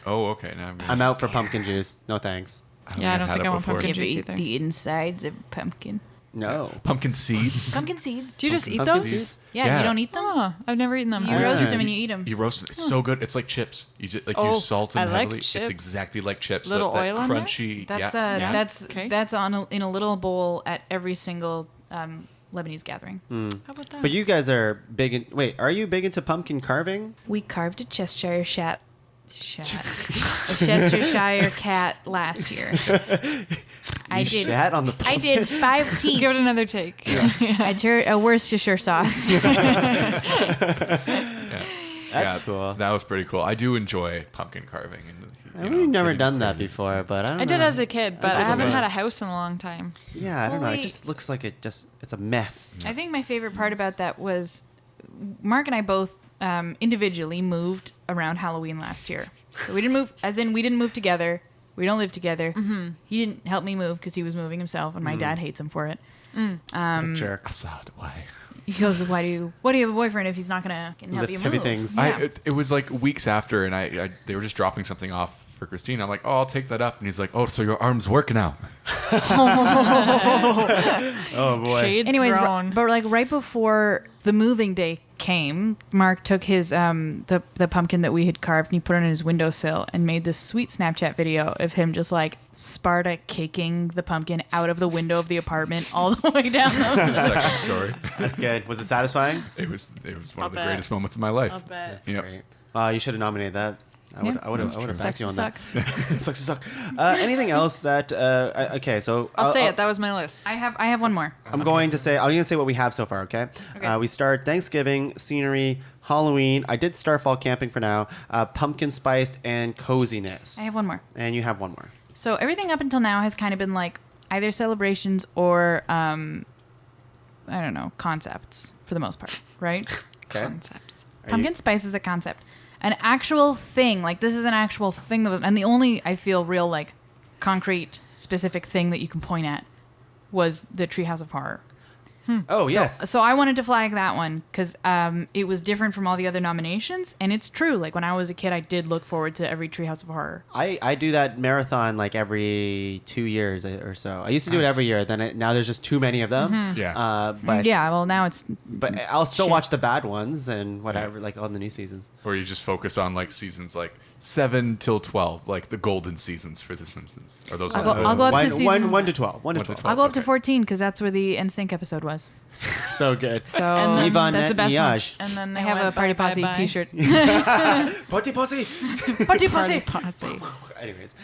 [SPEAKER 6] Okay. Now
[SPEAKER 4] I'm out for pumpkin juice. No thanks.
[SPEAKER 3] Yeah, I don't
[SPEAKER 6] had
[SPEAKER 3] think
[SPEAKER 6] it
[SPEAKER 3] I want
[SPEAKER 6] before.
[SPEAKER 3] pumpkin
[SPEAKER 5] You ever
[SPEAKER 3] juice
[SPEAKER 5] eat
[SPEAKER 3] either.
[SPEAKER 5] the insides of pumpkin?
[SPEAKER 4] No.
[SPEAKER 6] Pumpkin seeds.
[SPEAKER 5] Pumpkin seeds.
[SPEAKER 3] Do you just eat
[SPEAKER 4] Pumpkin
[SPEAKER 3] those?
[SPEAKER 4] seeds?
[SPEAKER 5] Yeah,
[SPEAKER 6] Yeah.
[SPEAKER 5] you don't eat them.
[SPEAKER 3] Oh, I've never eaten them.
[SPEAKER 5] You
[SPEAKER 4] Yeah.
[SPEAKER 5] roast them and you eat them.
[SPEAKER 6] You roast it. It's so good. It's like chips. You just
[SPEAKER 3] Oh,
[SPEAKER 6] you salt them
[SPEAKER 3] I like
[SPEAKER 6] heavily.
[SPEAKER 3] chips.
[SPEAKER 6] It's exactly like chips.
[SPEAKER 3] Little
[SPEAKER 6] that
[SPEAKER 3] oil in there?
[SPEAKER 6] crunchy.
[SPEAKER 5] That's
[SPEAKER 6] yeah.
[SPEAKER 3] Okay.
[SPEAKER 5] that's in a little bowl at every single Lebanese gathering.
[SPEAKER 3] How about that?
[SPEAKER 4] But you guys are big in. Wait, are you big into pumpkin carving?
[SPEAKER 5] We carved a Cheshire a Cheshire cat last year. I
[SPEAKER 4] You
[SPEAKER 5] did.
[SPEAKER 4] shat on the
[SPEAKER 5] I did 5 teeth.
[SPEAKER 3] Give it another take.
[SPEAKER 5] A Worcestershire sauce.
[SPEAKER 4] That's cool.
[SPEAKER 6] That was pretty cool. I do enjoy pumpkin carving. And,
[SPEAKER 4] We've never done that before, but I don't know.
[SPEAKER 3] I did as a kid, but I haven't
[SPEAKER 4] cool.
[SPEAKER 3] had a house in a long time.
[SPEAKER 4] Yeah, I don't know. It
[SPEAKER 5] wait.
[SPEAKER 4] just looks like it's a mess.
[SPEAKER 5] I think my favorite part about that was Mark and I both individually moved around Halloween last year. So we didn't move, as in we didn't move together. We don't live together.
[SPEAKER 3] Mm-hmm.
[SPEAKER 5] He didn't help me move because he was moving himself, and my dad hates him for it.
[SPEAKER 4] Jerk.
[SPEAKER 6] Assad, why?
[SPEAKER 5] He goes, "Why do you have a boyfriend if he's not gonna help
[SPEAKER 4] Lift
[SPEAKER 5] you
[SPEAKER 4] heavy
[SPEAKER 5] move?"
[SPEAKER 4] things.
[SPEAKER 5] Yeah.
[SPEAKER 6] It was like weeks after, and they were just dropping something off for Kristine. I'm like, oh, I'll take that up. And he's like, oh, so your arms work now.
[SPEAKER 4] Oh boy.
[SPEAKER 3] Shade
[SPEAKER 5] Anyways,
[SPEAKER 3] thrown.
[SPEAKER 5] but like right before the moving day came, Mark took his the pumpkin that we had carved and he put it on his windowsill and made this sweet Snapchat video of him just like Sparta kicking the pumpkin out of the window of the apartment all the way down.
[SPEAKER 6] Second story.
[SPEAKER 4] That's good. Was it satisfying?
[SPEAKER 6] It was one of the
[SPEAKER 3] bet.
[SPEAKER 6] greatest moments of my life.
[SPEAKER 3] I'll bet.
[SPEAKER 4] That's
[SPEAKER 6] Yep.
[SPEAKER 4] great. You should have nominated that. I would have backed you on
[SPEAKER 5] Sucks
[SPEAKER 4] that.
[SPEAKER 5] to
[SPEAKER 4] Sucks to suck. Anything else that? Okay, so
[SPEAKER 3] I'll say it. That was my list.
[SPEAKER 5] I have one more.
[SPEAKER 4] I'm going to say what we have so far. Okay.
[SPEAKER 5] Okay.
[SPEAKER 4] We start Thanksgiving, scenery, Halloween. I did start fall camping for now. Pumpkin spiced and coziness.
[SPEAKER 5] I have one more.
[SPEAKER 4] And you have one more.
[SPEAKER 5] So everything up until now has kind of been like either celebrations or I don't know, concepts for the most part, right?
[SPEAKER 4] Okay.
[SPEAKER 3] Concepts.
[SPEAKER 5] Pumpkin spice is a concept. An actual thing, like this is an actual thing that was, and the only I feel real like concrete specific thing that you can point at was the Treehouse of Horror.
[SPEAKER 4] Oh yes.
[SPEAKER 5] So I wanted to flag that one because it was different from all the other nominations, and it's true. Like when I was a kid, I did look forward to every Treehouse of Horror.
[SPEAKER 4] I do that marathon like every 2 years or so. I used to do it every year. Then now there's just too many of them.
[SPEAKER 6] Yeah.
[SPEAKER 4] But
[SPEAKER 5] Yeah, well now it's
[SPEAKER 4] But I'll still
[SPEAKER 5] Shit.
[SPEAKER 4] watch the bad ones and whatever, like on the new seasons.
[SPEAKER 6] Or you just focus on like seasons like 7 till 12, like the golden seasons for The Simpsons. Or those?
[SPEAKER 5] I'll go up to season
[SPEAKER 4] 1 to 12. 1 to 12.
[SPEAKER 5] I'll go up to
[SPEAKER 6] Okay.
[SPEAKER 5] 14 because that's where the NSYNC episode was.
[SPEAKER 4] So good.
[SPEAKER 5] So
[SPEAKER 3] And then
[SPEAKER 4] Yvonne
[SPEAKER 5] that's the best one.
[SPEAKER 4] Niage.
[SPEAKER 3] And then
[SPEAKER 5] I
[SPEAKER 3] they
[SPEAKER 5] have a
[SPEAKER 3] went
[SPEAKER 5] Party
[SPEAKER 3] bye,
[SPEAKER 5] Posse
[SPEAKER 3] bye, bye.
[SPEAKER 5] T-shirt.
[SPEAKER 4] Potty pussy.
[SPEAKER 5] Party
[SPEAKER 3] Party
[SPEAKER 5] Posse.
[SPEAKER 3] Posse.
[SPEAKER 4] Anyways,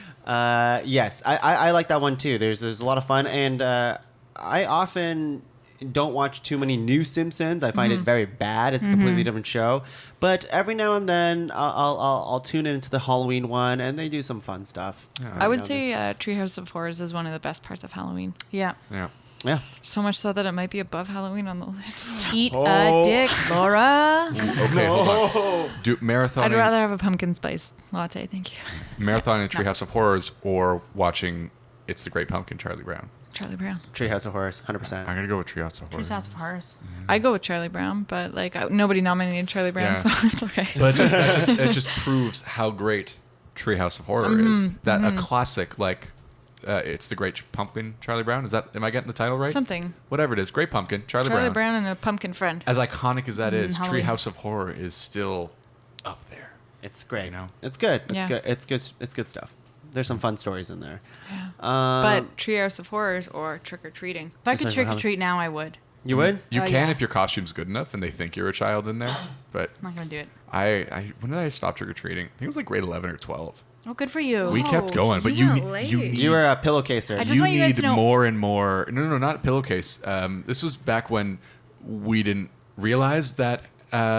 [SPEAKER 4] yes, I like that one too. There's a lot of fun, and I often don't watch too many new Simpsons. I find it very bad. It's a completely different show. But every now and then I'll tune into the Halloween one, and they do some fun stuff.
[SPEAKER 3] I would say Treehouse of Horrors is one of the best parts of Halloween.
[SPEAKER 5] Yeah.
[SPEAKER 6] Yeah.
[SPEAKER 4] Yeah.
[SPEAKER 3] So much so that it might be above Halloween on the list.
[SPEAKER 5] Eat a dick, Laura.
[SPEAKER 6] Okay, hold on. Do marathoning,
[SPEAKER 3] I'd rather have a pumpkin spice latte, thank you.
[SPEAKER 6] marathoning Treehouse of Horrors or watching It's the Great Pumpkin, Charlie Brown.
[SPEAKER 3] Charlie Brown.
[SPEAKER 4] Treehouse of Horrors,
[SPEAKER 6] I'm
[SPEAKER 4] 100%.
[SPEAKER 6] gonna go with Treehouse of Horrors.
[SPEAKER 5] Treehouse of Horrors.
[SPEAKER 3] I'd go with Charlie Brown, but like nobody nominated Charlie Brown,
[SPEAKER 6] Yeah.
[SPEAKER 3] so it's okay.
[SPEAKER 6] But it just proves how great Treehouse of Horror is. That a classic like It's the Great Pumpkin, Charlie Brown. Am I getting the title right?
[SPEAKER 3] Something.
[SPEAKER 6] Whatever it is, Great Pumpkin, Charlie
[SPEAKER 3] Charlie
[SPEAKER 6] Brown.
[SPEAKER 3] Brown and a pumpkin friend.
[SPEAKER 6] As iconic as that is,
[SPEAKER 5] Halloween.
[SPEAKER 6] Treehouse of Horror is still up there.
[SPEAKER 4] It's great.
[SPEAKER 6] You know?
[SPEAKER 4] It's good. It's
[SPEAKER 3] Yeah.
[SPEAKER 4] good. It's good. It's good stuff. There's some fun stories in there.
[SPEAKER 3] Yeah.
[SPEAKER 4] Um,
[SPEAKER 3] But Treehouse of Horrors or Trick or Treating.
[SPEAKER 5] If I
[SPEAKER 4] Just
[SPEAKER 5] could
[SPEAKER 4] like
[SPEAKER 5] trick or
[SPEAKER 4] Halloween.
[SPEAKER 5] treat now, I would.
[SPEAKER 4] you would?
[SPEAKER 6] You
[SPEAKER 5] Oh,
[SPEAKER 6] can
[SPEAKER 5] yeah.
[SPEAKER 6] if your costume's good enough and they think you're a child in there. But
[SPEAKER 5] I'm not gonna do it.
[SPEAKER 6] when did I stop trick or treating? I think it was like grade 11 or 12.
[SPEAKER 5] Oh, good for you.
[SPEAKER 6] We kept
[SPEAKER 3] Oh,
[SPEAKER 6] going, but
[SPEAKER 3] you
[SPEAKER 6] you
[SPEAKER 3] went
[SPEAKER 6] need
[SPEAKER 3] late.
[SPEAKER 4] You were a pillowcaser.
[SPEAKER 5] I just
[SPEAKER 6] you
[SPEAKER 5] want you guys
[SPEAKER 6] need
[SPEAKER 5] to know-
[SPEAKER 6] more and more. No, not a pillowcase. This was back when we didn't realize that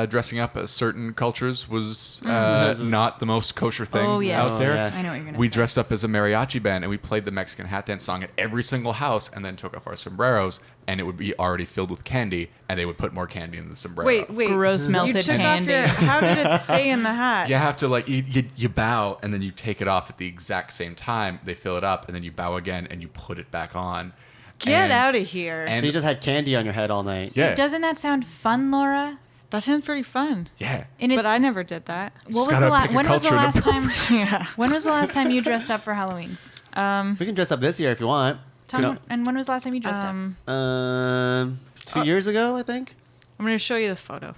[SPEAKER 6] dressing up as certain cultures was not the most kosher thing
[SPEAKER 5] Oh, yes.
[SPEAKER 6] out there.
[SPEAKER 4] yeah.
[SPEAKER 5] I know what you're gonna
[SPEAKER 6] We
[SPEAKER 5] say.
[SPEAKER 6] dressed up as a mariachi band and we played the Mexican hat dance song at every single house and then took off our sombreros and it would be already filled with candy and they would put more candy in the sombrero.
[SPEAKER 3] Wait.
[SPEAKER 5] Gross melted
[SPEAKER 3] you took
[SPEAKER 5] candy.
[SPEAKER 3] Off your, how did it stay in the hat?
[SPEAKER 6] You have to like you bow and then you take it off at the exact same time. They fill it up and then you bow again and you put it back on.
[SPEAKER 3] Get out of here.
[SPEAKER 6] And
[SPEAKER 4] So you just had candy on your head all night.
[SPEAKER 6] yeah,
[SPEAKER 5] Doesn't that sound fun, Laura?
[SPEAKER 3] That sounds pretty fun.
[SPEAKER 6] yeah.
[SPEAKER 5] And
[SPEAKER 3] But I never did that.
[SPEAKER 5] what was
[SPEAKER 6] gotta pick a
[SPEAKER 5] when was the
[SPEAKER 6] culture and
[SPEAKER 5] last time?
[SPEAKER 3] Yeah.
[SPEAKER 5] When was the last time you dressed up for Halloween?
[SPEAKER 4] We can dress up this year if you want.
[SPEAKER 5] Tom, and when was the last time you dressed up?
[SPEAKER 4] 2 years ago, I think.
[SPEAKER 3] I'm going to show you the photo.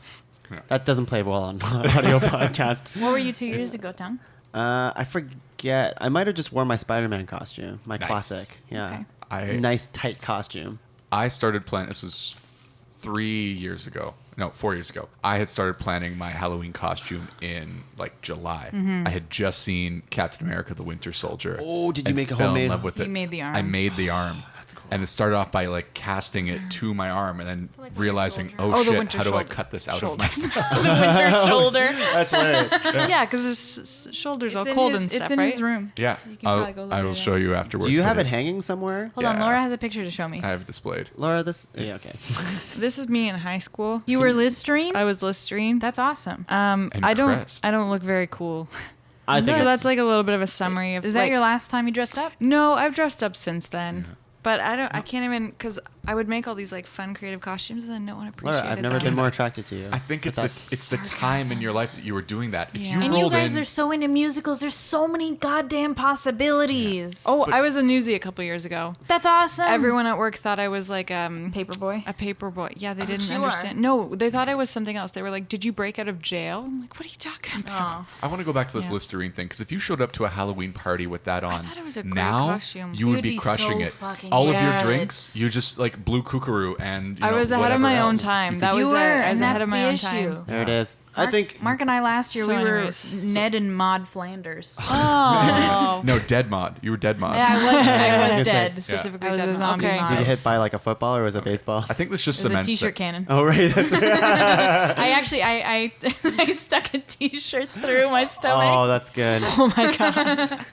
[SPEAKER 4] That doesn't play well on audio podcast.
[SPEAKER 5] What were you 2 years ago, Tom?
[SPEAKER 4] I forget. I might have just worn my Spider-Man costume, my
[SPEAKER 6] Nice.
[SPEAKER 4] classic. Yeah,
[SPEAKER 5] Okay.
[SPEAKER 4] nice tight costume.
[SPEAKER 6] I started planning. This was 3 years ago. No, 4 years ago. I had started planning my Halloween costume in like July. I had just seen Captain America: The Winter Soldier.
[SPEAKER 4] Oh, did you
[SPEAKER 6] and
[SPEAKER 4] make a
[SPEAKER 6] fell
[SPEAKER 4] homemade-
[SPEAKER 6] in love with
[SPEAKER 5] You
[SPEAKER 6] it.
[SPEAKER 5] made the arm.
[SPEAKER 6] I made the arm.
[SPEAKER 4] That's cool.
[SPEAKER 6] And it started off by like casting it to my arm, and then
[SPEAKER 5] Like Winter
[SPEAKER 6] realizing,
[SPEAKER 5] Soldier.
[SPEAKER 6] oh,
[SPEAKER 3] Oh, the
[SPEAKER 6] shit,
[SPEAKER 3] Winter
[SPEAKER 6] how do I
[SPEAKER 3] Shoulder.
[SPEAKER 6] cut this out
[SPEAKER 3] Shoulder.
[SPEAKER 6] of myself?
[SPEAKER 5] The winter shoulder.
[SPEAKER 4] That's hilarious.
[SPEAKER 3] Yeah, because his shoulder's all
[SPEAKER 5] It's in
[SPEAKER 3] cold
[SPEAKER 5] his,
[SPEAKER 3] and stuff,
[SPEAKER 5] it's in
[SPEAKER 3] right?
[SPEAKER 5] his room.
[SPEAKER 6] Yeah,
[SPEAKER 5] You can probably go look
[SPEAKER 6] I
[SPEAKER 5] at
[SPEAKER 6] will
[SPEAKER 5] it
[SPEAKER 6] show
[SPEAKER 5] up.
[SPEAKER 6] you afterwards.
[SPEAKER 4] Do you
[SPEAKER 6] but
[SPEAKER 4] have it
[SPEAKER 6] it's-
[SPEAKER 4] hanging somewhere?
[SPEAKER 5] Hold on,
[SPEAKER 6] Yeah.
[SPEAKER 5] Laura has a picture to show me.
[SPEAKER 6] I have displayed.
[SPEAKER 4] Laura, this. Yeah, okay.
[SPEAKER 3] This is me in high school.
[SPEAKER 5] You were Listerine?
[SPEAKER 3] I was Listerine.
[SPEAKER 5] That's awesome.
[SPEAKER 6] And
[SPEAKER 3] I
[SPEAKER 6] Crest.
[SPEAKER 3] don't look very cool.
[SPEAKER 4] I think
[SPEAKER 3] So
[SPEAKER 4] it's-
[SPEAKER 3] that's like a little bit of a summary of.
[SPEAKER 5] Is that
[SPEAKER 3] like,
[SPEAKER 5] your last time you dressed up?
[SPEAKER 3] No, I've dressed up since then. But I can't even, because I would make all these like fun creative costumes and then no one appreciated
[SPEAKER 4] Laura, I've never
[SPEAKER 3] them.
[SPEAKER 4] been more attracted to you.
[SPEAKER 6] I think it's the time in your life that you were doing that. If
[SPEAKER 3] Yeah.
[SPEAKER 6] you
[SPEAKER 5] And you
[SPEAKER 6] rolled
[SPEAKER 5] guys
[SPEAKER 6] in,
[SPEAKER 5] are so into musicals. There's so many goddamn possibilities.
[SPEAKER 3] Oh, I was a newsie a couple years ago.
[SPEAKER 5] That's awesome.
[SPEAKER 3] Everyone at work thought I was like
[SPEAKER 5] Paperboy.
[SPEAKER 3] a paper boy. Yeah, they didn't
[SPEAKER 5] you are.
[SPEAKER 3] understand. No, they thought I was something else. They were like, "Did you break out of jail?" I'm like, "What are you talking about?"
[SPEAKER 5] Oh.
[SPEAKER 6] I want to go back to this
[SPEAKER 3] Yeah.
[SPEAKER 6] Listerine thing because if you showed up to a Halloween party with that on,
[SPEAKER 3] thought it was a great
[SPEAKER 6] now
[SPEAKER 3] costume.
[SPEAKER 6] you would
[SPEAKER 5] You'd
[SPEAKER 6] be
[SPEAKER 5] be
[SPEAKER 6] crushing
[SPEAKER 5] so
[SPEAKER 6] it.
[SPEAKER 5] fucking
[SPEAKER 6] All of your
[SPEAKER 3] good.
[SPEAKER 6] drinks, you just like blue kookaroo and.
[SPEAKER 3] I was ahead of my own time.
[SPEAKER 6] You
[SPEAKER 3] That
[SPEAKER 6] could-
[SPEAKER 5] You
[SPEAKER 3] was
[SPEAKER 5] were,
[SPEAKER 3] I was
[SPEAKER 5] and
[SPEAKER 3] ahead
[SPEAKER 5] that's
[SPEAKER 3] of my
[SPEAKER 5] the
[SPEAKER 3] own
[SPEAKER 5] issue.
[SPEAKER 3] time.
[SPEAKER 4] There it is. I
[SPEAKER 5] Mark-
[SPEAKER 4] think.
[SPEAKER 5] Mark and I last year
[SPEAKER 3] So
[SPEAKER 5] we were
[SPEAKER 3] anyways.
[SPEAKER 5] Ned and Maud Flanders.
[SPEAKER 3] Oh,
[SPEAKER 6] No, dead mod. You were dead mod.
[SPEAKER 5] Yeah, I was
[SPEAKER 4] gonna say,
[SPEAKER 5] dead.
[SPEAKER 3] specifically
[SPEAKER 5] I was a
[SPEAKER 3] dead.
[SPEAKER 5] zombie
[SPEAKER 3] Okay.
[SPEAKER 5] mod.
[SPEAKER 4] Did you hit by like a football or was it baseball?
[SPEAKER 6] I think this just
[SPEAKER 5] It was a
[SPEAKER 6] cements
[SPEAKER 5] t-shirt
[SPEAKER 6] that-
[SPEAKER 5] cannon.
[SPEAKER 4] Oh right, that's right.
[SPEAKER 5] I actually I I stuck a t-shirt through my stomach.
[SPEAKER 4] Oh, that's good.
[SPEAKER 3] Oh my god.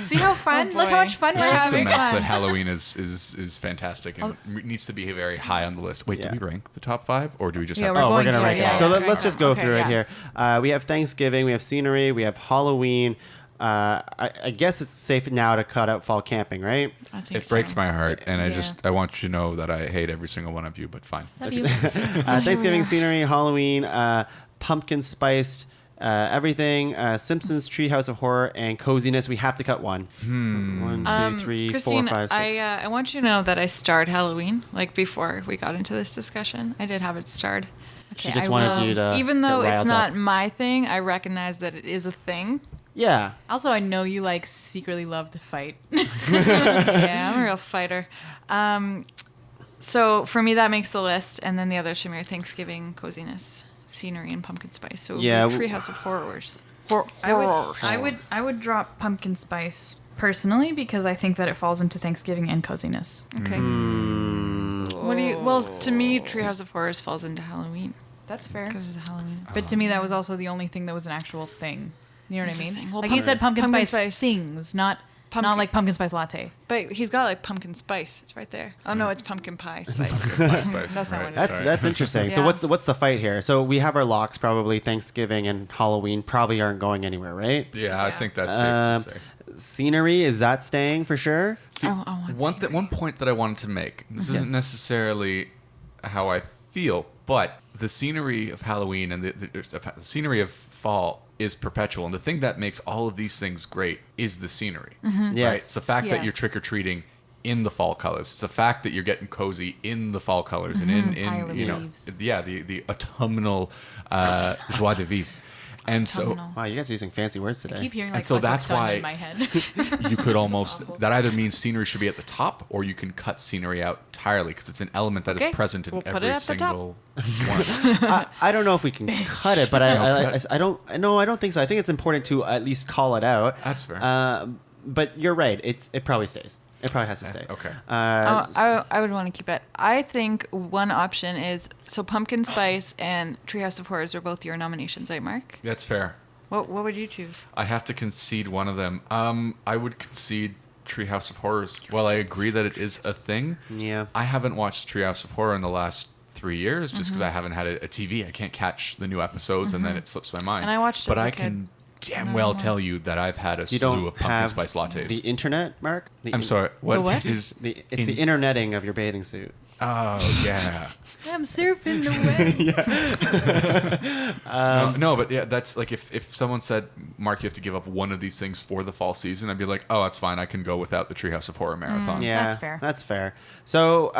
[SPEAKER 5] See how fun?
[SPEAKER 3] Oh,
[SPEAKER 5] Look how
[SPEAKER 3] boy.
[SPEAKER 5] much fun
[SPEAKER 6] It
[SPEAKER 5] we're
[SPEAKER 6] just
[SPEAKER 5] having.
[SPEAKER 6] cements that Halloween is fantastic and needs to be very high on the list. Wait,
[SPEAKER 4] Yeah.
[SPEAKER 6] do we rank the top 5 or do we just
[SPEAKER 5] Yeah,
[SPEAKER 6] have?
[SPEAKER 5] we're
[SPEAKER 4] Oh, we're
[SPEAKER 5] going
[SPEAKER 4] gonna
[SPEAKER 5] to,
[SPEAKER 4] rank it
[SPEAKER 5] yeah,
[SPEAKER 4] all. So
[SPEAKER 5] yeah,
[SPEAKER 4] let's
[SPEAKER 5] yeah.
[SPEAKER 4] just go
[SPEAKER 5] Okay,
[SPEAKER 4] through it
[SPEAKER 5] yeah.
[SPEAKER 4] here. We have Thanksgiving, we have scenery, we have Halloween. I guess it's safe now to cut out fall camping, right?
[SPEAKER 3] I think
[SPEAKER 6] It breaks
[SPEAKER 3] so.
[SPEAKER 6] my heart, and
[SPEAKER 3] Yeah.
[SPEAKER 6] I want you to know that I hate every single one of you, but fine.
[SPEAKER 5] Love you.
[SPEAKER 4] Thanksgiving scenery, Halloween, pumpkin spiced, everything. Simpsons, Treehouse of Horror, and coziness. We have to cut one. 1, 2, 3, 4,
[SPEAKER 3] Christine,
[SPEAKER 4] 5, 6.
[SPEAKER 3] I want you to know that I starred Halloween. Like before we got into this discussion, I did have it starred.
[SPEAKER 4] She
[SPEAKER 5] Okay,
[SPEAKER 4] just
[SPEAKER 5] I
[SPEAKER 4] wanted
[SPEAKER 5] will.
[SPEAKER 4] you to.
[SPEAKER 3] Even though
[SPEAKER 4] get
[SPEAKER 3] it's
[SPEAKER 4] riled
[SPEAKER 3] not
[SPEAKER 4] up.
[SPEAKER 3] my thing, I recognize that it is a thing.
[SPEAKER 4] Yeah.
[SPEAKER 5] Also, I know you like secretly love to fight.
[SPEAKER 3] Yeah, I'm a real fighter. So for me, that makes the list, and then the others for me are Thanksgiving, coziness, scenery, and pumpkin spice. So it would
[SPEAKER 4] Yeah,
[SPEAKER 3] be Treehouse of Horrors.
[SPEAKER 5] I would drop pumpkin spice personally because I think that it falls into Thanksgiving and coziness.
[SPEAKER 3] Okay.
[SPEAKER 4] Hmm.
[SPEAKER 3] What do you? Well, to me, Treehouse of Horrors falls into Halloween
[SPEAKER 5] That's fair.
[SPEAKER 3] because it's Halloween.
[SPEAKER 5] But to me, that was also the only thing that was an actual thing. You know what
[SPEAKER 3] It's
[SPEAKER 5] I
[SPEAKER 3] a
[SPEAKER 5] mean?
[SPEAKER 3] thing. Well,
[SPEAKER 5] Like he said, pumpkin
[SPEAKER 3] pumpkin
[SPEAKER 5] spice
[SPEAKER 3] spice.
[SPEAKER 5] things, not
[SPEAKER 3] Pumpkin-
[SPEAKER 5] like pumpkin spice latte.
[SPEAKER 3] But he's got like pumpkin spice. It's right there. Oh no, it's pumpkin pie spice.
[SPEAKER 6] Spice,
[SPEAKER 3] That's not
[SPEAKER 6] right,
[SPEAKER 3] what it
[SPEAKER 4] That's
[SPEAKER 6] sorry.
[SPEAKER 4] that's interesting. So
[SPEAKER 3] Yeah.
[SPEAKER 4] what's the fight here? So we have our locks. Probably Thanksgiving and Halloween probably aren't going anywhere, right?
[SPEAKER 6] Yeah, I think that's safe
[SPEAKER 4] Um,
[SPEAKER 6] to say.
[SPEAKER 4] Scenery, is that staying for sure?
[SPEAKER 6] See,
[SPEAKER 3] I want
[SPEAKER 6] one point that I wanted to make. This
[SPEAKER 4] Yes.
[SPEAKER 6] isn't necessarily how I feel, but the scenery of Halloween and the scenery of fall is perpetual, and the thing that makes all of these things great is the scenery. Right?
[SPEAKER 4] Yes.
[SPEAKER 6] It's the fact
[SPEAKER 5] Yeah.
[SPEAKER 6] that you're trick or treating in the fall colors. It's the fact that you're getting cozy in the fall colors and
[SPEAKER 5] Pile
[SPEAKER 6] in
[SPEAKER 5] of
[SPEAKER 6] you know
[SPEAKER 5] leaves.
[SPEAKER 6] the autumnal joie de vivre. And so
[SPEAKER 3] Autumnal.
[SPEAKER 4] Wow, you guys are using fancy words
[SPEAKER 5] I
[SPEAKER 4] today.
[SPEAKER 5] keep hearing
[SPEAKER 6] And
[SPEAKER 5] like
[SPEAKER 6] so
[SPEAKER 5] Cluck Cluck
[SPEAKER 6] that's
[SPEAKER 5] Tongue
[SPEAKER 6] why-
[SPEAKER 5] in my head.
[SPEAKER 6] you could almost that either means scenery should be at the top or you can cut scenery out entirely because it's an element that is
[SPEAKER 3] Okay,
[SPEAKER 6] present in
[SPEAKER 3] we'll put
[SPEAKER 6] every
[SPEAKER 3] it at the top.
[SPEAKER 6] single one.
[SPEAKER 4] I don't know if we can cut it, but I don't. No, I don't think so. I think it's important to at least call it out.
[SPEAKER 6] That's fair.
[SPEAKER 4] But you're right. It probably stays. It probably has to stay.
[SPEAKER 6] Okay.
[SPEAKER 3] I would want to keep it. I think one option is so pumpkin spice and Treehouse of Horrors are both your nominations, right, Mark?
[SPEAKER 6] That's fair.
[SPEAKER 3] What would you choose?
[SPEAKER 6] I have to concede one of them. I would concede Treehouse of Horrors. While I agree that it is a thing,
[SPEAKER 4] Yeah.
[SPEAKER 6] I haven't watched Treehouse of Horror in the last 3 years just because I haven't had a TV. I can't catch the new episodes and then it slips my mind.
[SPEAKER 3] And I watched it
[SPEAKER 6] but
[SPEAKER 3] as a
[SPEAKER 6] I
[SPEAKER 3] kid.
[SPEAKER 6] can damn well tell you that I've had a
[SPEAKER 4] You
[SPEAKER 6] slew
[SPEAKER 4] don't
[SPEAKER 6] of pumpkin
[SPEAKER 4] have
[SPEAKER 6] spice lattes.
[SPEAKER 4] the internet, Mark?
[SPEAKER 6] I'm sorry. What
[SPEAKER 5] what?
[SPEAKER 6] is
[SPEAKER 4] It's the interneting of your bathing suit.
[SPEAKER 6] Oh yeah.
[SPEAKER 5] I'm surfing the web.
[SPEAKER 6] No, but yeah, that's like if someone said, Mark, you have to give up one of these things for the fall season, I'd be like, oh, that's fine. I can go without the Treehouse of Horror marathon.
[SPEAKER 4] Yeah,
[SPEAKER 5] That's fair.
[SPEAKER 4] That's fair. So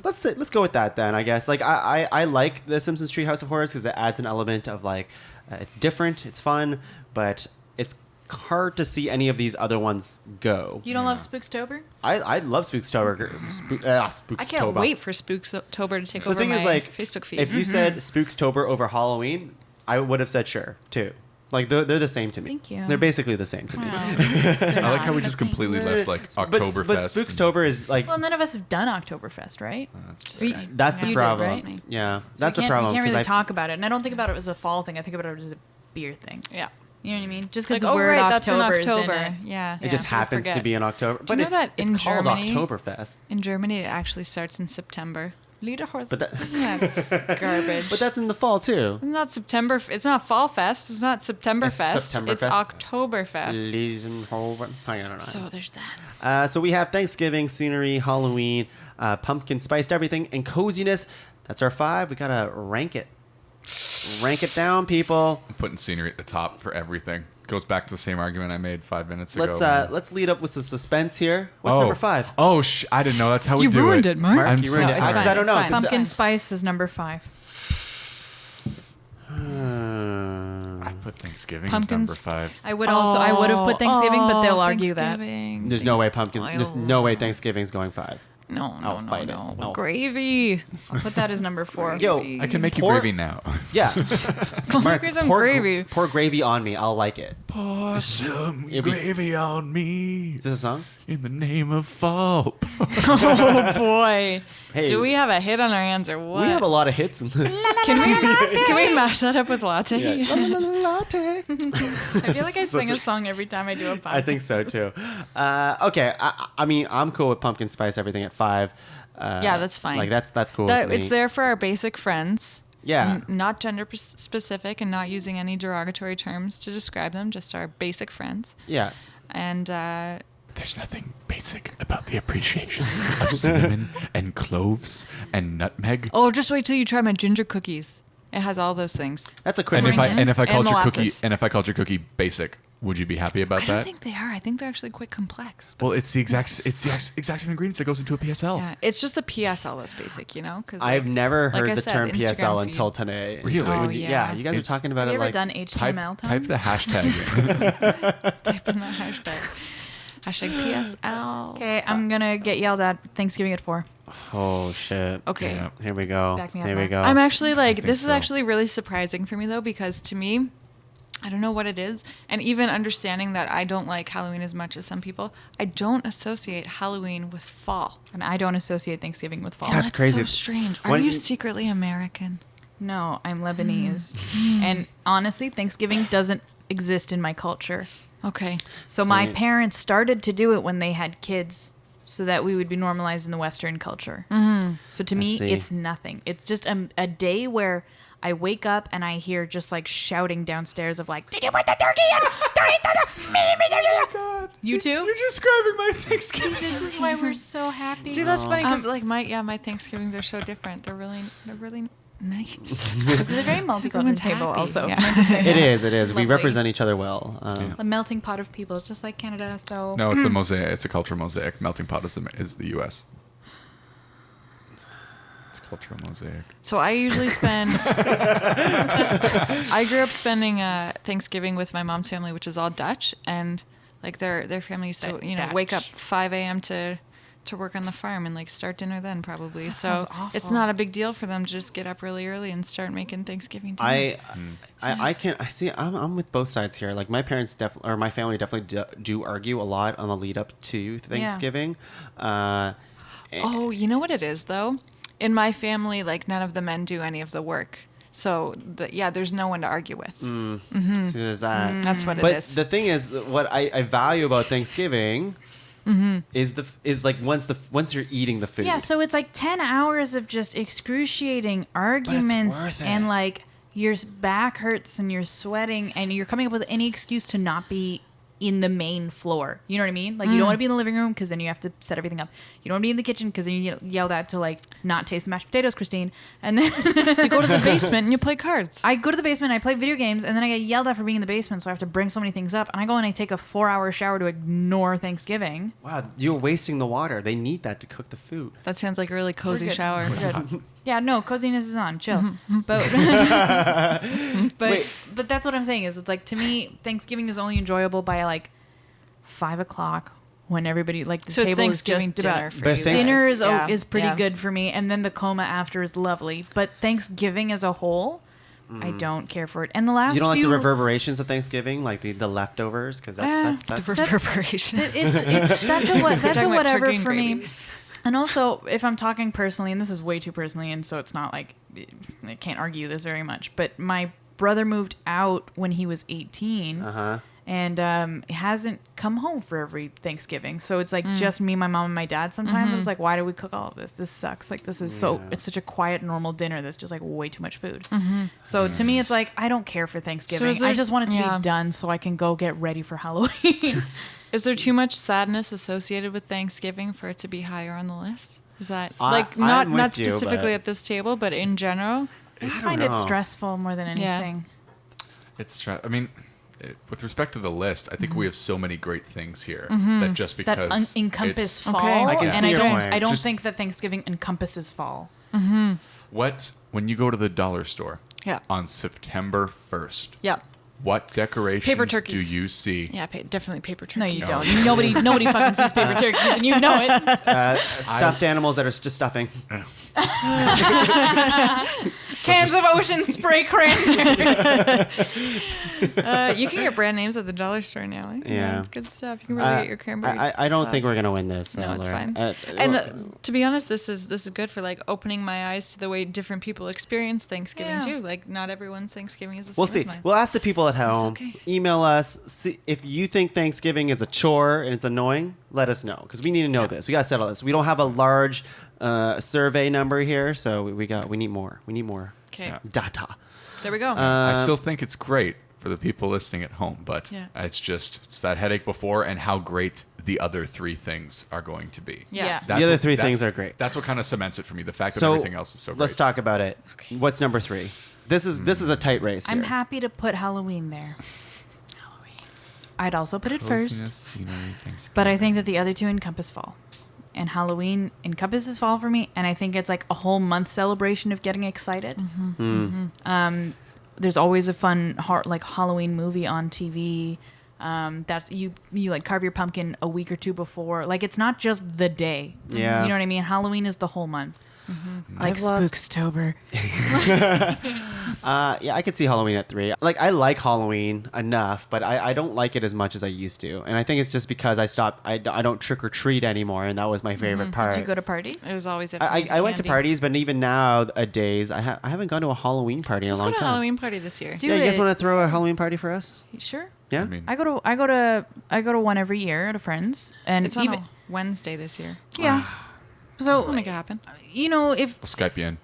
[SPEAKER 4] let's go with that then. I guess like I like the Simpsons Treehouse of Horrors because it adds an element of like it's different, it's fun, but it's hard to see any of these other ones go.
[SPEAKER 5] You don't love Spookstober?
[SPEAKER 4] I love Spookstober. Spookstober.
[SPEAKER 3] I can't wait for Spooktober to take
[SPEAKER 4] The
[SPEAKER 3] over
[SPEAKER 4] thing
[SPEAKER 3] my
[SPEAKER 4] is, like,
[SPEAKER 3] Facebook feed.
[SPEAKER 4] if you said Spookstober over Halloween, I would have said sure too. Like they're the same to me.
[SPEAKER 5] Thank you.
[SPEAKER 4] They're basically the same to me.
[SPEAKER 6] I like how we just completely left like
[SPEAKER 4] But
[SPEAKER 6] Oktoberfest.
[SPEAKER 4] Spookstober is like
[SPEAKER 5] Well, none of us have done Oktoberfest, right?
[SPEAKER 4] that's the
[SPEAKER 5] You did,
[SPEAKER 4] problem.
[SPEAKER 5] right?
[SPEAKER 4] Yeah,
[SPEAKER 5] So
[SPEAKER 4] that's the
[SPEAKER 5] we
[SPEAKER 4] problem.
[SPEAKER 5] can't
[SPEAKER 4] 'cause
[SPEAKER 5] really
[SPEAKER 4] I-
[SPEAKER 5] talk about it, and I don't think about it as a fall thing. I think about it as a beer thing.
[SPEAKER 3] yeah.
[SPEAKER 5] You know what I mean? Just because
[SPEAKER 3] Like,
[SPEAKER 5] the
[SPEAKER 3] oh,
[SPEAKER 5] word
[SPEAKER 3] right, that's in
[SPEAKER 5] October is in
[SPEAKER 3] October.
[SPEAKER 5] it.
[SPEAKER 3] Yeah.
[SPEAKER 4] It just
[SPEAKER 3] So you
[SPEAKER 4] happens to
[SPEAKER 3] forget.
[SPEAKER 4] be in October. But
[SPEAKER 3] you know
[SPEAKER 4] it's,
[SPEAKER 3] that in
[SPEAKER 4] it's called
[SPEAKER 3] Germany-
[SPEAKER 4] Oktoberfest.
[SPEAKER 3] In Germany, it actually starts in September.
[SPEAKER 5] Lederhosen.
[SPEAKER 4] But that,
[SPEAKER 3] That's garbage.
[SPEAKER 4] but that's in the fall too.
[SPEAKER 3] It's not September. It's not Fall Fest. It's not Septemberfest. It's
[SPEAKER 4] Septemberfest.
[SPEAKER 3] Oktoberfest.
[SPEAKER 4] Lesenhoven. I don't know.
[SPEAKER 3] So there's that.
[SPEAKER 4] So we have Thanksgiving, scenery, Halloween, pumpkin spiced everything, and coziness. That's our 5. We gotta rank it. Rank it down, people.
[SPEAKER 6] I'm putting scenery at the top for everything. Goes back to the same argument I made 5 minutes ago.
[SPEAKER 4] Let's lead up with some suspense here. What's number 5?
[SPEAKER 6] Oh, I didn't know that's how we
[SPEAKER 3] You
[SPEAKER 6] do
[SPEAKER 3] ruined
[SPEAKER 6] it.
[SPEAKER 3] it, Mark.
[SPEAKER 4] Mark,
[SPEAKER 6] I'm
[SPEAKER 4] you ruined
[SPEAKER 6] so
[SPEAKER 4] it.
[SPEAKER 6] sorry.
[SPEAKER 4] Because I don't
[SPEAKER 3] It's
[SPEAKER 4] know.
[SPEAKER 3] fine.
[SPEAKER 4] 'cause
[SPEAKER 5] Pumpkin spice is number 5.
[SPEAKER 6] I put Thanksgiving as
[SPEAKER 3] Pumpkin
[SPEAKER 6] number
[SPEAKER 3] sp-
[SPEAKER 6] 5.
[SPEAKER 5] I would have put Thanksgiving, but they'll argue that.
[SPEAKER 3] Thanksgiving.
[SPEAKER 4] There's no way pumpkin. There's no way Thanksgiving's going 5.
[SPEAKER 3] No,
[SPEAKER 4] I'll
[SPEAKER 3] no,
[SPEAKER 4] fight it.
[SPEAKER 3] no.
[SPEAKER 4] I'll-
[SPEAKER 3] Gravy.
[SPEAKER 5] I'll put that as number 4.
[SPEAKER 4] Yo,
[SPEAKER 6] I can make you
[SPEAKER 4] Pour-
[SPEAKER 6] gravy now.
[SPEAKER 4] yeah. Mark,
[SPEAKER 3] Make some
[SPEAKER 4] pour,
[SPEAKER 3] gravy.
[SPEAKER 4] pour gravy on me. I'll like it.
[SPEAKER 6] Pour some
[SPEAKER 4] It'd be-
[SPEAKER 6] gravy on me
[SPEAKER 4] Is this a song?
[SPEAKER 6] in the name of fall.
[SPEAKER 3] Oh boy.
[SPEAKER 4] Hey.
[SPEAKER 3] Do we have a hit on our hands or what?
[SPEAKER 4] We have a lot of hits in this.
[SPEAKER 3] Can we mash that up with latte?
[SPEAKER 4] Yeah. Latte.
[SPEAKER 5] I feel like I sing a song every time I do a podcast.
[SPEAKER 4] I think so too. Okay, I mean, I'm cool with pumpkin spice everything at 5.
[SPEAKER 3] Yeah, that's fine.
[SPEAKER 4] Like that's cool.
[SPEAKER 3] That,
[SPEAKER 4] with me.
[SPEAKER 3] it's there for our basic friends.
[SPEAKER 4] Yeah.
[SPEAKER 3] Not gender specific and not using any derogatory terms to describe them, just our basic friends.
[SPEAKER 4] Yeah.
[SPEAKER 3] And
[SPEAKER 6] There's nothing basic about the appreciation of cinnamon and cloves and nutmeg.
[SPEAKER 3] oh, just wait till you try my ginger cookies. It has all those things.
[SPEAKER 4] That's a
[SPEAKER 6] And
[SPEAKER 4] Christmas.
[SPEAKER 6] if I
[SPEAKER 3] Cinnamon
[SPEAKER 6] and if I
[SPEAKER 3] and
[SPEAKER 6] called your cookie
[SPEAKER 3] molasses.
[SPEAKER 6] and if I called your cookie basic, would you be happy about
[SPEAKER 3] I don't
[SPEAKER 6] that?
[SPEAKER 3] think they are. I think they're actually quite complex.
[SPEAKER 6] Well, it's the exact same ingredients that goes into a PSL.
[SPEAKER 3] Yeah, it's just a PSL that's basic, you know? Because
[SPEAKER 4] I've never
[SPEAKER 3] like
[SPEAKER 4] heard
[SPEAKER 3] I
[SPEAKER 4] the
[SPEAKER 3] said,
[SPEAKER 4] term
[SPEAKER 3] Instagram
[SPEAKER 4] PSL
[SPEAKER 3] feed.
[SPEAKER 4] until today.
[SPEAKER 6] Really?
[SPEAKER 3] Oh,
[SPEAKER 4] Yeah.
[SPEAKER 3] yeah.
[SPEAKER 4] You guys are
[SPEAKER 6] It's-
[SPEAKER 4] talking about
[SPEAKER 5] Have you
[SPEAKER 4] it
[SPEAKER 5] ever
[SPEAKER 4] like.
[SPEAKER 5] done
[SPEAKER 6] Type
[SPEAKER 5] HTML time?
[SPEAKER 6] the hashtag.
[SPEAKER 3] Type in the hashtag. Hashtag PSL.
[SPEAKER 5] Okay, I'm gonna get yelled at. Thanksgiving at 4.
[SPEAKER 4] Oh shit.
[SPEAKER 3] Okay.
[SPEAKER 6] Yeah.
[SPEAKER 4] Here we go.
[SPEAKER 5] Back me up,
[SPEAKER 4] Here we
[SPEAKER 5] Mark.
[SPEAKER 4] go.
[SPEAKER 3] I'm actually like,
[SPEAKER 6] think
[SPEAKER 3] this is
[SPEAKER 6] so.
[SPEAKER 3] actually really surprising for me though, because to me, I don't know what it is. And even understanding that I don't like Halloween as much as some people, I don't associate Halloween with fall.
[SPEAKER 5] And I don't associate Thanksgiving with fall.
[SPEAKER 3] And
[SPEAKER 4] That's crazy.
[SPEAKER 3] so strange. Are
[SPEAKER 4] When-
[SPEAKER 3] you secretly American?
[SPEAKER 5] No, I'm Lebanese. And honestly, Thanksgiving doesn't exist in my culture.
[SPEAKER 3] Okay.
[SPEAKER 5] So my
[SPEAKER 4] See.
[SPEAKER 5] parents started to do it when they had kids so that we would be normalized in the Western culture. So to me,
[SPEAKER 4] see.
[SPEAKER 5] it's nothing. It's just a day where I wake up and I hear just like shouting downstairs of like, did you put the turkey in? Don't eat the me. You too?
[SPEAKER 6] You're describing my Thanksgiving.
[SPEAKER 5] This is why we're so happy.
[SPEAKER 3] See, that's funny because like my Thanksgivings are so different. They're really nice.
[SPEAKER 5] This is a very multicultural
[SPEAKER 3] Everyone's
[SPEAKER 5] table
[SPEAKER 3] happy.
[SPEAKER 5] also.
[SPEAKER 3] Yeah.
[SPEAKER 5] Can I just say
[SPEAKER 4] It
[SPEAKER 5] that?
[SPEAKER 4] is. It is. We
[SPEAKER 5] Lovely.
[SPEAKER 4] represent each other well.
[SPEAKER 5] A melting pot of people, just like Canada. So
[SPEAKER 6] No, it's a mosaic. It's a cultural mosaic. Melting pot is the U.S. It's cultural mosaic.
[SPEAKER 3] So I usually spend. I grew up spending Thanksgiving with my mom's family, which is all Dutch, and like their family used to wake up
[SPEAKER 5] Dutch.
[SPEAKER 3] 5 a.m. to work on the farm and like start dinner then probably. So
[SPEAKER 5] sounds
[SPEAKER 3] it's
[SPEAKER 5] awful.
[SPEAKER 3] not a big deal for them to just get up really early and start making Thanksgiving dinner.
[SPEAKER 4] I can't. I see. I'm with both sides here. Like my parents definitely, or my family definitely do argue a lot on the lead up to Thanksgiving.
[SPEAKER 3] Oh, you know what it is though? In my family, like none of the men do any of the work. So there's no one to argue with.
[SPEAKER 4] So there's that.
[SPEAKER 3] That's what
[SPEAKER 4] But
[SPEAKER 3] it is.
[SPEAKER 4] the thing is, what I value about Thanksgiving is like once you're eating the food.
[SPEAKER 5] yeah, so it's like 10 hours of just excruciating arguments
[SPEAKER 4] worth it.
[SPEAKER 5] and like your back hurts and you're sweating and you're coming up with any excuse to not be in the main floor. You know what I mean? Like, you don't want to be in the living room because then you have to set everything up. You don't want to be in the kitchen because then you get yelled at to, like, not taste the mashed potatoes, Kristine. And then
[SPEAKER 3] You go to the basement and you play cards.
[SPEAKER 5] I go to the basement, I play video games, and then I get yelled at for being in the basement, so I have to bring so many things up. And I go and I take a 4-hour shower to ignore Thanksgiving.
[SPEAKER 4] Wow, you're wasting the water. They need that to cook the food.
[SPEAKER 3] That sounds like a really cozy
[SPEAKER 5] We're good.
[SPEAKER 3] shower.
[SPEAKER 5] We're good. Yeah, no, coziness is on. Chill. But but that's what I'm saying is, it's like, to me, Thanksgiving is only enjoyable by like 5 o'clock when everybody, like, the
[SPEAKER 3] So
[SPEAKER 5] table is
[SPEAKER 3] Thanksgiving
[SPEAKER 5] just
[SPEAKER 3] dinner
[SPEAKER 5] about.
[SPEAKER 3] for
[SPEAKER 4] But
[SPEAKER 3] you.
[SPEAKER 4] thanks-
[SPEAKER 5] Dinner
[SPEAKER 3] guys.
[SPEAKER 5] is pretty
[SPEAKER 3] Yeah.
[SPEAKER 5] good for me, and then the coma after is lovely. But Thanksgiving as a whole, I don't care for it. And the last
[SPEAKER 4] You don't like
[SPEAKER 5] few,
[SPEAKER 4] the reverberations of Thanksgiving, like the leftovers, because that's
[SPEAKER 3] The
[SPEAKER 5] That's-
[SPEAKER 3] reverberation.
[SPEAKER 5] It's that's a
[SPEAKER 3] Talking about
[SPEAKER 5] whatever
[SPEAKER 3] turkey and
[SPEAKER 5] for me.
[SPEAKER 3] gravy.
[SPEAKER 5] And also, if I'm talking personally, and this is way too personally, and so it's not like I can't argue this very much, but my brother moved out when he was 18. And hasn't come home for every Thanksgiving. So it's like just me, my mom, and my dad sometimes. It's like, why do we cook all of this? This sucks. Like, this is it's such a quiet, normal dinner that's just like way too much food. So to me, it's like, I don't care for Thanksgiving.
[SPEAKER 3] is there-
[SPEAKER 5] I just want it to
[SPEAKER 3] yeah.
[SPEAKER 5] be done so I can go get ready for Halloween.
[SPEAKER 3] Is there too much sadness associated with Thanksgiving for it to be higher on the list? Is that
[SPEAKER 4] I'm
[SPEAKER 3] not
[SPEAKER 4] with you,
[SPEAKER 3] specifically
[SPEAKER 4] but-
[SPEAKER 3] at this table, but in general?
[SPEAKER 5] I just find it
[SPEAKER 4] know.
[SPEAKER 5] stressful more than
[SPEAKER 3] Yeah.
[SPEAKER 5] anything.
[SPEAKER 6] I mean, with respect to the list, I think we have so many great things here that just
[SPEAKER 5] That
[SPEAKER 6] because
[SPEAKER 5] encompass
[SPEAKER 6] it's-
[SPEAKER 5] fall.
[SPEAKER 3] Okay. I
[SPEAKER 4] can
[SPEAKER 5] and
[SPEAKER 4] see
[SPEAKER 5] I
[SPEAKER 4] your
[SPEAKER 5] don't,
[SPEAKER 4] point.
[SPEAKER 5] I don't
[SPEAKER 6] Just-
[SPEAKER 5] think that Thanksgiving encompasses fall.
[SPEAKER 6] when you go to the dollar store
[SPEAKER 3] Yeah.
[SPEAKER 6] on September 1st,
[SPEAKER 3] Yeah.
[SPEAKER 6] what decorations
[SPEAKER 3] Paper
[SPEAKER 6] do
[SPEAKER 3] turkeys.
[SPEAKER 6] you see?
[SPEAKER 3] Yeah, definitely paper turkeys.
[SPEAKER 5] No, you don't. Nobody fucking sees paper turkeys, and you know it.
[SPEAKER 4] stuffed animals that are just stuffing.
[SPEAKER 5] Cans of ocean spray cranberry.
[SPEAKER 3] You can get brand names at the dollar store now. Eh?
[SPEAKER 4] Yeah.
[SPEAKER 3] It's good stuff. You can really get your cranberry.
[SPEAKER 4] I don't
[SPEAKER 3] sauce.
[SPEAKER 4] think we're gonna win this.
[SPEAKER 3] No, it's
[SPEAKER 4] Laura.
[SPEAKER 3] fine.
[SPEAKER 4] Well,
[SPEAKER 3] To be honest, this is good for like opening my eyes to the way different people experience Thanksgiving
[SPEAKER 5] Yeah.
[SPEAKER 3] too. Like not everyone's Thanksgiving is the
[SPEAKER 4] we'll
[SPEAKER 3] same
[SPEAKER 4] see.
[SPEAKER 3] as mine.
[SPEAKER 4] We'll ask the people at home.
[SPEAKER 3] okay.
[SPEAKER 4] Email us. See if you think Thanksgiving is a chore and it's annoying. Let us know because we need to know this. We gotta settle this. We don't have a large survey number here, so we need more. We need more
[SPEAKER 3] Okay,
[SPEAKER 6] Yeah.
[SPEAKER 4] data.
[SPEAKER 3] there we go.
[SPEAKER 6] I still think it's great for the people listening at home, but
[SPEAKER 3] Yeah.
[SPEAKER 6] it's that headache before and how great the other three things are going to be.
[SPEAKER 3] yeah.
[SPEAKER 4] The other three things are great.
[SPEAKER 6] That's what kind of cements it for me. The fact that
[SPEAKER 4] So
[SPEAKER 6] everything else is so great.
[SPEAKER 4] let's talk about it. What's number 3? This is a tight race here.
[SPEAKER 5] I'm happy to put Halloween there. I'd also put it
[SPEAKER 6] Coziness,
[SPEAKER 5] first,
[SPEAKER 6] scenery, Thanksgiving.
[SPEAKER 5] but I think that the other two encompass fall. And Halloween encompasses fall for me, and I think it's like a whole month celebration of getting excited. There's always a fun like Halloween movie on TV. That's you like carve your pumpkin a week or two before. Like, it's not just the day.
[SPEAKER 4] Yeah.
[SPEAKER 5] You know what I mean? Halloween is the whole month.
[SPEAKER 4] I've lost.
[SPEAKER 5] Spookstober.
[SPEAKER 4] Yeah, I could see Halloween at 3. Like, I like Halloween enough, but I don't like it as much as I used to. And I think it's just because I stopped. I don't trick or treat anymore, and that was my favorite part.
[SPEAKER 5] Did you go to parties?
[SPEAKER 3] It was always.
[SPEAKER 4] I went to parties, but even nowadays, I haven't gone to a Halloween party in a
[SPEAKER 3] Let's
[SPEAKER 4] long
[SPEAKER 3] go to a
[SPEAKER 4] time.
[SPEAKER 3] Halloween party this year.
[SPEAKER 5] Do
[SPEAKER 4] Yeah, you guys
[SPEAKER 5] it.
[SPEAKER 4] want to throw a Halloween party for us?
[SPEAKER 5] Sure.
[SPEAKER 4] Yeah.
[SPEAKER 6] I mean,
[SPEAKER 5] I go to one every year at a friend's, and
[SPEAKER 3] It's on
[SPEAKER 5] even
[SPEAKER 3] a Wednesday this year.
[SPEAKER 5] yeah.
[SPEAKER 3] We'll
[SPEAKER 5] So
[SPEAKER 3] make it happen.
[SPEAKER 5] you know, if
[SPEAKER 6] we'll Skype you in.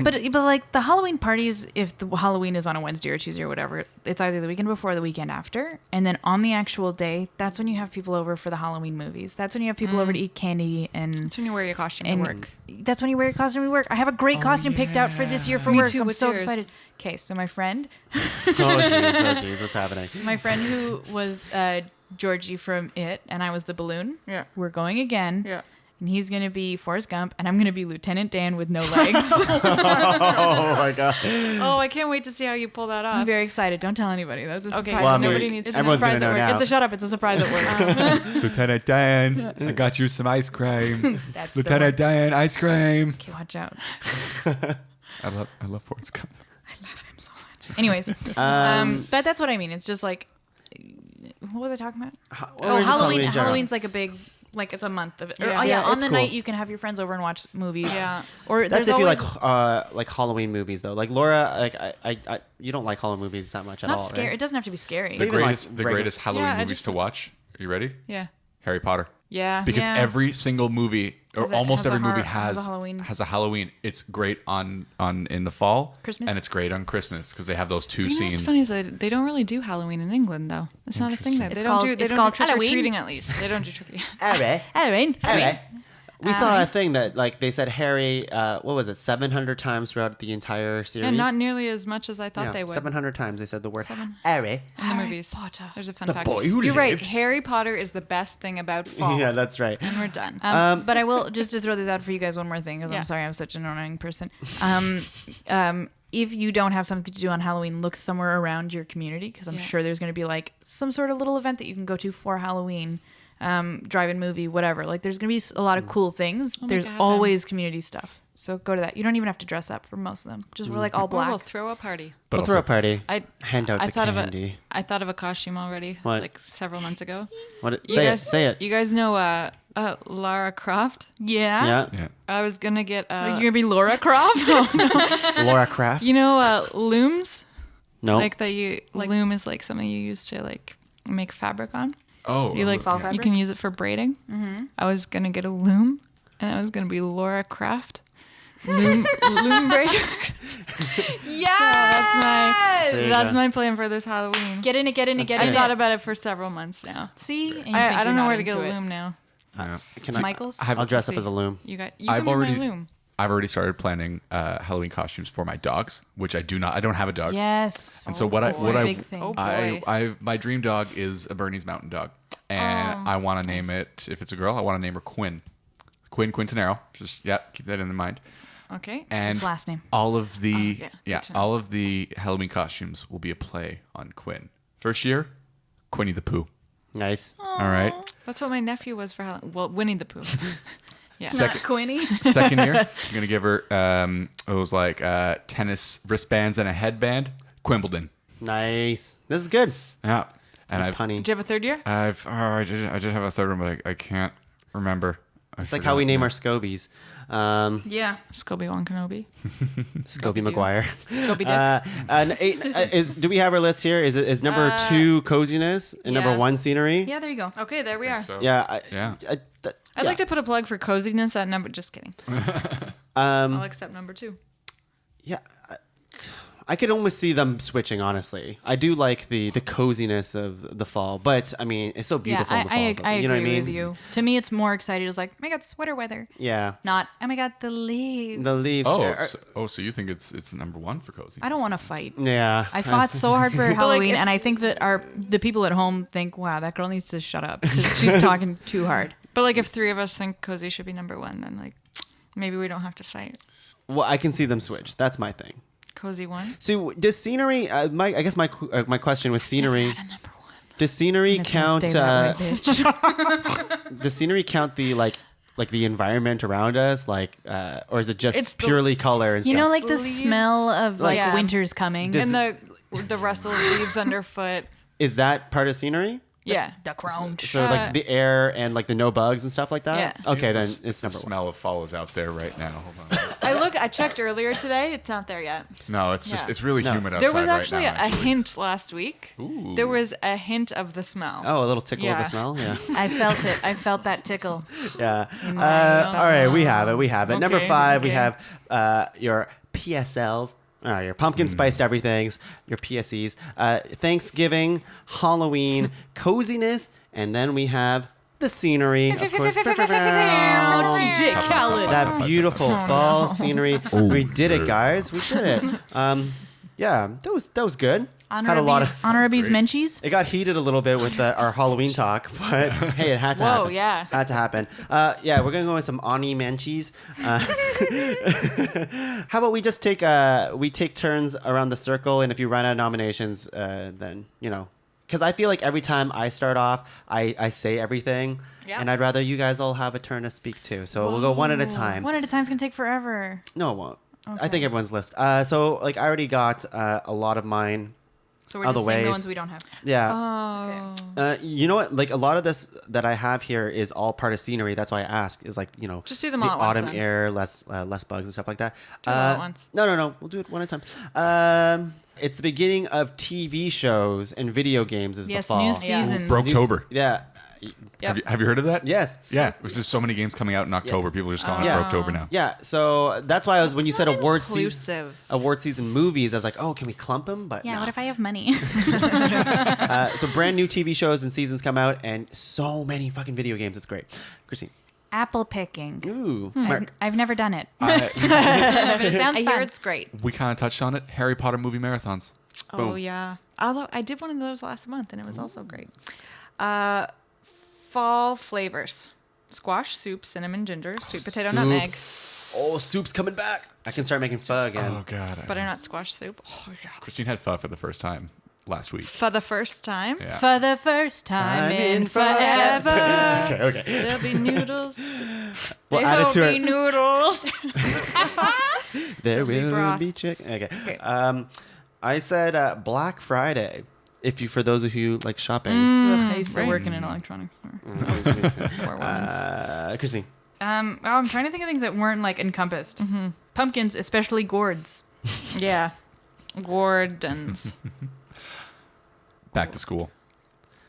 [SPEAKER 5] but like the Halloween parties, if the Halloween is on a Wednesday or Tuesday or whatever, it's either the weekend before or the weekend after, and then on the actual day, that's when you have people over for the Halloween movies. That's when you have people over to eat candy, and
[SPEAKER 3] That's when you wear your costume to
[SPEAKER 5] and
[SPEAKER 3] work.
[SPEAKER 5] that's when you wear your costume to work. I have a great costume picked out for this year for
[SPEAKER 3] Me
[SPEAKER 5] work.
[SPEAKER 3] too.
[SPEAKER 5] I'm
[SPEAKER 3] What's
[SPEAKER 5] so
[SPEAKER 3] yours?
[SPEAKER 5] excited. Okay, so my friend
[SPEAKER 4] Oh jeez, what's happening?
[SPEAKER 5] my friend who was Georgie from It, and I was the balloon.
[SPEAKER 3] Yeah.
[SPEAKER 5] We're going again.
[SPEAKER 3] Yeah.
[SPEAKER 5] And he's going to be Forrest Gump, and I'm going to be Lieutenant Dan with no legs.
[SPEAKER 4] Oh my god.
[SPEAKER 3] Oh, I can't wait to see how you pull that
[SPEAKER 5] I'm
[SPEAKER 3] off.
[SPEAKER 5] very excited. Don't tell anybody. That was a
[SPEAKER 3] Okay,
[SPEAKER 5] surprise.
[SPEAKER 4] Well, I
[SPEAKER 5] at
[SPEAKER 4] mean,
[SPEAKER 5] work.
[SPEAKER 3] nobody needs
[SPEAKER 5] It's
[SPEAKER 3] to
[SPEAKER 5] a
[SPEAKER 4] everyone's
[SPEAKER 5] surprise
[SPEAKER 4] gonna
[SPEAKER 5] at
[SPEAKER 4] know
[SPEAKER 5] work.
[SPEAKER 4] now.
[SPEAKER 5] It's a shut up. It's a surprise at work.
[SPEAKER 6] Lieutenant Dan, I got you some ice cream.
[SPEAKER 5] That's the
[SPEAKER 6] Lieutenant
[SPEAKER 5] one.
[SPEAKER 6] Dan, ice cream.
[SPEAKER 5] Okay, watch out.
[SPEAKER 6] I love Forrest Gump.
[SPEAKER 5] Anyways, but that's what I mean. It's just like, what was I talking about?
[SPEAKER 4] Or just
[SPEAKER 5] Halloween.
[SPEAKER 4] in general.
[SPEAKER 5] Halloween's like a big, like it's a month of it. Or,
[SPEAKER 3] Yeah.
[SPEAKER 5] oh yeah,
[SPEAKER 4] Yeah,
[SPEAKER 5] on
[SPEAKER 4] it's
[SPEAKER 5] the
[SPEAKER 4] cool.
[SPEAKER 5] night you can have your friends over and watch movies.
[SPEAKER 3] Yeah.
[SPEAKER 5] Or
[SPEAKER 4] That's
[SPEAKER 5] there's
[SPEAKER 4] if you
[SPEAKER 5] always,
[SPEAKER 4] like Halloween movies though. Like Laura, like I you don't like Halloween movies that much at
[SPEAKER 5] not
[SPEAKER 4] all,
[SPEAKER 5] scary.
[SPEAKER 4] right?
[SPEAKER 5] It doesn't have to be scary.
[SPEAKER 6] The
[SPEAKER 4] Even, like,
[SPEAKER 6] greatest
[SPEAKER 4] regular-
[SPEAKER 6] Halloween
[SPEAKER 3] Yeah, I
[SPEAKER 6] movies
[SPEAKER 3] just-
[SPEAKER 6] to watch. Are you ready?
[SPEAKER 3] Yeah.
[SPEAKER 6] Harry Potter.
[SPEAKER 3] Yeah.
[SPEAKER 6] Because
[SPEAKER 5] Yeah.
[SPEAKER 6] every single movie or
[SPEAKER 5] Has a-
[SPEAKER 6] almost
[SPEAKER 5] has a
[SPEAKER 6] every movie
[SPEAKER 5] has a Halloween.
[SPEAKER 6] has a Halloween. It's great on in the fall,
[SPEAKER 5] Christmas?
[SPEAKER 6] and it's great on Christmas because they have those two
[SPEAKER 3] You know
[SPEAKER 6] scenes.
[SPEAKER 3] what's funny is that they don't really do Halloween in England though. It's not a thing there.
[SPEAKER 5] It's
[SPEAKER 3] They
[SPEAKER 5] called-
[SPEAKER 3] don't do. They
[SPEAKER 5] it's
[SPEAKER 3] don't
[SPEAKER 5] called
[SPEAKER 3] do trick or
[SPEAKER 5] Halloween.
[SPEAKER 3] treating at least. They don't do trick.
[SPEAKER 4] Harry.
[SPEAKER 3] Halloween.
[SPEAKER 4] Harry. We saw a thing that like they said Harry, what was it, 700 times throughout the entire series?
[SPEAKER 3] Yeah, not nearly as much as I thought
[SPEAKER 4] Yeah,
[SPEAKER 3] they would.
[SPEAKER 4] 700 times they said the word
[SPEAKER 3] Seven.
[SPEAKER 4] Harry.
[SPEAKER 3] in the movies.
[SPEAKER 5] Potter.
[SPEAKER 3] There's a fun
[SPEAKER 4] The
[SPEAKER 3] fact.
[SPEAKER 4] boy who
[SPEAKER 3] You're right.
[SPEAKER 4] lived.
[SPEAKER 3] Harry Potter is the best thing about fall.
[SPEAKER 4] Yeah, that's right.
[SPEAKER 3] And we're done.
[SPEAKER 5] But I will just to throw this out for you guys one more thing because
[SPEAKER 3] Yeah.
[SPEAKER 5] I'm sorry I'm such an annoying person. If you don't have something to do on Halloween, look somewhere around your community because I'm
[SPEAKER 3] Yeah.
[SPEAKER 5] sure there's going to be like some sort of little event that you can go to for Halloween, drive-in movie, whatever. Like there's going to be a lot of cool things.
[SPEAKER 3] make
[SPEAKER 5] There's
[SPEAKER 3] it happen.
[SPEAKER 5] always community stuff. So go to that. You don't even have to dress up for most of them. Just we're like all
[SPEAKER 3] Or
[SPEAKER 5] black.
[SPEAKER 3] we'll throw a party.
[SPEAKER 6] But
[SPEAKER 4] We'll throw a party.
[SPEAKER 3] I
[SPEAKER 4] Hand out
[SPEAKER 3] I
[SPEAKER 4] the
[SPEAKER 3] thought
[SPEAKER 4] candy.
[SPEAKER 3] I thought of a costume already,
[SPEAKER 4] What?
[SPEAKER 3] like several months ago.
[SPEAKER 4] What?
[SPEAKER 3] You
[SPEAKER 4] Say
[SPEAKER 3] guys,
[SPEAKER 4] it. Say it.
[SPEAKER 3] You guys know Lara Croft?
[SPEAKER 5] Yeah.
[SPEAKER 4] Yeah.
[SPEAKER 6] yeah.
[SPEAKER 3] I was gonna get
[SPEAKER 5] Are you gonna be Laura Croft?
[SPEAKER 4] Laura Craft.
[SPEAKER 3] you know looms,
[SPEAKER 4] no.
[SPEAKER 3] like that you loom is like something you use to like make fabric on.
[SPEAKER 6] Oh,
[SPEAKER 3] You like
[SPEAKER 5] Fall
[SPEAKER 3] you
[SPEAKER 5] fabric?
[SPEAKER 3] can use it for braiding. Mm-hmm. I was gonna get a loom, and I was gonna be Laura Croft, loom braider.
[SPEAKER 5] yeah.
[SPEAKER 4] There you
[SPEAKER 3] That's
[SPEAKER 4] go.
[SPEAKER 3] my plan for this Halloween.
[SPEAKER 5] Get in it. Get in it. Get in
[SPEAKER 3] I
[SPEAKER 5] it.
[SPEAKER 3] thought about it for several months now.
[SPEAKER 5] See, and you think
[SPEAKER 3] I
[SPEAKER 5] you're
[SPEAKER 3] don't know
[SPEAKER 5] not
[SPEAKER 3] where to get a
[SPEAKER 5] into it.
[SPEAKER 3] loom now.
[SPEAKER 6] yeah.
[SPEAKER 4] Can I?
[SPEAKER 5] Michael's?
[SPEAKER 6] I've-
[SPEAKER 4] I'll dress up
[SPEAKER 3] See.
[SPEAKER 4] as a loom.
[SPEAKER 3] You
[SPEAKER 6] I've
[SPEAKER 3] can be
[SPEAKER 6] already
[SPEAKER 3] my loom.
[SPEAKER 6] I've already started planning Halloween costumes for my dogs, which I don't have a dog.
[SPEAKER 5] Yes.
[SPEAKER 6] And so what
[SPEAKER 5] This is a big thing.
[SPEAKER 3] Oh,
[SPEAKER 6] I
[SPEAKER 3] boy.
[SPEAKER 6] my dream dog is a Bernese Mountain Dog, and I want to name it. If it's a girl, I want to name her Quinn. Quinn Quintaneiro. Just keep that in mind.
[SPEAKER 3] Okay.
[SPEAKER 6] And
[SPEAKER 5] his last name.
[SPEAKER 6] all of the
[SPEAKER 3] yeah, good to know.
[SPEAKER 6] all of the Halloween costumes will be a play on Quinn. First year, Quinny the Pooh.
[SPEAKER 4] Nice.
[SPEAKER 6] All right.
[SPEAKER 3] That's what my nephew was for Halloween. Well, Winnie the Pooh. Yeah.
[SPEAKER 6] Second-
[SPEAKER 5] Quinny.
[SPEAKER 6] Second year, I'm gonna give her it was like tennis wristbands and a headband. Quimbledon.
[SPEAKER 4] Nice. This is good.
[SPEAKER 6] Yeah. And I've
[SPEAKER 4] Punny.
[SPEAKER 3] Do you have a third year?
[SPEAKER 6] I did have a third one, but I can't remember.
[SPEAKER 4] It's like how we name our Scobies.
[SPEAKER 5] Yeah.
[SPEAKER 3] Scobie-Wan Kenobi.
[SPEAKER 4] Scobie McGuire.
[SPEAKER 3] Scobie Dick.
[SPEAKER 4] And do we have our list here? Is number 2 coziness and number
[SPEAKER 5] Yeah.
[SPEAKER 4] 1 scenery?
[SPEAKER 5] Yeah, there you go.
[SPEAKER 3] Okay, there we are.
[SPEAKER 6] So.
[SPEAKER 4] Yeah.
[SPEAKER 6] Yeah.
[SPEAKER 3] I'd like to put a plug for coziness at number. Just kidding. I'll accept number 2.
[SPEAKER 4] Yeah. I could almost see them switching, honestly. I do like the coziness of the fall, but I mean, it's so beautiful
[SPEAKER 5] yeah,
[SPEAKER 4] in the fall.
[SPEAKER 5] I
[SPEAKER 4] so-
[SPEAKER 5] agree
[SPEAKER 4] you know what I mean?
[SPEAKER 5] with you. To me, it's more excited. It's like, oh my God, sweater weather.
[SPEAKER 4] Yeah.
[SPEAKER 5] Not, oh my God, the leaves.
[SPEAKER 4] The leaves.
[SPEAKER 6] So you think it's number one for cozy?
[SPEAKER 5] I don't want to fight.
[SPEAKER 4] Yeah.
[SPEAKER 5] I fought so hard for Halloween,
[SPEAKER 3] if-
[SPEAKER 5] and I think that the people at home think, wow, that girl needs to shut up because she's talking too hard.
[SPEAKER 3] But like, if 3 of us think cozy should be number 1, then like, maybe we don't have to fight.
[SPEAKER 4] Well, I can see them switch. That's my thing.
[SPEAKER 3] Cozy 1.
[SPEAKER 4] So does scenery? I guess my question with scenery.
[SPEAKER 3] At a number 1.
[SPEAKER 4] Does scenery
[SPEAKER 5] It's gonna
[SPEAKER 4] count?
[SPEAKER 5] stay that way, bitch.
[SPEAKER 4] Does scenery count the like the environment around us, or is it just
[SPEAKER 3] It's the-
[SPEAKER 4] purely color and
[SPEAKER 5] You
[SPEAKER 4] stuff?
[SPEAKER 5] know, like the
[SPEAKER 3] Leaves.
[SPEAKER 5] smell of like
[SPEAKER 3] Yeah.
[SPEAKER 5] winter's coming.
[SPEAKER 4] Does-
[SPEAKER 3] And the rustle of leaves underfoot.
[SPEAKER 4] Is that part of scenery?
[SPEAKER 3] Yeah.
[SPEAKER 5] the crunch.
[SPEAKER 4] So like the air and like the no bugs and stuff like that.
[SPEAKER 3] Yeah.
[SPEAKER 4] Okay, then
[SPEAKER 6] The
[SPEAKER 4] it's number 1.
[SPEAKER 6] smell of fall is out there right now. Hold on.
[SPEAKER 3] I checked earlier today. It's not there yet.
[SPEAKER 6] No, it's just
[SPEAKER 3] Yeah.
[SPEAKER 6] it's really
[SPEAKER 4] No.
[SPEAKER 6] humid outside
[SPEAKER 3] There was actually
[SPEAKER 6] right now.
[SPEAKER 3] a hint last week.
[SPEAKER 6] Ooh.
[SPEAKER 3] There was a hint of the smell.
[SPEAKER 4] Oh, a little tickle of
[SPEAKER 3] Yeah.
[SPEAKER 4] a smell. Yeah.
[SPEAKER 5] I felt it. I felt that tickle.
[SPEAKER 4] Yeah. All right, we have it. Number
[SPEAKER 3] Okay,
[SPEAKER 4] 5, we
[SPEAKER 3] okay.
[SPEAKER 4] have your PSLs. Your pumpkin spiced everythings, your PSEs, Thanksgiving, Halloween, coziness, and then we have the scenery. Of course.
[SPEAKER 5] DJ Khaled.
[SPEAKER 4] That beautiful fall scenery. We did it, guys. We did it. Yeah, that was good. Had a lot of.
[SPEAKER 5] Honorabees Menchies.
[SPEAKER 4] It got heated a little bit with our Halloween talk, but hey, it had to
[SPEAKER 3] Whoa,
[SPEAKER 4] happen.
[SPEAKER 3] yeah.
[SPEAKER 4] Had to happen. Yeah, we're going to go with some Ani Manchis. How about we just take turns around the circle, and if you run out of nominations, then, because I feel like every time I start off, I say everything,
[SPEAKER 3] Yeah.
[SPEAKER 4] and I'd rather you guys all have a turn to speak to. So we'll go one at a time.
[SPEAKER 5] One at a time's gonna take forever.
[SPEAKER 4] No, it won't. I think everyone's list. So, I already got a lot of mine.
[SPEAKER 5] So we're
[SPEAKER 4] Other
[SPEAKER 5] just saying the
[SPEAKER 4] ways.
[SPEAKER 5] ones we don't have.
[SPEAKER 4] Yeah.
[SPEAKER 3] Oh.
[SPEAKER 4] You know what? Like a lot of this that I have here is all part of scenery. That's why I ask. Is like
[SPEAKER 3] Just do them
[SPEAKER 4] the
[SPEAKER 3] all at once,
[SPEAKER 4] autumn
[SPEAKER 3] then.
[SPEAKER 4] air, less bugs and stuff like that.
[SPEAKER 3] Do it all at once.
[SPEAKER 4] No. We'll do it one at a time. It's the beginning of TV shows and video games. Is
[SPEAKER 5] Yes,
[SPEAKER 4] the fall?
[SPEAKER 5] new seasons.
[SPEAKER 6] Broketober.
[SPEAKER 4] Yeah.
[SPEAKER 3] Yep.
[SPEAKER 6] Have you heard of that?
[SPEAKER 4] Yes.
[SPEAKER 6] Yeah. There's just so many games coming out in October. People are just calling it
[SPEAKER 4] Yeah.
[SPEAKER 6] for October now.
[SPEAKER 4] Yeah, so that's why I was when you said
[SPEAKER 3] not
[SPEAKER 4] award season,
[SPEAKER 3] inclusive.
[SPEAKER 4] movies, I was like, oh, can we clump them? But
[SPEAKER 5] Yeah,
[SPEAKER 4] no.
[SPEAKER 5] what if I have money?
[SPEAKER 4] So brand new TV shows and seasons come out, and so many fucking video games. It's great. Christine.
[SPEAKER 5] Apple picking.
[SPEAKER 4] Ooh,
[SPEAKER 5] I've,
[SPEAKER 4] Mark.
[SPEAKER 5] I've never done it.
[SPEAKER 6] I-
[SPEAKER 5] But it sounds
[SPEAKER 3] I
[SPEAKER 5] fun.
[SPEAKER 3] hear it's great.
[SPEAKER 6] we kind of touched on it. Harry Potter movie marathons.
[SPEAKER 3] Oh
[SPEAKER 4] Boom.
[SPEAKER 3] yeah. Although I did one of those last month and it was also great. Fall flavors: squash, soup, cinnamon, ginger, sweet potato,
[SPEAKER 4] Soup.
[SPEAKER 3] nutmeg,
[SPEAKER 4] Oh, soup's coming back. I can start making pho again.
[SPEAKER 6] Oh God.
[SPEAKER 3] butternut squash soup. Oh yeah.
[SPEAKER 6] Christine had pho for the first time last week.
[SPEAKER 3] For the first time.
[SPEAKER 6] Yeah.
[SPEAKER 5] For the first time in forever.
[SPEAKER 4] Okay.
[SPEAKER 3] There'll be noodles.
[SPEAKER 4] We'll add it to
[SPEAKER 5] There'll
[SPEAKER 4] it.
[SPEAKER 5] be noodles.
[SPEAKER 4] There
[SPEAKER 3] be
[SPEAKER 4] will
[SPEAKER 3] broth.
[SPEAKER 4] be chicken. Okay.
[SPEAKER 3] Okay.
[SPEAKER 4] I said Black Friday. For those of you like shopping.
[SPEAKER 5] Ugh, I used to
[SPEAKER 3] right.
[SPEAKER 5] work in an electronics store.
[SPEAKER 3] Poor woman.
[SPEAKER 4] Christine.
[SPEAKER 5] I'm trying to think of things that weren't like encompassed. Pumpkins, especially gourds.
[SPEAKER 3] Yeah. Gordon's.
[SPEAKER 6] Back to school.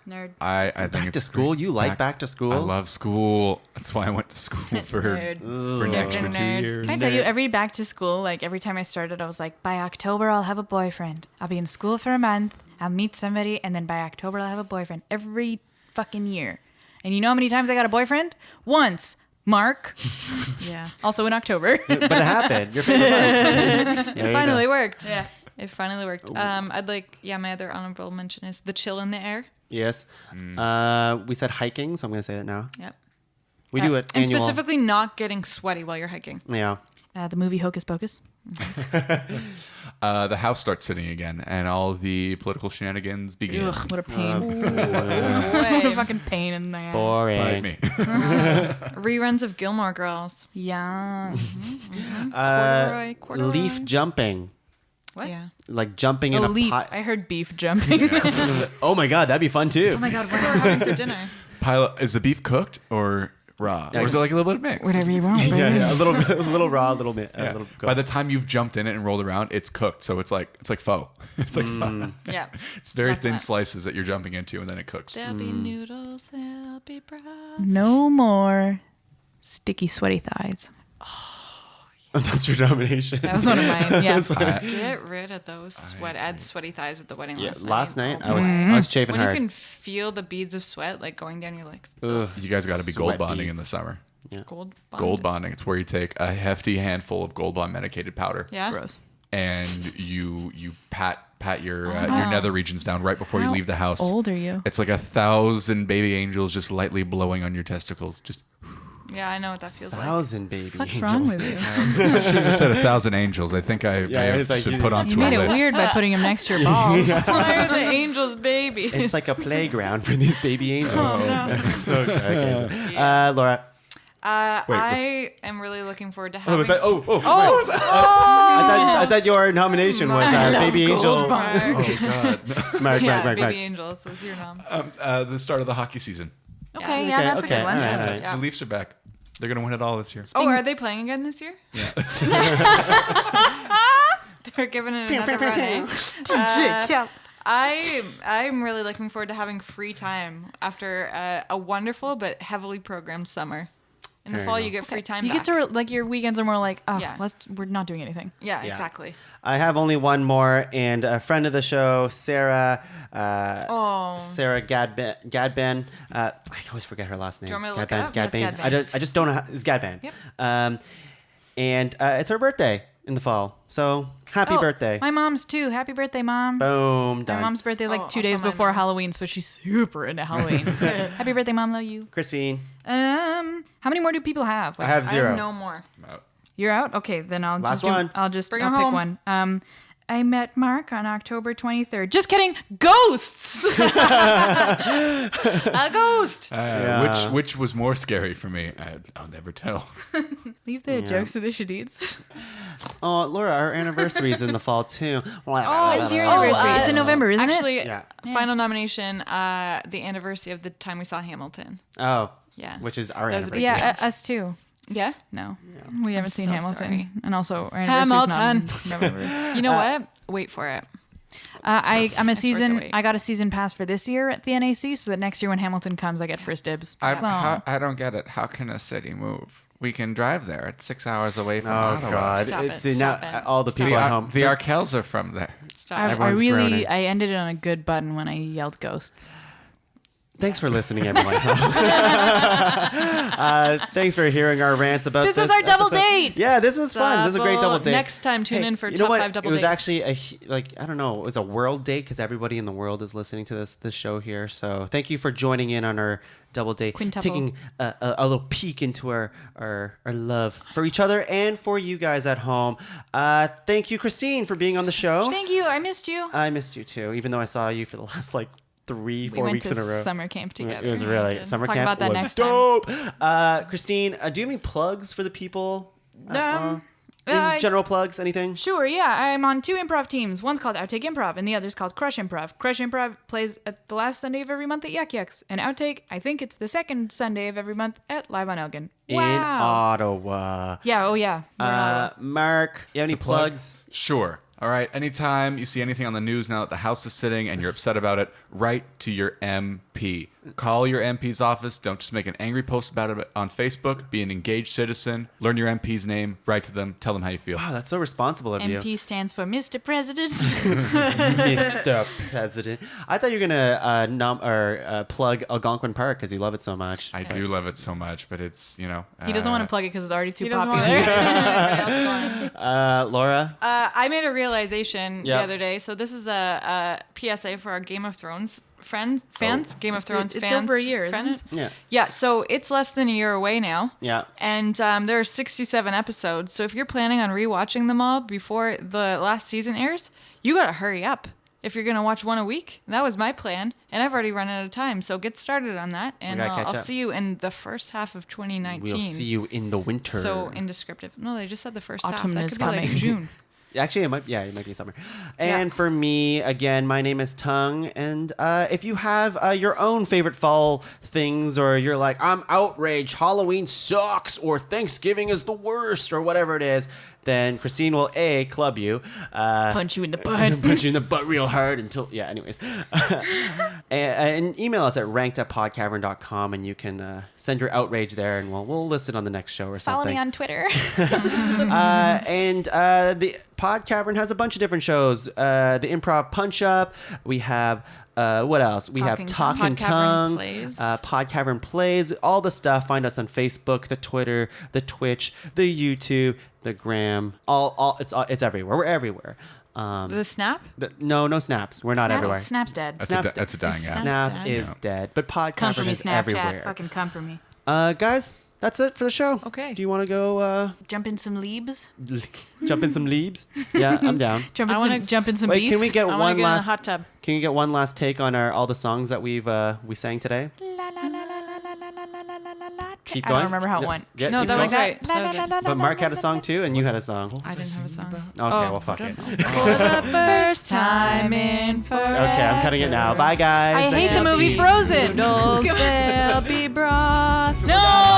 [SPEAKER 5] Nerd.
[SPEAKER 6] I think
[SPEAKER 4] Back
[SPEAKER 6] it's
[SPEAKER 4] to school?
[SPEAKER 6] great.
[SPEAKER 4] You like back to school?
[SPEAKER 6] I love school. That's why I went to school for
[SPEAKER 3] Nerd.
[SPEAKER 6] an extra 2
[SPEAKER 3] Nerd.
[SPEAKER 6] years.
[SPEAKER 5] Can I tell you, every back to school, like every time I started, I was like, by October, I'll have a boyfriend. I'll be in school for a month. I'll meet somebody. And then by October, I'll have a boyfriend. Every fucking year. And you know how many times I got a boyfriend? Once. Mark.
[SPEAKER 3] Yeah.
[SPEAKER 5] Also in October.
[SPEAKER 4] But it happened. Your favorite month.
[SPEAKER 3] It finally worked.
[SPEAKER 5] Yeah.
[SPEAKER 3] It finally worked. I'd like, my other honorable mention is the chill in the air.
[SPEAKER 4] Yes. We said hiking, so I'm going to say it now.
[SPEAKER 3] Yep.
[SPEAKER 4] We do it
[SPEAKER 3] And
[SPEAKER 4] annual.
[SPEAKER 3] specifically not getting sweaty while you're hiking.
[SPEAKER 4] Yeah.
[SPEAKER 5] The movie Hocus Pocus.
[SPEAKER 6] The House starts sitting again, and all the political shenanigans begin.
[SPEAKER 5] Ugh, what a pain. what
[SPEAKER 3] Way.
[SPEAKER 5] a fucking pain in the ass.
[SPEAKER 4] Boring.
[SPEAKER 6] By me.
[SPEAKER 3] Reruns of Gilmore Girls.
[SPEAKER 5] Yeah.
[SPEAKER 3] Corduroy.
[SPEAKER 4] Leaf jumping.
[SPEAKER 5] What?
[SPEAKER 3] Yeah.
[SPEAKER 4] Like jumping in
[SPEAKER 5] Oh,
[SPEAKER 4] a
[SPEAKER 5] leaf.
[SPEAKER 4] pot.
[SPEAKER 5] I heard beef jumping.
[SPEAKER 4] Oh my god, that'd be fun too.
[SPEAKER 5] Oh my god,
[SPEAKER 3] That's what we're having for dinner.
[SPEAKER 6] Is the beef cooked or raw? Or is it like a little bit of mix?
[SPEAKER 5] whatever you want.
[SPEAKER 4] Yeah, a little raw, a little bit.
[SPEAKER 6] Yeah.
[SPEAKER 4] A little
[SPEAKER 6] By the time you've jumped in it and rolled around, it's cooked. So it's like pho. It's like pho.
[SPEAKER 3] Yeah.
[SPEAKER 6] It's very
[SPEAKER 3] Love
[SPEAKER 6] thin
[SPEAKER 3] that.
[SPEAKER 6] slices that you're jumping into, and then it cooks.
[SPEAKER 3] There'll be noodles, there'll be broth.
[SPEAKER 5] No more sticky, sweaty thighs.
[SPEAKER 4] That's your nomination.
[SPEAKER 5] That was one of mine. Yeah.
[SPEAKER 3] Get rid of those sweaty thighs at the wedding
[SPEAKER 4] Yeah,
[SPEAKER 3] last night.
[SPEAKER 4] last night
[SPEAKER 3] Oh
[SPEAKER 4] I was
[SPEAKER 3] my.
[SPEAKER 4] chafing
[SPEAKER 3] When you
[SPEAKER 4] hard.
[SPEAKER 3] can feel the beads of sweat like going down your legs.
[SPEAKER 4] Ugh,
[SPEAKER 6] You guys got to be gold
[SPEAKER 4] sweat
[SPEAKER 6] bonding
[SPEAKER 4] beads.
[SPEAKER 6] in the summer.
[SPEAKER 3] Gold
[SPEAKER 6] Gold bonding. It's where you take a hefty handful of Gold Bond medicated powder.
[SPEAKER 3] Yeah.
[SPEAKER 5] Gross.
[SPEAKER 6] And you pat your nether regions down right before you leave the house.
[SPEAKER 5] How old are you?
[SPEAKER 6] It's like 1,000 baby angels just lightly blowing on your testicles. Just
[SPEAKER 3] Yeah, I know what that feels like.
[SPEAKER 4] 1,000 baby
[SPEAKER 5] What's
[SPEAKER 4] angels.
[SPEAKER 5] wrong with you?
[SPEAKER 6] I should have just said 1,000 angels. I think I may have
[SPEAKER 4] it's
[SPEAKER 6] just
[SPEAKER 4] like
[SPEAKER 6] been
[SPEAKER 4] you-
[SPEAKER 6] put
[SPEAKER 5] You
[SPEAKER 6] onto
[SPEAKER 5] made
[SPEAKER 6] a
[SPEAKER 5] it
[SPEAKER 6] list.
[SPEAKER 5] weird by putting them next to your balls.
[SPEAKER 3] Why are the angels babies?
[SPEAKER 4] It's like a playground for these baby angels. So okay. Laura.
[SPEAKER 3] I am really looking forward to having.
[SPEAKER 4] Oh, was that? I thought your nomination was baby angel.
[SPEAKER 3] Mark.
[SPEAKER 4] Mark.
[SPEAKER 3] Baby angels was your nom.
[SPEAKER 6] The start of the hockey season.
[SPEAKER 5] Okay, yeah, that's a good one.
[SPEAKER 4] All right.
[SPEAKER 3] Yeah.
[SPEAKER 6] The Leafs are back. They're going to win it all this year.
[SPEAKER 3] Oh, are they playing again this year? Yeah. They're giving it another run. I'm really looking forward to having free time after a wonderful but heavily programmed summer. In the
[SPEAKER 4] There
[SPEAKER 3] fall,
[SPEAKER 4] you
[SPEAKER 3] you get free time
[SPEAKER 5] You
[SPEAKER 3] back.
[SPEAKER 5] get to like your weekends are more like, oh,
[SPEAKER 3] Yeah.
[SPEAKER 5] we're not doing anything.
[SPEAKER 3] yeah,
[SPEAKER 4] Yeah.
[SPEAKER 3] exactly.
[SPEAKER 4] I have only one more, and a friend of the show, Sarah. Sarah Gadban. I always forget her last name.
[SPEAKER 3] Do you want me to look it up?
[SPEAKER 5] That's Gadban.
[SPEAKER 4] I just don't know. It's Gadban.
[SPEAKER 5] Yep.
[SPEAKER 4] And it's her birthday in the fall. So happy
[SPEAKER 5] Oh,
[SPEAKER 4] birthday.
[SPEAKER 5] My mom's too. Happy birthday, Mom.
[SPEAKER 4] Boom. Done.
[SPEAKER 5] My mom's birthday is like
[SPEAKER 3] Oh,
[SPEAKER 5] 2
[SPEAKER 3] also
[SPEAKER 5] days
[SPEAKER 3] mine
[SPEAKER 5] before
[SPEAKER 3] now.
[SPEAKER 5] Halloween, so she's super into Halloween. Happy birthday, Mom. Love you.
[SPEAKER 4] Christine.
[SPEAKER 5] How many more do people have?
[SPEAKER 4] I
[SPEAKER 5] Like,
[SPEAKER 4] have
[SPEAKER 3] I
[SPEAKER 4] 0.
[SPEAKER 3] have no more.
[SPEAKER 5] You're out. Okay, then I'll
[SPEAKER 4] Last
[SPEAKER 5] just
[SPEAKER 4] one.
[SPEAKER 5] I'll
[SPEAKER 3] Bring 'em
[SPEAKER 5] pick
[SPEAKER 3] home.
[SPEAKER 5] one. I met Mark on October 23rd. Just kidding. Ghosts.
[SPEAKER 3] A ghost.
[SPEAKER 4] Yeah.
[SPEAKER 6] Which was more scary for me? I'll never tell.
[SPEAKER 5] Leave the jokes to the Shadids.
[SPEAKER 4] Oh, Laura, our anniversary's in the fall too.
[SPEAKER 5] When's your anniversary? It's in November, isn't
[SPEAKER 3] Actually,
[SPEAKER 5] it?
[SPEAKER 4] Yeah.
[SPEAKER 3] final nomination, the anniversary of the time we saw Hamilton.
[SPEAKER 4] Oh.
[SPEAKER 3] Yeah.
[SPEAKER 4] Which is our
[SPEAKER 3] That was a big
[SPEAKER 4] anniversary.
[SPEAKER 5] Yeah, us too.
[SPEAKER 3] Yeah?
[SPEAKER 5] No, we haven't seen
[SPEAKER 3] so
[SPEAKER 5] Hamilton,
[SPEAKER 3] sorry.
[SPEAKER 5] and also our anniversary's not in
[SPEAKER 3] Hamilton.
[SPEAKER 5] November.
[SPEAKER 3] You know what? Wait for it.
[SPEAKER 5] I'm a
[SPEAKER 3] worth the
[SPEAKER 5] season.
[SPEAKER 3] wait.
[SPEAKER 5] I got a season pass for this year at the NAC, so that next year when Hamilton comes, I get first dibs. So,
[SPEAKER 6] I don't get it. How can a city move? We can drive there. It's 6 hours away from
[SPEAKER 4] Oh
[SPEAKER 6] Ottawa.
[SPEAKER 4] God!
[SPEAKER 3] Stop it,
[SPEAKER 4] See, now
[SPEAKER 3] stop it.
[SPEAKER 4] all the people at home.
[SPEAKER 6] The Arkells are from there.
[SPEAKER 3] Stop.
[SPEAKER 4] Everyone's groaning.
[SPEAKER 5] I ended it on a good button when I yelled ghosts.
[SPEAKER 4] Thanks for listening, everyone. Thanks for hearing our rants about this.
[SPEAKER 5] This was our double
[SPEAKER 4] episode.
[SPEAKER 5] date.
[SPEAKER 4] Yeah, this was fun. This was a great double date.
[SPEAKER 3] Next time, tune in for
[SPEAKER 4] you know
[SPEAKER 3] top
[SPEAKER 4] what?
[SPEAKER 3] 5 double
[SPEAKER 4] It was
[SPEAKER 3] dates.
[SPEAKER 4] actually I don't know, it was a world date because everybody in the world is listening to this show here. So thank you for joining in on our double date,
[SPEAKER 5] Quintuple.
[SPEAKER 4] taking a little peek into our love for each other and for you guys at home. Thank you, Kristine, for being on the show.
[SPEAKER 5] Thank you. I missed you.
[SPEAKER 4] I missed you too, even though I saw you for the last 3-4
[SPEAKER 5] We went
[SPEAKER 4] weeks
[SPEAKER 5] to
[SPEAKER 4] in a row.
[SPEAKER 5] summer camp together.
[SPEAKER 4] It was really summer
[SPEAKER 5] Talk
[SPEAKER 4] camp
[SPEAKER 5] about that
[SPEAKER 4] was
[SPEAKER 5] next time.
[SPEAKER 4] dope. Kristine, do you have any plugs for the people? General plugs, anything?
[SPEAKER 5] Sure, yeah. I'm on 2 improv teams. One's called Outtake Improv, and the other's called Crush Improv. Crush Improv plays at the last Sunday of every month at Yuck Yucks, and Outtake, I think it's the second Sunday of every month at Live on Elgin.
[SPEAKER 4] In Ottawa.
[SPEAKER 5] Yeah, oh yeah. We're in Ottawa.
[SPEAKER 4] Mark, you have any plugs?
[SPEAKER 6] Sure. All right. Anytime you see anything on the news now that the House is sitting and you're upset about it, write to your MP. Call your MP's office. Don't just make an angry post about it on Facebook. Be an engaged citizen. Learn your MP's name. Write to them. Tell them how you feel.
[SPEAKER 4] Wow, that's so responsible of you.
[SPEAKER 5] MP stands for Mr. President.
[SPEAKER 4] Mr. President. I thought you were going to plug Algonquin Park because you love it so much.
[SPEAKER 6] I do love it so much, but it's,
[SPEAKER 5] He doesn't want to plug it because it's already too
[SPEAKER 3] He doesn't
[SPEAKER 5] popular.
[SPEAKER 3] want anybody else going.
[SPEAKER 4] Laura?
[SPEAKER 3] I made a realization
[SPEAKER 4] Yeah.
[SPEAKER 3] the other day. So this is a PSA for our Game of Thrones fans. Game of Thrones
[SPEAKER 5] it's
[SPEAKER 3] fans.
[SPEAKER 5] over a year, isn't
[SPEAKER 3] friends.
[SPEAKER 5] it?
[SPEAKER 4] Yeah.
[SPEAKER 3] Yeah. So it's less than a year away now.
[SPEAKER 4] Yeah.
[SPEAKER 3] And there are 67 episodes. So if you're planning on rewatching them all before the last season airs, you gotta hurry up. If you're gonna watch one a week, that was my plan, and I've already run out of time. So get started on that, and
[SPEAKER 4] gotta catch
[SPEAKER 3] I'll
[SPEAKER 4] up.
[SPEAKER 3] see you in the first half of 2019.
[SPEAKER 4] We'll see you in the winter.
[SPEAKER 3] So indescriptive. No, they just said the first half.
[SPEAKER 5] Autumn
[SPEAKER 3] That
[SPEAKER 5] is
[SPEAKER 3] could be like
[SPEAKER 5] coming.
[SPEAKER 3] June.
[SPEAKER 4] Actually, it might be summer. And
[SPEAKER 3] Yeah.
[SPEAKER 4] for me, again, my name is Tung. And if you have your own favorite fall things, or you're like, I'm outraged, Halloween sucks, or Thanksgiving is the worst, or whatever it is, then Kristine will club you.
[SPEAKER 5] Punch you in the butt.
[SPEAKER 4] Punch you in the butt real hard until, yeah, anyways. and email us at rankedupodcavern.com, and you can send your outrage there, and we'll list it on the next show or something.
[SPEAKER 5] Follow me on Twitter.
[SPEAKER 4] And the Pod Cavern has a bunch of different shows. The Improv Punch Up. We have what else? We have Talking
[SPEAKER 3] Pod Cavern
[SPEAKER 4] Tongue.
[SPEAKER 3] Plays.
[SPEAKER 4] Pod Cavern Plays. All the stuff. Find us on Facebook, the Twitter, the Twitch, the YouTube, the Gram. It's everywhere. We're everywhere.
[SPEAKER 3] The Snap?
[SPEAKER 4] No snaps. We're not everywhere.
[SPEAKER 5] Snap's dead.
[SPEAKER 6] That's a dying app.
[SPEAKER 4] Snap
[SPEAKER 3] dead.
[SPEAKER 4] is dead. But Pod
[SPEAKER 5] Come for
[SPEAKER 4] Cavern
[SPEAKER 5] me,
[SPEAKER 4] is
[SPEAKER 5] Snapchat.
[SPEAKER 4] everywhere.
[SPEAKER 5] Fucking come for me.
[SPEAKER 4] Guys, that's it for the show.
[SPEAKER 3] Okay.
[SPEAKER 4] Do you want to go
[SPEAKER 5] Jump in some leaves.
[SPEAKER 4] jump in some leaves? Yeah, I'm down.
[SPEAKER 5] Jump in
[SPEAKER 3] I
[SPEAKER 5] some,
[SPEAKER 3] wanna-
[SPEAKER 5] jump in some
[SPEAKER 4] Wait,
[SPEAKER 5] beef.
[SPEAKER 4] can we get
[SPEAKER 3] I want
[SPEAKER 4] one
[SPEAKER 3] to get in a
[SPEAKER 4] last
[SPEAKER 3] hot tub.
[SPEAKER 4] Can you get one last take on all the songs that we sang today? Keep
[SPEAKER 5] I
[SPEAKER 4] going.
[SPEAKER 5] don't remember how it went.
[SPEAKER 4] Yeah,
[SPEAKER 3] No,
[SPEAKER 4] keep
[SPEAKER 3] that
[SPEAKER 4] going.
[SPEAKER 3] was right. That was right.
[SPEAKER 4] But Mark had a song too, and you had a song.
[SPEAKER 3] I didn't have a song.
[SPEAKER 4] Okay,
[SPEAKER 3] Oh,
[SPEAKER 4] well, fuck
[SPEAKER 3] I
[SPEAKER 4] it.
[SPEAKER 3] don't know. For the first time in forever.
[SPEAKER 4] Okay, I'm cutting it now. Bye, guys.
[SPEAKER 5] I
[SPEAKER 4] Thank
[SPEAKER 5] hate
[SPEAKER 4] you.
[SPEAKER 5] the movie Frozen.
[SPEAKER 3] Noodles, there'll be broth.
[SPEAKER 5] No!